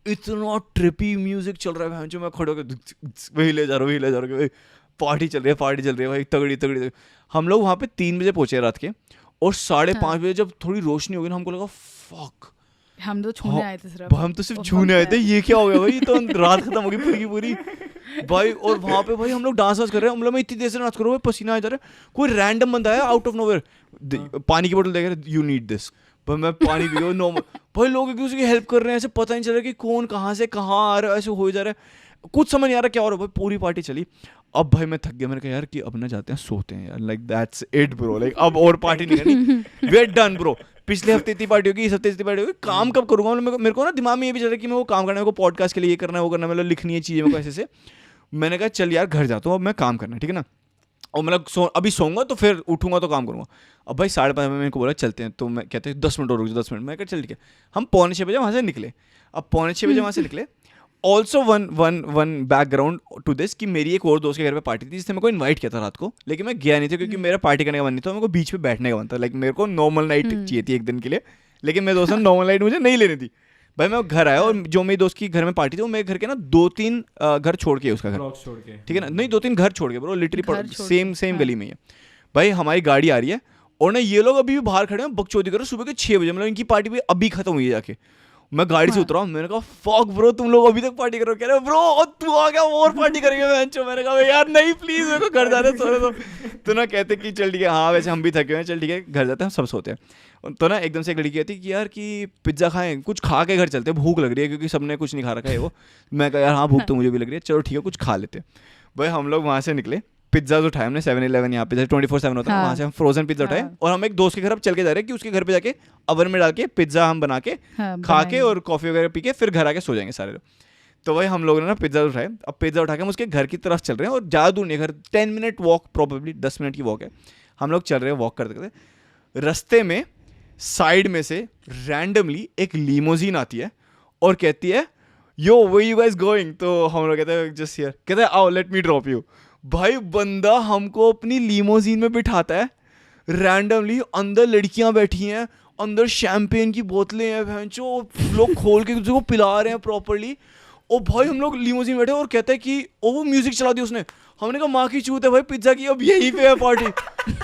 इतना ट्रिपी म्यूजिक चल रहा है, जो मैं खड़े होकर वही ले जा रहा हूँ भाई, पार्टी चल रही है भाई, तगड़ी। हम लोग वहाँ पे 3 बजे पहुंचे रात के, और 5:30 बजे जब थोड़ी रोशनी हो गई ना, हमको लगा फक, हम तो छूने आए थे सिर्फ, हम तो सिर्फ छूने आए थे, ये क्या हो गया भाई, तो रात खत्म हो गई पूरी की पूरी भाई। और वहाँ पे भाई हम लोग डांस कर रहे हैं, मतलब मैं इतनी देर से डांस कर रहा हूँ, पसीना आ जा रहा है। कोई रैंडम बंदा है आउट ऑफ नोवेयर, पानी की बोतल देख रहे, यू नीड दिस भाई, मैं पानी पी गया नॉर्मल भाई। लोग एक दूसरे की हेल्प कर रहे हैं, ऐसे पता नहीं चल रहा कि कौन कहाँ से कहाँ आ रहा है, ऐसे हो जा रहा है, कुछ समझ नहीं आ रहा क्या हो रहा है भाई। पूरी पार्टी चली। अब भाई मैं थक गया, मैंने कहा यार कि अब ना जाते हैं सोते हैं यार, like that's it bro, like अब और पार्टी नहीं करनी, वी आर डन ब्रो। पिछले हफ्ते इतनी पार्टी होगी, इस हफ्ते इतनी पार्टी होगी, काम कब करूँगा। मेरे को ना दिमाग में ये भी चल रहा है कि मैं वो काम करना है, मेरे को पॉडकास्ट के लिए ये करना है, वो करना है, मतलब लिखनी है चीज़ें मेरे को ऐसे से। मैंने कहा चल यार घर जाता हूँ, अब मैं काम करना है, ठीक है ना। और मतलब अभी सोऊंगा तो फिर उठूंगा तो काम करूँगा। अब भाई 5:30 में मेरे को बोला चलते हैं, तो मैं कहते हैं 10 मिनट और रुक जाओ, 10 मिनट। मैं कहा चल ठीक है। हम 5:45 बजे वहाँ से निकले। अब 5:45 बजे वहाँ से निकले, also one background to this कि मेरी एक और दोस्त के घर पे पार्टी थी जिसने मेरे को इन्वाइट किया था रात को, लेकिन मैं गया नहीं था क्योंकि मेरा पार्टी करने का मन नहीं था, मेरे को बीच पे बैठने का मन था. लाइक मेरे को नॉर्मल नाइट चाहिए थी एक दिन के लिए, लेकिन मेरे दोस्त ने नॉर्मल नाइट मुझे नहीं लेनी थी. भाई मैं घर आया और जो मेरी दोस्त की घर में पार्टी थी वो मेरे घर के ना 2-3 घर छोड़ के उसका घर, ठीक है ना, नहीं 2-3 घर छोड़ के ब्रो, लिटरली सेम गली में ही है. भाई हमारी गाड़ी आ रही है और ना ये लोग अभी भी बाहर खड़े हैं बकचोदी करो सुबह के 6 बजे, मतलब इनकी पार्टी भी अभी खत्म हुई है जाके. मैं गाड़ी से उतरा, मैंने कहा फक ब्रो तुम लोग अभी तक पार्टी करो, कह रहे ब्रो तू आ गया और पार्टी करेंगे बेंचो. मैंने कहा यार नहीं प्लीज मेरे को घर जाने सोने तो ना कहते कि चल ठीक है, हाँ वैसे हम भी थके हुए हैं, चल ठीक है घर जाते हैं, सब सोते हैं. तो ना एकदम से एक लड़की कहती कि यार कि पिज्ज़ा खाएं, कुछ खा के घर चलते हैं, भूख लग रही है क्योंकि सबने कुछ नहीं खा रखा है वो. मैं कहा यार हाँ भूख तो मुझे भी लग रही है, चलो ठीक है कुछ खा लेते हैं. भाई हम लोग वहाँ से निकले, पिज्जा उठाए हमने 7-11 यहाँ पे जैसे 24/7 होता है वहाँ से हम फ्रोजन पिज्जा उठाए और हम एक दोस्त के घर अब चल के जा रहे हैं कि उसके घर पे जाके ओवन में डाल के पिज्जा हम बना के खा के और कॉफी वगैरह पी के फिर घर आके सो जाएंगे सारे लोग. तो भाई हम लोगों ने ना पिज्जा उठाए, अब पिज्जा उठा के हम उसके घर की तरफ चल रहे हैं और ज़्यादा दूर नहीं, घर 10 मिनट वॉक, प्रॉबेबली 10 मिनट की वॉक है. हम लोग चल रहे हैं वॉक करते करते, रस्ते में साइड में से रैंडमली एक लीमोजीन आती है और कहती है यो वे यू गाइस गोइंग. तो हम लोग कहते हैं जस्ट हियर, कहते हैं आओ लेट मी ड्रॉप यू. भाई बंदा हमको अपनी लीमोजीन में बिठाता है रैंडमली, अंदर लड़कियां बैठी हैं, अंदर शैम्पेन की बोतलें हैं, भैंचो लोग खोल के उसको पिला रहे हैं प्रॉपर्ली. और भाई हम लोग लीमोजीन बैठे और कहते हैं कि वो म्यूजिक चला दी उसने. हमने कहा माँ की चूत है भाई, पिज्जा की अब यहीं पे है पार्टी.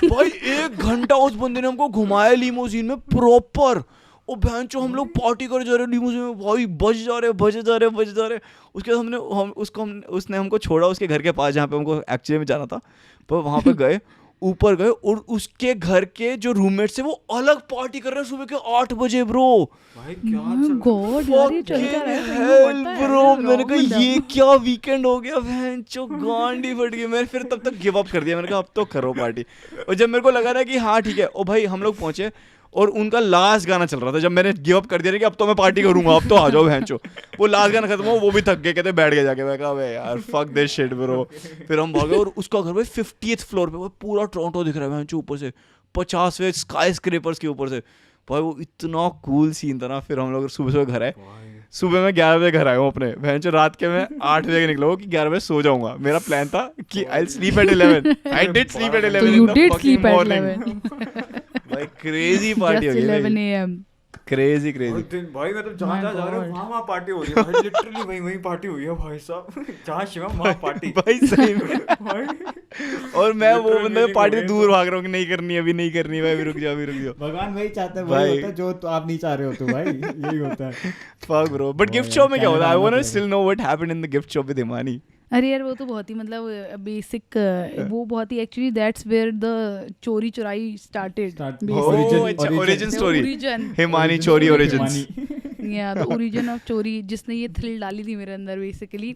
भाई 1 घंटा उस बंदे ने हमको घुमाया लीमोजीन में प्रॉपर. ओ भैंचो हम लोग पार्टी करे जा रहे हैं लीमोजीन में, भाई बज जा रहे. उसके बाद उसने हमको छोड़ा उसके घर के पास जहाँ पे हमको एक्चुअली में जाना था. पर वहाँ पे गए, ऊपर गए और उसके घर के जो रूममेट्स थे वो अलग पार्टी कर रहे हैं सुबह के 8 बजे ब्रो. भाई क्या गॉड यार ये चलता है ब्रो. मैंने कहा ये क्या वीकेंड हो गया भैंचो, गांडी फट गई. मैंने फिर तब तक गिव अप कर दिया, मैंने कहा अब तो करो पार्टी. और जब मेरे को लगा ना कि हाँ ठीक है, ओ भाई हम लोग पहुंचे और उनका लास्ट गाना चल रहा था. जब मैंने गिव अप कर दिया कि अब तो मैं पार्टी करूंगा, अब तो आ जाओ भैंचो, वो लास्ट गाना खत्म हुआ, वो भी थक गए, कहते बैठ गए जाके. मैं कहा अबे यार फक दिस शिट ब्रो. फिर हम भागे और उसका घर भाई 50th फ्लोर पे, वो पूरा टोरंटो दिख रहा है भैंचो ऊपर से, 50वें स्काई स्क्रैपर्स के ऊपर से. भाई वो इतना कूल सीन था ना. फिर हम लोग सुबह घर आए, सुबह मैं 11 बजे घर आया हूँ अपने, भैंचो रात के मैं 8 बजे निकला हूँ कि 11 बजे सो जाऊंगा. मेरा प्लान था कि I sleep at 11. I did sleep at 11 you did sleep at 11. भाई क्रेजी पार्टी हो Just गई 11 AM. क्रेजी भाई मतलब जहाँ जा रहे हो वहाँ पार्टी हो रही है भाई, लिटरली वहीं पार्टी हुई है भाई साहब. जहाँ शिवम वहाँ पार्टी भाई सही में. और मैं वो बंदे पार्टी से दूर भाग रहा हूँ कि नहीं करनी अभी, नहीं करनी भाई, रुक जाओ. भगवान वही चाहता है, वही होता है जो तो आप नहीं चाह रहे हो तो भाई यही होता है. Fuck bro. But gift shop में क्या होता है? I want to still know what happened in the gift shop with Himani. अरे यार वो तो बहुत ही मतलब बेसिक, वो बहुत ही एक्चुअली दैट्स वेयर द चोरी चुराई स्टार्टेड. ओरिजिन स्टोरी, हिमानी चोरी ओरिजिन्स. या द ओरिजिन ऑफ चोरी, जिसने ये थ्रिल डाली थी मेरे अंदर बेसिकली.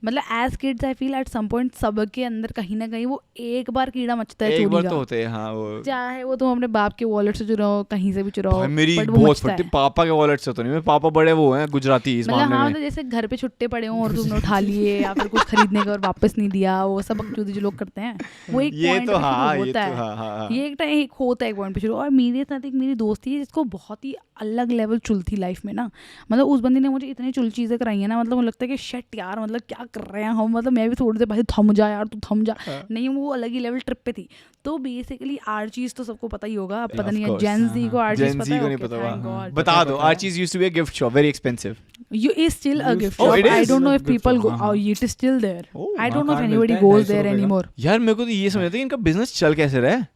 मतलब as kids I feel at some point सबके अंदर कहीं ना कहीं वो एक बार कीड़ा मचता है एक चोरी बार का. तो होते हैं हाँ. वो चाहे वो तुम अपने बाप के वॉलेट से चुराओ, कहीं से भी चुराओ, भाई मेरी but वो बहुत मचता फटती. है. पापा के वॉलेट से तो नहीं, मेरे पापा बड़े वो हैं गुजराती इस मतलब मामले हाँ में. मतलब जैसे घर पे छुट्टे पड़े हों और तुमने उठा लिए या फिर कुछ खरीदने का और वापस नहीं दिया, वो सब बकचोदी जो लोग करते हैं वो एक ये पॉइंट तो पे हाँ, शुरू ये होता तो है. हाँ. ये एक होता है एक पॉइंट पे शुरू. और मेरे साथ एक मेरी दोस्त थी जिसको बहुत ही अलग लेवल चुल थी लाइफ में ना. मतलब उस बंदी ने मुझे इतनी चुल चीज़ें कराई है ना, मतलब मुझे लगता है कि शिट यार मतलब क्या कर रहे हैं हम. मतलब मैं भी थोड़ी देर भाई थम जा यार, तू थम जा. नहीं वो अलग ही लेवल ट्रिप पे थी. तो बेसिकली आर चीज तो सबको पता ही होगा. अब पता नहीं है जेन जी को आर चीज पता है? को नहीं पता. बता दो. Our cheese used to be a gift shop, very expensive. You is still a gift Oh, shop. it I is? don't know if Gift people shop, go. हाँ. Oh, it is still there. Oh, I don't know if हाँ, anybody मिलता है goes 250 there रुपए का. anymore. यार मेरे को तो ये समझ आता है कि इनका बिजनेस चल कैसे रहा है.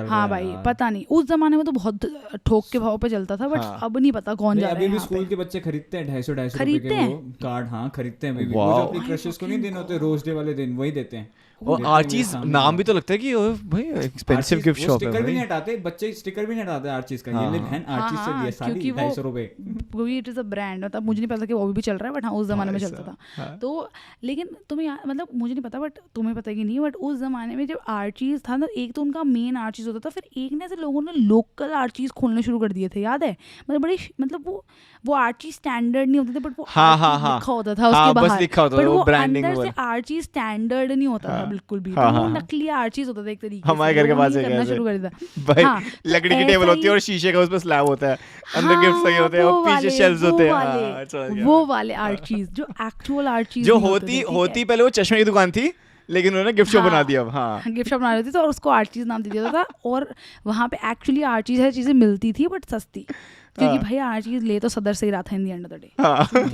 हाँ भाई पता नहीं. उस जमाने में तो बहुत ठोक के भाव पे चलता था, बट हाँ. अब नहीं पता कौन जा रहा अभी है भी यहाँ स्कूल पे. के बच्चे खरीदते हैं 250 खरीदते रुपए के हैं? वो कार्ड. हाँ खरीदते हैं अभी भी. Wow. वो जो अपनी क्रशेस को नहीं देने होते रोज डे वाले दिन, वही देते हैं. और आर चीज नाम भी तो लगता है कि ओए भाई एक्सपेंसिव गिफ्ट शॉप है. स्टिकर भी नहीं हटाते बच्चे, स्टिकर भी नहीं हटाते आर चीज का. ये ले बहन आर चीज से लिया साड़ी क्योंकि वो 250 रुपए. क्योंकि इट इज़ अ ब्रांड. मतलब मुझे नहीं पता कि वो अभी भी चल रहा है, बट हाँ उस जमाने में चलता था. तो लेकिन तुम्हें मतलब मुझे नहीं पता बट तुम्हें पता कि नहीं, बट उस जमाने में जब आर चीज था ना, एक तो उनका मेन आर आर्चीज होता था, फिर एक ने ऐसे लोगों ने लोकल आर्चीज खोलने शुरू कर दिए थे, याद है? मतलब बड़ी मतलब वो आर्चीज स्टैंडर्ड नहीं होते थे, बट वो हाँ, हाँ, आर्चीज हाँ। लिखा होता था हाँ, उसके बस बाहर, लिखा होता बट था, वो वो branding अंदर से वाला। आर्चीज स्टैंडर्ड नहीं होता था हाँ, बिल्कुल भी, हाँ, तो वो हाँ, हाँ। नकली आर्चीज होता था एक तरीके से, हमारे घर के लोगों पास ने एक करना ऐसे- शुरू कर दिया। भाई हाँ, तो लकड़ी की ऐसा टेबल होती है ही- और शीशे का उस पर स्लैब होता है, अंदर गिफ्ट्स लगे होते हैं और पीछे शेल्फ्स होते हैं। हाँ, समझ गया वो मैं। वाले आर्चीज जो एक्चुअल आर्चीज जो होती पहले वो चश्मे की दुकान थी, लेकिन उन्होंने गिफ्ट शॉप बना दिया अब। हाँ, गिफ्ट शॉप बना रही थी तो, और उसको आर्चीज नाम दे दिया था, और वहाँ पे एक्चुअली आर्चीज है चीज़ें मिलती थी बट सस्ती, क्योंकि भाई आर्चीज ले तो सदर से ही रहा था in the end of the day,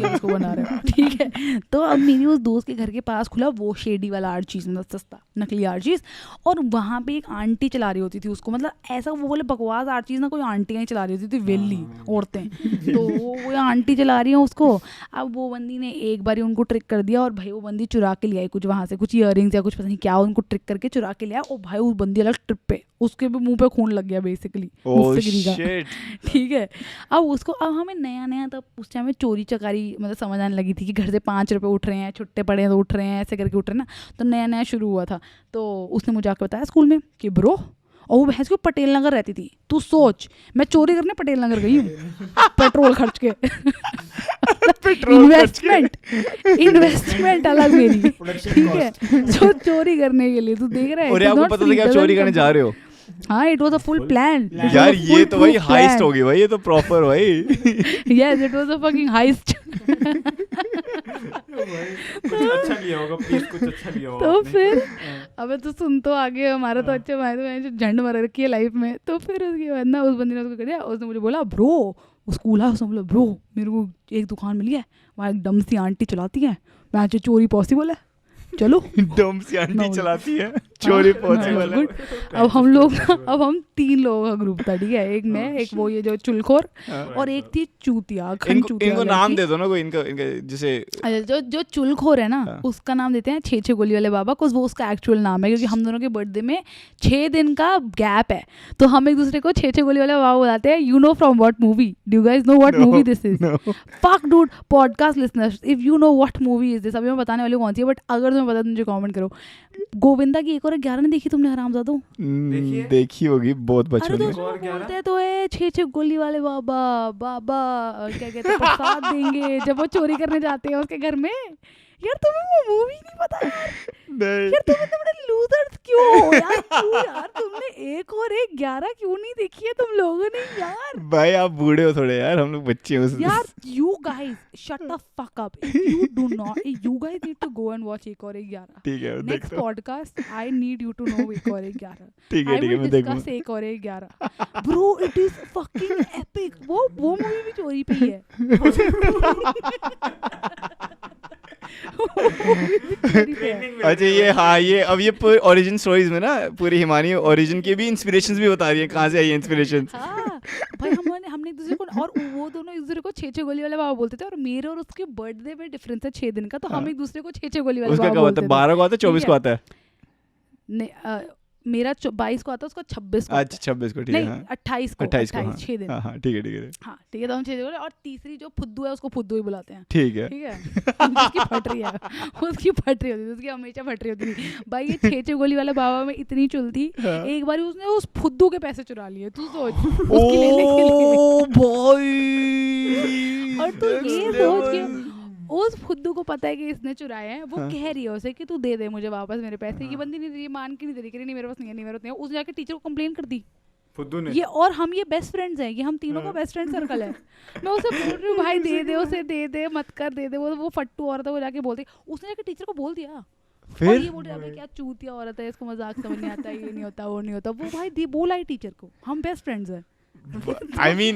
उसको बना रहे हो, ठीक है। तो अब मेरी उस दोस्त के घर के पास खुला वो शेडी वाला आर्चीज, मतलब सस्ता नकली आर्चीज, और वहाँ पे एक आंटी चला रही होती थी उसको, मतलब ऐसा वो बोले बकवास आर्चीज ना कोई आंटियाँ ही चला रही होती थी, वेली औरतें, तो वो आंटी चला रही है उसको। अब वो बंदी ने एक बारी उनको ट्रिक कर दिया, और भाई वो बंदी चुरा के ले आई कुछ वहाँ से, कुछ ईयरिंग्स या कुछ पता नहीं क्या, उनको ट्रिक करके चुरा के ले आया, और भाई उस बंदी अलग ट्रिप पे, उसके भी मुंह पे खून लग गया बेसिकली, मुझसे गिरी का, ठीक है। अब हमें नया नया तब उस टाइम में चोरी चकारी मतलब समझ आने लगी थी कि घर से 5 रुपए उठ रहे हैं, छुट्टे पड़े हैं तो उठ रहे हैं, ऐसे करके उठ रहे हैं ना, तो नया नया शुरू हुआ था। तो उसने मुझे आकर बताया स्कूल में कि ब्रो, और वो भैंस को पटेल नगर रहती थी, तू सोच मैं चोरी करने पटेल नगर गई हूँ पेट्रोल खर्च के इन्वेस्टमेंट अलग मेरी, ठीक है, जो चोरी करने के लिए तू देख रहा है। और आपको पता था कि आप चोरी करने जा रहे हो? हाँ, it was a full plan यार ये तो भाई हाइस्ट होगी भाई, ये तो प्रॉपर भाई। Yes, it was a fucking heist. कुछ अच्छा लिया होगा प्लीज, कुछ अच्छा लिया होगा तो आपने। फिर अबे तो सुन तो आगे, हमारा तो अच्छा मैं तो झंड मर रखी है लाइफ में। तो फिर उसके बाद ना उस बंदी ने उसको कर दिया, उसने मुझे बोला ब्रो, वो स्कूल है, उसने बोला ब्रो मेरे को एक दुकान मिली है, वहाँ एक डम सी आंटी चलाती है, वहाँ से चोरी पॉसिबल है, चलो। डम सी आंटी चलाती है, चोरी पॉसिबल है। अब हम 3 लोगों का ग्रुप था, ठीक है, एक मैं, एक वो ये जो चुलखोर, और एक थी चूतिया, इनको नाम दे दो ना कोई, इनका जैसे जो चुलखोर है ना, उसका नाम देते हैं 6 गोली वाले बाबा, को वो उसका एक्चुअल नाम है, क्योंकि हम दोनों के बर्थडे में 6 दिन का गैप है, तो हम एक दूसरे को 6 गोली वाले बाबा बुलाते हैं। You know from what movie? Do you guys know what movie this is? Fuck dude, podcast listeners, if you know what movie is this, अभी मैं बताने वाली हूँ कौन सी है, बट अगर तुम्हें पता तो मुझे कमेंट करो। गोविंदा की 1 और 11 ने देखी तुमने हरामजादों? देखी होगी बहुत अरे बचपन तो में। उसमें बोलते हैं तो है 6 गोली वाले बाबा, बाबा क्या कहते हैं, प्रसाद देंगे जब वो चोरी करने जाते हैं उसके घर में। यार तुम्हें वो मूवी नहीं पता यार? यार तुम इतने बड़े लूजर्स क्यों हो यार? यार तुमने 1 और 11 क्यों नहीं देखी है तुम लोगों ने यार? भाई आप बूढ़े हो थोड़े यार, हम लोग बच्चे हैं। यार you guys shut the fuck up. You do not, you guys need to go and watch 1 और 11. ठीक है, Next देखता हूँ। podcast I need you to know 1 और 11. ठीक है, I ठीक है, will मैं discuss देखूंगा। 1 और 11. Bro, it is fucking epic. वो मूवी भी चोरी पे ही है। अच्छा ये हाँ, ये अब ये पूरी ओरिजिन स्टोरीज में ना पूरी हिमानी ओरिजिन की भी इंस्पिरेशंस भी बता रही है, कहाँ से आई है इंस्पिरेशन। हाँ भाई, हमने एक दूसरे को, और वो दोनों एक दूसरे को 6 गोली वाले बाबा बोलते थे, और मेरे और उसके बर्थडे में डिफरेंस है 6 दिन का, तो हम एक दूसरे को 6 गोली वाले उसका बाबा क्या होता बोलते है? थे। 12 को आता है, 24 को आता है? नहीं, मेरा 22 को आता है, उसका 26 को। अच्छा 26 को, ठीक है। नहीं, हाँ। 28 को, 28 को, हाँ। 6 दिन। हाँ हाँ, ठीक है, ठीक है, हाँ ठीक है, तो हम 6 बोले, और तीसरी जो फुद्दू है उसको फुद्दू ही बुलाते हैं, ठीक है। ठीक है। उसकी फट रही है, उसकी फट रही होती थी, उसकी हमेशा फट रही होती थी भाई। ये 6 गोली वाला बाबा में इतनी चुल थी, एक बार उसने उस फुद्दू के पैसे चुरा लिए, तू सोच, उसकी लेने के लिए। ओ भाई, और तू ये सोच के उस फुद्दू को पता है कि इसने चुराए हैं, वो कह रही है उसे कि तू दे दे मुझे वापस मेरे पैसे। ये बंदी नहीं दे रही, मान के नहीं दे रही, कह रही नहीं मेरे पास नहीं है, नहीं मेरे पास नहीं है। उसने जाके टीचर को कंप्लेन कर दी, फुद्दू ने। ये, और हम ये बेस्ट फ्रेंड्स हैं, ये हम तीनों का बेस्ट फ्रेंड सर्कल है। मैं उसे बोल रही हूँ भाई दे दे उसे, दे दे मत कर, दे दे। वो फट्टू औरत है, वो जाके बोलती, उसने जाके टीचर को बोल दिया। फिर और ये बोल रही है क्या चूतिया औरत है, इसको मजाक समझ नहीं आता, ये नहीं होता, वो नहीं होता। वो भाई बोला है टीचर को, हम बेस्ट फ्रेंड्स हैं। I mean,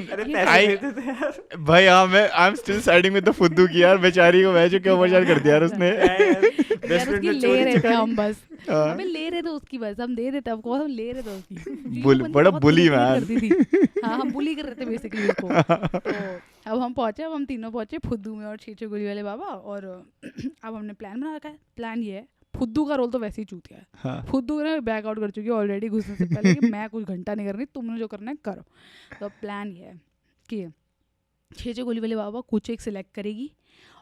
भाई हाँ, मैं I am still siding with the फुद्दू की यार, बेचारी को वैसे क्यों परेशान कर दिया यार उसने। यार उसकी ले रहे थे हम बस, हमें ले रहे थे उसकी बस, हम दे देते, हम ले रहे थे उसकी। बड़ा bully man। हाँ, हम बुली कर रहे थे बेसिकली उसको। तो अब हम पहुंचे, अब हम तीनों पहुंचे फुद्दू में और 6 गोली वाले बाबा, और अब हमने प्लान बना रखा है। प्लान ये है, फुद्दू का रोल तो वैसे ही चूतिया है। हाँ। फुद्दू ने बैक आउट कर चुकी है ऑलरेडी घुसने से पहले कि मैं कुछ घंटा नहीं करनी, तुमने जो करना है करो। तो प्लान ये है कि 6 गोली वाले बाबा कुछ एक सिलेक्ट करेगी,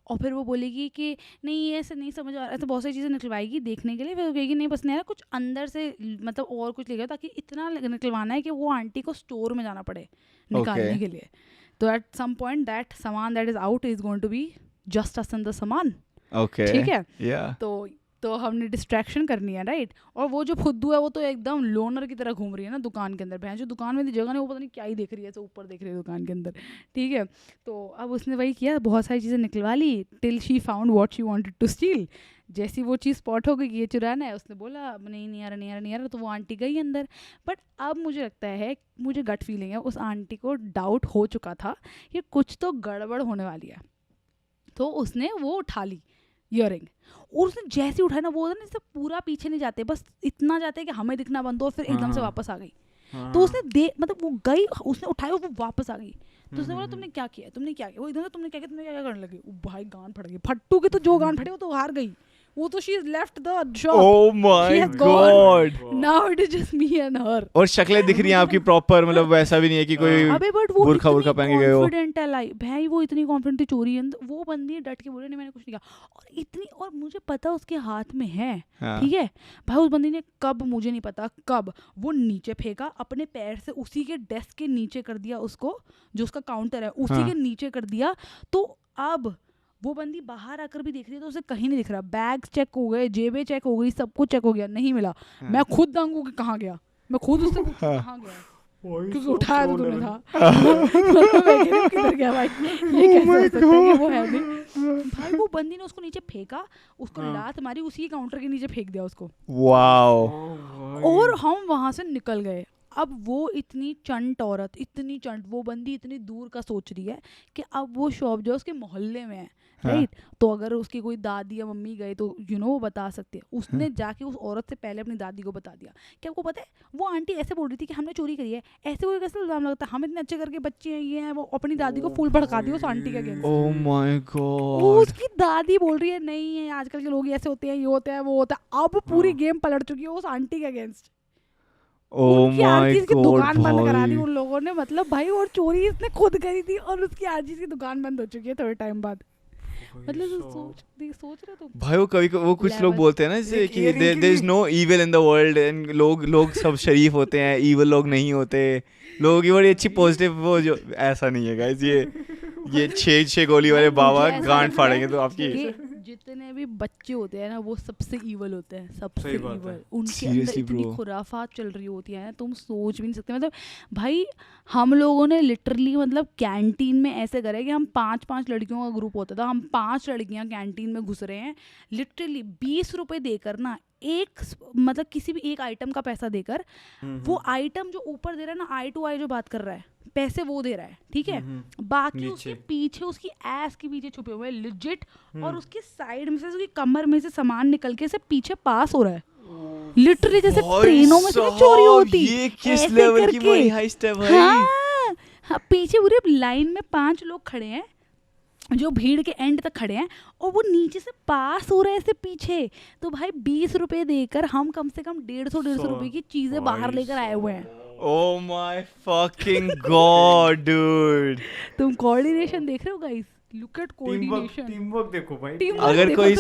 और फिर वो बोलेगी कि नहीं ये ऐसे नहीं समझ आ रहा, ऐसे बहुत सारी चीज़ें निकलवाएगी देखने के लिए, फिर वो कहेगी नहीं बस नहीं आ रहा, कुछ अंदर से मतलब और कुछ लेगा, ताकि इतना निकलवाना है कि वो आंटी को स्टोर में जाना पड़े निकालने के लिए। तो एट सम पॉइंट दैट सामान that is out is going to be just us in the सामान, Okay. ठीक है। Yeah. तो हमने डिस्ट्रैक्शन करनी है, राइट। और वो जो फुद्दू है वो तो एकदम लोनर की तरह घूम रही है ना दुकान के अंदर, जो दुकान में जगह नहीं, वो पता नहीं क्या ही देख रही है, ऐसे ऊपर देख रही है दुकान के अंदर, ठीक है। तो अब उसने वही किया, बहुत सारी चीज़ें निकलवा ली till she found what she wanted to steal. जैसी वो चीज़ स्पॉट हो गई कि ये चुराना है, उसने बोला नहीं आ रहा, तो वो आंटी गई अंदर। बट अब मुझे लगता है, मुझे गट फीलिंग है, उस आंटी को डाउट हो चुका था कि कुछ तो गड़बड़ होने वाली है, तो उसने वो उठा ली ईयरिंग, और उसने जैसे उठाया ना, वो ना जैसे पूरा पीछे नहीं जाते, बस इतना जाते हैं कि हमें दिखना बंद हो, फिर एकदम से वापस आ गई। तो उसने मतलब वो गई, उसने उठाया, वो वापस आ गई। तो उसने बोला तुमने क्या किया, वो एकदम से तुमने क्या करने लगी। भाई गान फट गई, फट्टू की तो जो गान फटे वो तो हार गई, वो तो she is left the shop. Oh my God. Now it is just me and her. और शक्लें दिख रही हैं आपकी प्रॉपर, मतलब वैसा भी नहीं है कि कोई अबे बट वो बुर्खा पहन के गए हो। कॉन्फिडेंट है लाइक भाई, वो इतनी कॉन्फिडेंट थी, चोरी है, वो बंदी डट के बोले नहीं मैंने कुछ नहीं कहा, और इतनी, और मुझे पता उसके हाथ में है, ठीक है भाई। उस बंदी ने कब, मुझे नहीं पता कब, वो नीचे फेंका अपने पैर से, उसी के डेस्क के नीचे कर दिया उसको, जो उसका काउंटर है उसी के नीचे कर दिया। तो अब वो बंदी बाहर आकर भी देख रही है, तो उसे कहीं नहीं दिख रहा, बैग चेक हो गए, जेबें चेक हो गई, सब कुछ चेक हो गया, नहीं मिला। मैं खुद दांगू कि कहाँ गया, मैं खुद उससे कहाँ गया, क्योंकि उठाया तो तूने था। किधर गया भाई, ये कैसे हो सकता है कि वो है नहीं भाई। वो बंदी ने उसको नीचे फेंका, उसको लात मारी, उसी काउंटर के नीचे फेंक दिया उसको। वाओ। और हम वहां से निकल गए। अब वो इतनी चंट औरत, इतनी चंट, वो बंदी इतनी दूर का सोच रही है कि अब वो शॉप जो उसके मोहल्ले में है, राइट। तो अगर उसकी कोई दादी या मम्मी गए तो वो बता सकते हैं। उसने जाके उस औरत से पहले अपनी दादी को बता दिया कि आपको पता है वो आंटी ऐसे बोल रही थी कि हमने चोरी करी है, ऐसे कोई कैसे इल्जाम लगता है, हम इतने अच्छे करके बच्चे हैं, ये हैं वो, अपनी दादी को फूल भड़का दिया उस आंटी के अगेंस्ट। Oh my God. उसकी दादी बोल रही है नहीं है, आजकल के लोग ऐसे होते हैं, ये होता है, वो होता है। अब पूरी गेम पलट चुकी है उस आंटी के अगेंस्ट। उनकी हर चीज की दुकान बंद करा दी उन लोगों ने, मतलब भाई, और चोरी इसने खुद करी थी, और उसकी हर चीज की दुकान बंद हो चुकी है थोड़े टाइम बाद। मतलब सोच रहे तो भाई, वो कुछ लोग बोलते हैं ना जैसे कि there is no evil in the world, and लोग सब शरीफ होते हैं, इविल लोग नहीं होते। लोगों की बड़ी अच्छी पॉजिटिव वो, जो ऐसा नहीं है गाइस। ये 6 गोली वाले बाबा गांड फाड़ेंगे तो आपकी। जितने भी बच्चे होते हैं ना, वो सबसे ईवल होते हैं, सबसे ईवल। उनके Seriously, अंदर इतनी bro. खुराफात चल रही होती है ना, तुम सोच भी नहीं सकते। मतलब भाई, हम लोगों ने लिटरली, मतलब कैंटीन में ऐसे करे कि हम 5 लड़कियों का ग्रुप होता था, हम 5 लड़कियां कैंटीन में घुस रहे हैं, लिटरली 20 रुपए देकर ना, एक मतलब किसी भी एक आइटम का पैसा देकर, वो आइटम जो ऊपर दे रहा है ना, आई टू आई जो बात कर रहा है, पैसे वो दे रहा है, ठीक है। बाकी उसके पीछे, उसकी एस के पीछे छुपे हुए लिजिट, और उसकी साइड में से, उसकी कमर में से सामान निकल के से पीछे पास हो रहा है, लिटरली जैसे ट्रेनों में से चोरी होती। ये किस लेवल की बड़ी हाइस्ट है भाई। हाँ, पीछे पूरे लाइन में 5 लोग खड़े हैं, जो भीड़ के एंड तक खड़े हैं, और वो नीचे से पास हो रहे हैं ऐसे पीछे। तो भाई 20 रुपए देकर हम कम से कम 150 रुपए की चीजें बाहर लेकर आए हुए हैं। Oh my fucking God, dude. तुम कोऑर्डिनेशन देख रहे हो guys, look at coordination, team work देखो भाई। अगर कोई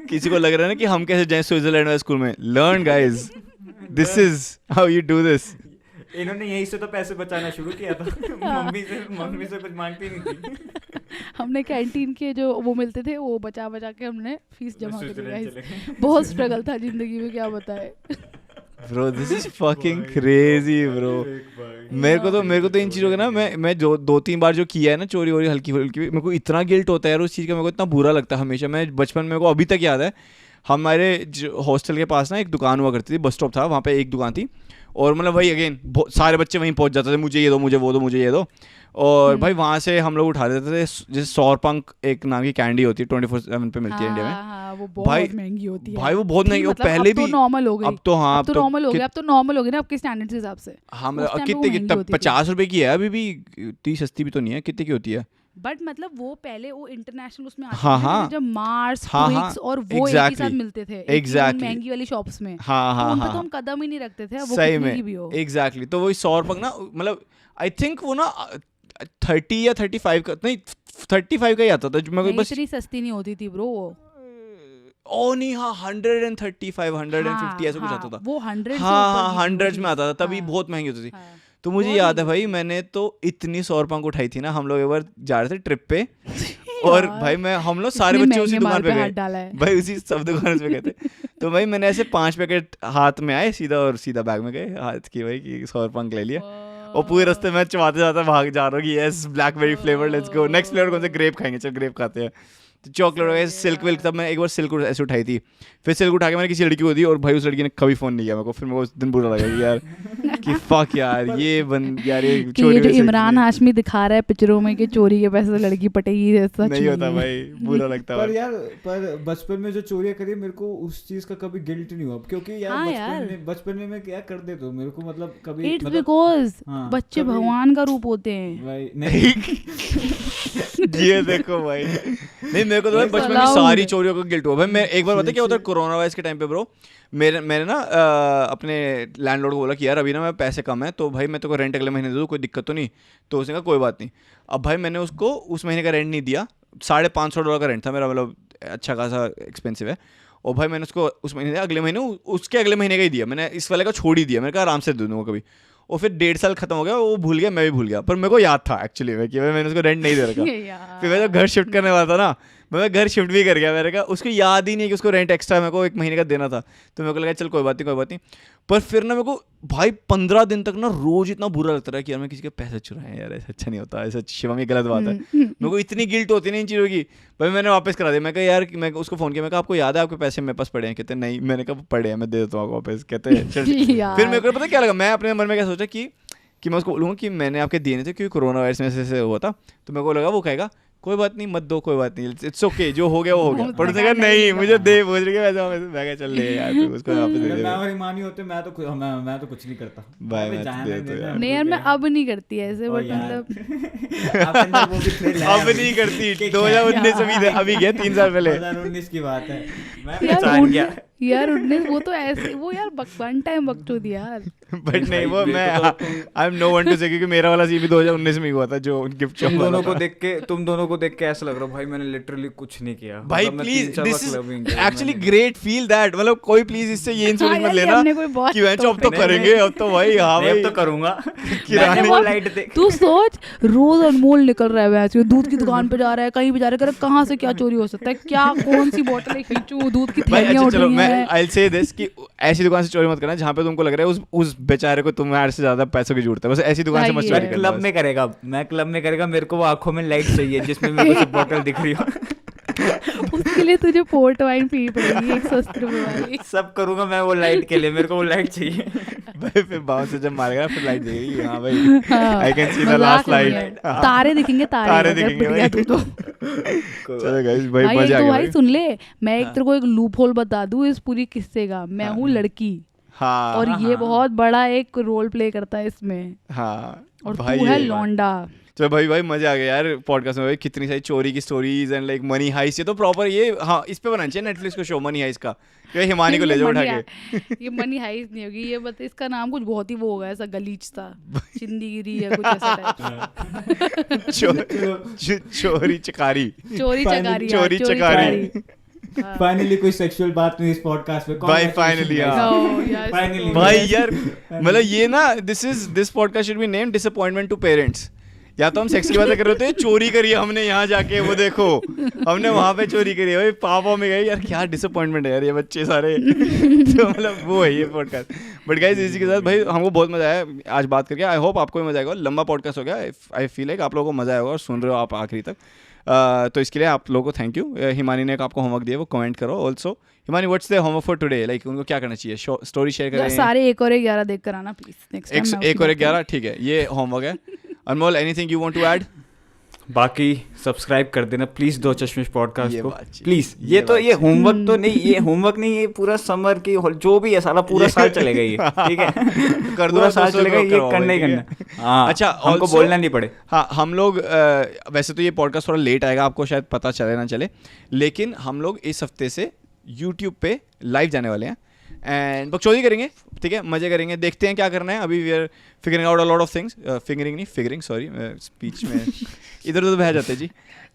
किसी को लग रहा है ना कि हम कैसे जाएं स्विट्जरलैंड वाले स्कूल में, learn guys, this is how you do this. इन्होंने यहीं से तो पैसे बचाना शुरू किया था। मम्मी से कुछ मांगती नहीं थी। हमने कैंटीन के जो वो मिलते थे, वो बचा के हमने फीस जमा करी गाइस। बहुत स्ट्रगल था जिंदगी में, क्या बताए। Bro, this is fucking crazy, bro. मेरे को तो इन चीज़ों का ना, मैं जो 2-3 बार जो किया है ना चोरी वोरी हल्की मेरे को इतना गिल्ट होता है यार उस चीज़ का, मेरे को इतना बुरा लगता है हमेशा। मैं बचपन मेरे को अभी तक याद है, हमारे हॉस्टल के पास ना एक दुकान हुआ करती थी, बस स्टॉप था, वहाँ पे एक दुकान थी, और मतलब वही अगेन सारे बच्चे वहीं पहुँच जाते थे, मुझे ये दो, मुझे वो दो, मुझे ये दो। और भाई वहाँ से हम लोग उठा देते थे, जैसे सौरपंख एक नाम की कैंडी होती है, 24/7 पे मिलती है इंडिया में। वो बहुत महंगी होती है भाई, वो बहुत महंगी। मतलब पहले भी नॉर्मल हो गई, अब तो हाँ, अब तो नॉर्मल हो गया, अब तो नॉर्मल हो गई ना आपके स्टैंडर्ड के हिसाब से। हाँ, कितने 50 रुपए की है अभी भी, इतनी सस्ती भी तो नहीं है। कितने की होती है? बट मतलब वो पहले वो इंटरनेशनल उसमें आती हाँ, थी, हाँ, जब मार्स, हाँ, क्विक्स और वो एक ही साथ मिलते थे, एग्जैक्टली महंगी वाली शॉप्स में। हाँ, हाँ, तो उन पे हाँ, तो हम कदम ही नहीं रखते थे, वो सही कितनी में, की भी हो। एग्जैक्टली। तो वही 100 रुपए ना, मतलब आई थिंक वो ना 30 या 35 का, नहीं 35 का ही आता था जो मेरे को बस। इतनी सस्ती नहीं होती थी ब्रो वो। ओ नहीं, हाँ 135 150 ऐसा कुछ आता था वो 100 हाँ 100 में आता था, तभी बहुत महंगी होती थी। तो मुझे याद है भाई, मैंने तो इतनी 100 रुपये को उठाई थी ना। हम लोग एक बार जा रहे थे ट्रिप पे और भाई हम लोग सारे बच्चे उसी दुकान पे गए भाई, उसी सब दुकान पे गए थे। तो भाई मैंने ऐसे 5 पैकेट हाथ में आए सीधा बैग में गए हाथ की भाई कि 100 रुपये ले लिया। और पूरे रास्ते में चबाते जाता भाग जा रहा हूँ कि yes blackberry flavour, let's go. Next flavour कौन सा, ग्रेप खाएंगे, चल ग्रेप खाते हैं। तो चॉकलेट वगैरह, सिल्क विल्क, तब मैं एक बार सिल्क ऐसे उठाई थी। फिर सिल्क उठा के मैंने किसी लड़की को दी और भाई उस लड़की ने कभी फ़ोन नहीं किया मेरे को। फिर मेरे को उस दिन बुरा लगा कि यार कि फक यार ये चोरी जो इमरान हाशमी दिखा रहा है पिक्चरों में कि चोरी के पैसे लड़की पटेगी, ऐसा नहीं होता भाई, बुरा लगता है। पर यार पर बचपन में जो चोरियां करी मेरे को उस चीज का कभी गिल्ट नहीं हुआ, क्योंकि यार बचपन में मैं क्या कर दे तो मेरे को मतलब कभी इट्स बिकॉज बच्चे भगवान का रूप होते हैं भाई। नहीं ये देखो भाई, नहीं मेरे को तो बचपन में सारी चोरियों का गिल्ट हुआ भाई। मैं एक बार, पता क्या होता है, कोरोना वायरस के टाइम पे ब्रो, मैंने ना अपने लैंडलॉर्ड को बोला कि यार अभी ना मैं पैसे कम है तो भाई मैं तो को रेंट अगले महीने दे दूँ, कोई दिक्कत तो नहीं। तो उसने कहा कोई बात नहीं। अब भाई मैंने उसको उस महीने का रेंट नहीं दिया। $550 का रेंट था मेरा, मतलब अच्छा खासा एक्सपेंसिव है। और भाई मैंने उसको उस महीने अगले महीने उसके अगले महीने का ही दिया। मैंने इस वाले का छोड़ ही दिया, मैंने कहा आराम से दे दूँगा कभी। और फिर 1.5 साल खत्म हो गया, वो भूल गया, मैं भी भूल गया। पर मेरे को याद था एक्चुअली में कि भाई मैंने उसको रेंट नहीं दे रखा। फिर मैं जब घर शिफ्ट करने वाला था ना, मैं घर शिफ्ट भी कर गया। मेरे का उसको याद ही नहीं कि उसको रेंट एक्स्ट्रा मेरे को 1 महीने का देना था। तो मेरे को लगा चल कोई बात नहीं। पर फिर ना मेरे को भाई 15 दिन तक ना रोज इतना बुरा लगता रहा कि यार मैं किसी के पैसे चुराए यार, ऐसा अच्छा नहीं होता, ऐसा शिवम ये गलत बात है। मेरे को इतनी गिल्ट होती है इन चीज़ों की। भाई मैंने वापस करा दिया। मैं कहा यार, मैं उसको फ़ोन किया, मैं कहा आपको याद है आपके पैसे मेरे पास पड़े हैं? कहते नहीं। मैंने कहा पड़े हैं, मैं दे देता हूँ आपको वापस। कहते फिर मेरे को पता क्या लगा, मैं अपने मन में क्या सोचा कि मैं उसको बोलूँगा कि मैंने आपके दिए नहीं थे क्योंकि कोरोना वायरस में ऐसे हुआ था। तो मेरे को लगा वो कहेगा कोई बात नहीं मत दो, कोई बात नहीं, इट्स ओके, जो हो गया वो हो गया। पर उसने कहा नहीं मुझे दे, बोल रही है वैसे। मैं कहा चल ले यार तू उसको वापस दे दे। मैं और ईमानी होते मैं तो कुछ नहीं करता भाई, मैं नहीं यार, मैं अब नहीं करती ऐसे, बट मतलब अब नहीं करती। 2019 अभी गया 3 साल पहले, 2019 की बात है। मैं पहचान गया यार 19 वो तो ऐसे वो यार वन टाइम बकचोद यार। बट नहीं वो मैं I am no one to say, क्योंकि मेरा वाला सीन भी 2019 में हुआ था जो गिफ्ट शॉप। तुम दोनों को देख के ऐसा लग रहा भाई मैंने लिटरली कुछ नहीं किया भाई। Please this is actually great, feel that. मतलब कोई प्लीज इससे ये इंसल्ट मत लेना कि वैसे अब तो करेंगे, अब तो भाई हाँ भाई तो करूंगा। तू सोच रोज अनमोल निकल रहा है वैसे, दूध की दुकान पे जा रहा है, कहीं भी जा रहा है, कहाँ से क्या चोरी हो सकता है, क्या कौन सी बोतलें खींचूं, दूध की थैलियां उठ रही हैं। I'll say this कि ऐसी दुकान से चोरी मत करना जहाँ पे तुमको लग रहा है उस बेचारे को तुम्हारे से ज्यादा पैसों की जरूरत है। बस ऐसी दुकान से मत चोरी करना। क्लब में करेगा, मेरे को वो आंखों में लाइट चाहिए जिसमें मेरे को बोतल दिख रही हो। उसके लिए तुझे पोर्ट वाइन पीनी पड़ेगी 1 सस्ते रुपए वाली। सब करूंगा मैं वो लाइट के लिए, मेरे को वो लाइट चाहिए। भाई फिर बाहर से जब मारेगा फिर लाइट देगी। हाँ भाई I can see the last light. तारे दिखेंगे, तारे दिखेंगे। चलो गाइस भाई मजा आ गया भाई। सुन ले, मैं एक तेरे को एक लूप होल बता दूं इस पूरी किस्से का। मैं हूँ लड़की और ये बहुत बड़ा एक रोल प्ले करता है इसमें। हाँ और तू है लौंडा। चलो भाई मजा आ गया यार पॉडकास्ट में भाई। कितनी सारी चोरी की stories and like money heist. ये तो प्रॉपर ये हाँ इस पे बनाना चाहिए नेटफ्लिक्स को शो मनी हाइस्ट का। हिमानी को ले जाओ उठा के। ये मनी हाइस्ट नहीं होगी, ये बता इसका नाम कुछ बहुत ही वो होगा, ऐसा गलीच सा, चिंदीगिरी या कुछ ऐसा टाइप। चोरी चकारी। फाइनली कोई सेक्सुअल बात नहीं इस पॉडकास्ट पे भाई। फाइनली भाई यार मतलब ये ना this podcast should be name disappointment to parents. या तो हम सेक्स की बातें कर रहे होते हैं, चोरी करी हमने यहाँ जाके, वो देखो हमने वहाँ पे चोरी करी भाई, पापा में गए यार, क्या डिसअपॉइंटमेंट है यार ये बच्चे सारे। तो मतलब वो है ये पॉडकास्ट। बट गाइस इसी के साथ भाई हमको बहुत मजा आया आज बात करके। आई होप आपको भी मजा आएगा। लंबा पॉडकास्ट हो गया, आई फील लाइक आप लोगों को मजा आएगा और सुन रहे हो आप आखिरी तक। तो इसके लिए आप लोगों को थैंक यू। हिमानी ने आपको होमवर्क दिया, वो कमेंट करो also. Himani what's the homework for today, like उनको क्या करना चाहिए? स्टोरी शेयर करें सारे 1 और 11 देख कर आना प्लीज नेक्स्ट टाइम। 1 और 11 ठीक है, ये होमवर्क है। Anmol anything you want to add? बाकी सब्सक्राइब कर देना प्लीज दो चश्मिश पॉडकास्ट को प्लीज। ये होमवर्क तो नहीं, ये होमवर्क नहीं, ये पूरा समर की जो भी है साला पूरा साल चलेगा ये, ठीक है? कर दो, पूरा साल चलेगा, ये करना ही करना। हाँ अच्छा, हमको बोलना नहीं पड़े। हाँ हम लोग वैसे तो ये पॉडकास्ट थोड़ा लेट आएगा, आपको शायद पता चले ना चले, लेकिन हम लोग इस हफ्ते से यूट्यूब पे लाइव जाने वाले हैं। एंड बकचोदी करेंगे, ठीक है, मजे करेंगे, देखते हैं क्या करना है. अभी we are figuring out a lot of things. Figuring sorry, speech में इधर उधर बह जाते जी.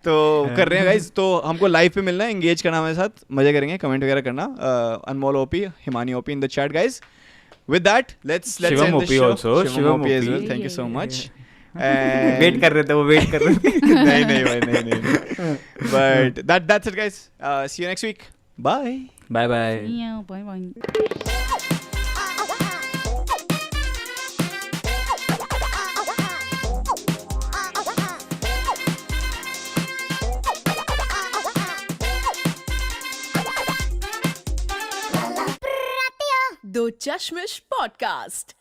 तो कर रहे हैं गाइज. तो हमको लाइव पे मिलना है, एंगेज करना हमारे साथ, मजे करेंगे, कमेंट वगैरह करना. Anmol OP, Himani OP in the chat guys. With that, let's Shivam end the OP show. also, Shivam Shivam OP as OP. well. Thank you so much. Wait कर रहे थे, वो वेट कर रहे थे. नहीं भाई, नहीं. But that's it guys. See you next week. Bye. Bye bye. Yeah, bye. दो चश्मिश पॉडकास्ट.